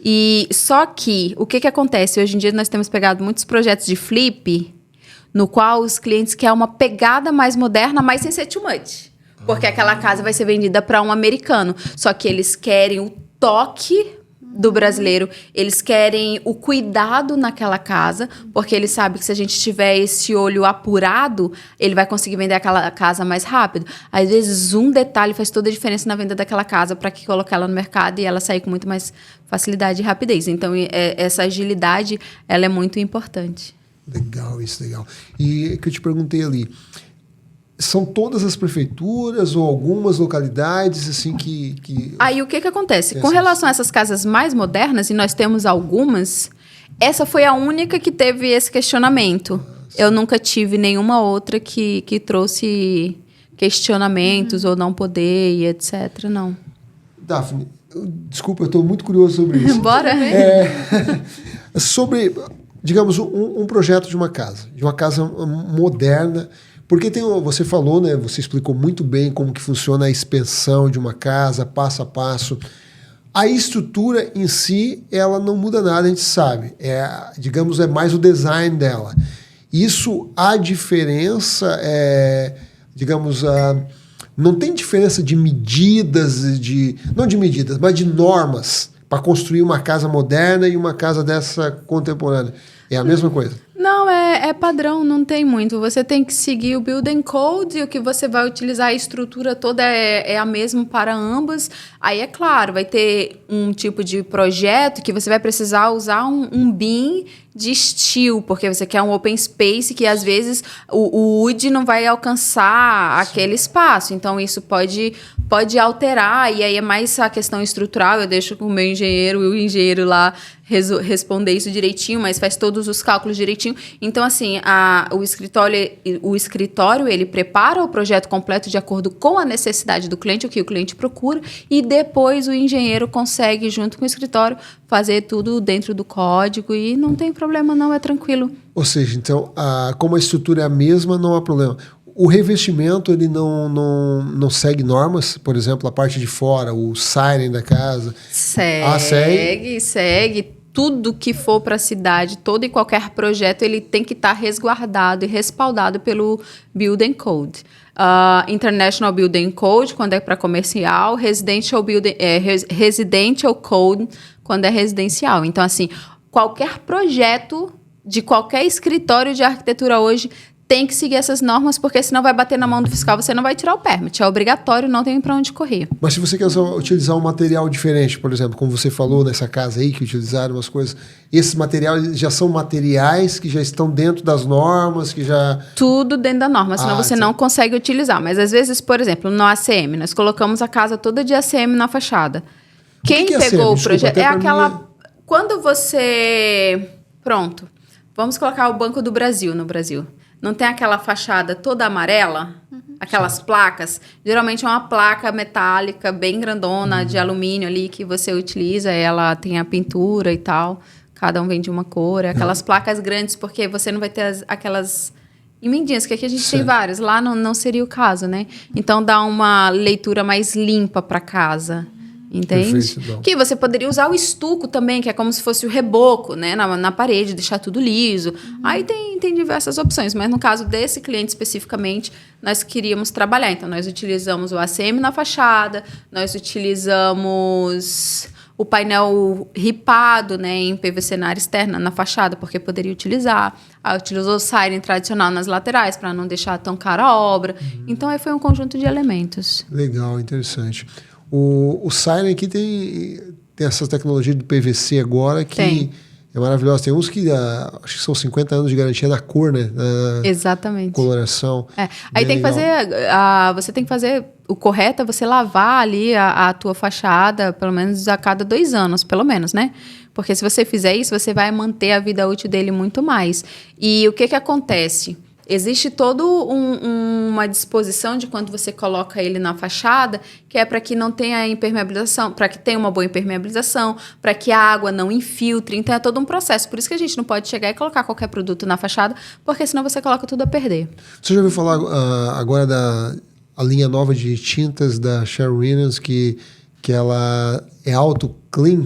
E só que, o que acontece? Hoje em dia nós temos pegado muitos projetos de flip, no qual os clientes querem uma pegada mais moderna, mas sem ser too much. Porque aquela casa vai ser vendida para um americano. Só que eles querem o toque do brasileiro, eles querem o cuidado naquela casa, porque eles sabem que se a gente tiver esse olho apurado, ele vai conseguir vender aquela casa mais rápido. Às vezes, um detalhe faz toda a diferença na venda daquela casa para que colocar ela no mercado e ela sair com muito mais facilidade e rapidez. Então, essa agilidade, ela é muito importante. Legal, isso, legal. E que eu te perguntei ali, são todas as prefeituras ou algumas localidades assim que... Aí o que acontece? Com relação a essas casas mais modernas, e nós temos algumas, essa foi a única que teve esse questionamento. Eu nunca tive nenhuma outra que trouxe questionamentos ou não poder e etc, não. Daphne, desculpa, eu estou muito curioso sobre isso. Bora? Sobre, digamos, um projeto de uma casa moderna. Porque você falou, né? Você explicou muito bem como que funciona a expansão de uma casa, passo a passo. A estrutura em si, ela não muda nada, a gente sabe. Digamos, é mais o design dela. Isso, a diferença digamos, não tem diferença de medidas, não de medidas, mas de normas para construir uma casa moderna e uma casa dessa contemporânea. É a mesma coisa. Não, é padrão, não tem muito. Você tem que seguir o Building Code, e o que você vai utilizar, a estrutura toda é a mesma para ambas. Aí, é claro, vai ter um tipo de projeto que você vai precisar usar um BIM de steel, porque você quer um open space que, às vezes, o wood não vai alcançar aquele espaço. Então, isso pode alterar, e aí é mais a questão estrutural. Eu deixo com o meu engenheiro e o engenheiro lá responder isso direitinho, mas faz todos os cálculos direitinho. Então, assim, o escritório, ele prepara o projeto completo de acordo com a necessidade do cliente, o que o cliente procura, e depois o engenheiro consegue, junto com o escritório, fazer tudo dentro do código, e não tem problema não, é tranquilo. Ou seja, então, como a estrutura é a mesma, não há problema. O revestimento, ele não segue normas? Por exemplo, a parte de fora, o siren da casa? Segue. Tudo que for para a cidade, todo e qualquer projeto, ele tem que estar resguardado e respaldado pelo Building Code. International Building Code, quando é para comercial, Residential Code, quando é residencial. Então, assim, qualquer projeto de qualquer escritório de arquitetura hoje tem que seguir essas normas, porque senão vai bater na mão do fiscal, você não vai tirar o permit. É obrigatório, não tem para onde correr. Mas se você quer utilizar um material diferente, por exemplo, como você falou nessa casa aí, que utilizaram umas coisas, esses materiais já são materiais que já estão dentro das normas, que já... Tudo dentro da norma, senão você não consegue utilizar. Mas às vezes, por exemplo, no ACM, nós colocamos a casa toda de ACM na fachada. Quem pegou o projeto... É aquela... Quando você... Pronto. Vamos colocar o Banco do Brasil no Brasil. Não tem aquela fachada toda amarela? Aquelas placas? Geralmente é uma placa metálica bem grandona, de alumínio ali, que você utiliza. Ela tem a pintura e tal. Cada um vem de uma cor. Aquelas placas grandes, porque você não vai ter aquelas emendinhas, que aqui a gente tem várias. Lá não seria o caso, né? Então, dá uma leitura mais limpa para casa. Entende? Perfeito, que você poderia usar o estuco também, que é como se fosse o reboco, né? Na parede, deixar tudo liso. Aí tem diversas opções, mas no caso desse cliente especificamente, nós queríamos trabalhar. Então, nós utilizamos o ACM na fachada, nós utilizamos o painel ripado, né, em PVC na área externa, na fachada, porque poderia utilizar. Aí utilizou o siren tradicional nas laterais, para não deixar tão cara a obra. Então, aí foi um conjunto de elementos. Legal, interessante. O Siren aqui tem essa tecnologia do PVC agora que é maravilhosa. Tem uns que acho que são 50 anos de garantia da cor, né? Exatamente. Coloração. Aí tem que fazer... você tem que fazer... O correto é você lavar ali a tua fachada, pelo menos a cada 2 anos, pelo menos, né? Porque se você fizer isso, você vai manter a vida útil dele muito mais. E o que acontece? Existe toda uma disposição de quando você coloca ele na fachada, que é para que não tenha impermeabilização, para que tenha uma boa impermeabilização, para que a água não infiltre. Então, é todo um processo. Por isso que a gente não pode chegar e colocar qualquer produto na fachada, porque senão você coloca tudo a perder. Você já ouviu falar agora da linha nova de tintas da Sherwin Williams, que ela é auto-clean?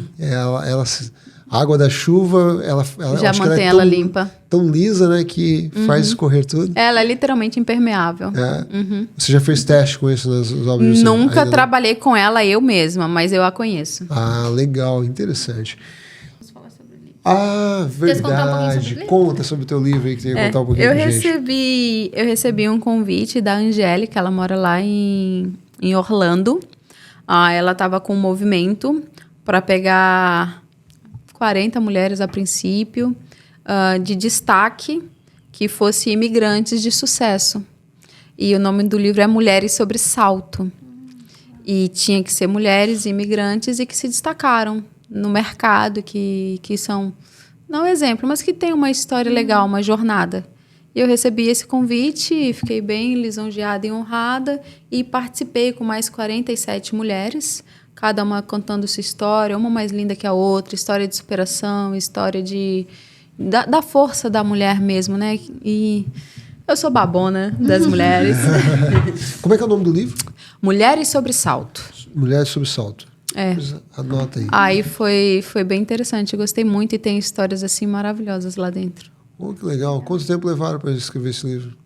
A água da chuva, ela já mantém ela limpa. Tão lisa, né, que faz escorrer tudo. Ela é literalmente impermeável. Você já fez teste com isso nas obras? Nunca trabalhei com ela eu mesma, mas eu a conheço. Ah, legal, interessante. Vamos falar sobre o livro. Verdade. Conta sobre o teu livro aí, que tem que contar um pouquinho pra gente. Eu recebi um convite da Angélica, ela mora lá em Orlando. Ela estava com um movimento para pegar 40 mulheres a princípio, de destaque, que fossem imigrantes de sucesso. E o nome do livro é Mulheres sobre Salto. E tinha que ser mulheres imigrantes e que se destacaram no mercado, que são, não exemplo, mas que tem uma história legal, uma jornada. E eu recebi esse convite, fiquei bem lisonjeada e honrada, e participei com mais 47 mulheres, cada uma contando sua história, uma mais linda que a outra, história de superação, história da força da mulher mesmo, né? E eu sou babona das mulheres. Como é que é o nome do livro? Mulheres sobre Salto. Mulheres sobre Salto. Anota aí. Aí foi bem interessante, eu gostei muito e tem histórias assim maravilhosas lá dentro. Oh, que legal. Quanto tempo levaram para escrever esse livro?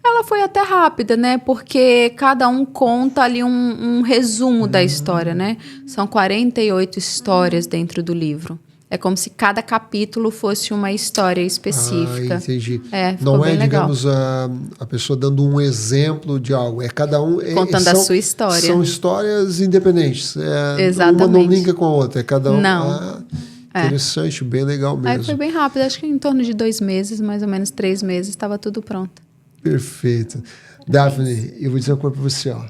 Ela foi até rápida, né? Porque cada um conta ali um resumo da história, né? São 48 histórias dentro do livro. É como se cada capítulo fosse uma história específica. Entendi. Ficou Não bem legal. digamos, a pessoa dando um exemplo de algo. É cada um... Contando a sua história. São histórias independentes. Exatamente. Uma não linka com a outra. É cada um... Não. Interessante, bem legal mesmo. Aí foi bem rápido. Acho que em torno de 2 meses, mais ou menos 3 meses, estava tudo pronto. Perfeito. Daphne, eu vou dizer uma coisa para você, ó.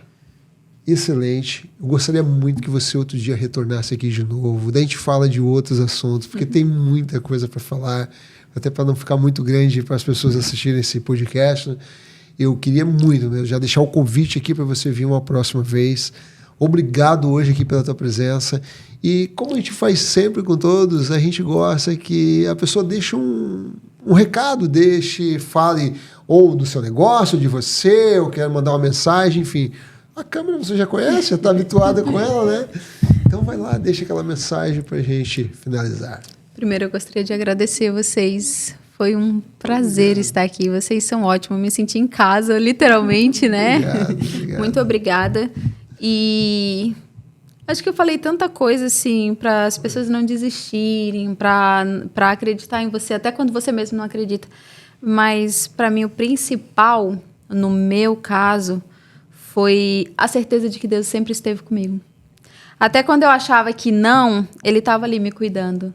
Excelente. Eu gostaria muito que você outro dia retornasse aqui de novo. Daí a gente fala de outros assuntos, porque tem muita coisa para falar, até para não ficar muito grande para as pessoas assistirem esse podcast. Eu queria muito, né, já deixar o convite aqui para você vir uma próxima vez. Obrigado hoje aqui pela tua presença. E como a gente faz sempre com todos, a gente gosta que a pessoa deixe um recado, fale ou do seu negócio, de você, ou quer mandar uma mensagem, enfim. A câmera você já conhece, já está habituada com ela, né? Então vai lá, deixa aquela mensagem para a gente finalizar. Primeiro, eu gostaria de agradecer vocês. Foi um prazer estar aqui. Vocês são ótimos. Me senti em casa, literalmente, né? Obrigado. Muito obrigada. E acho que eu falei tanta coisa, assim, para as pessoas não desistirem, para acreditar em você, até quando você mesmo não acredita. Mas, para mim, o principal, no meu caso, foi a certeza de que Deus sempre esteve comigo. Até quando eu achava que não, Ele estava ali me cuidando.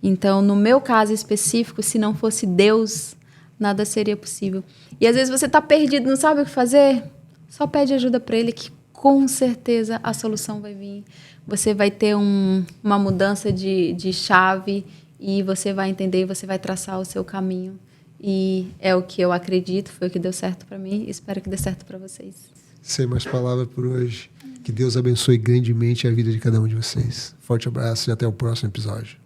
Então, no meu caso específico, se não fosse Deus, nada seria possível. E às vezes você está perdido, não sabe o que fazer? Só pede ajuda para Ele, que com certeza a solução vai vir. Você vai ter uma mudança de chave e você vai entender, você vai traçar o seu caminho. E é o que eu acredito, foi o que deu certo para mim e espero que dê certo para vocês. Sem mais palavras por hoje. Que Deus abençoe grandemente a vida de cada um de vocês. Forte abraço e até o próximo episódio.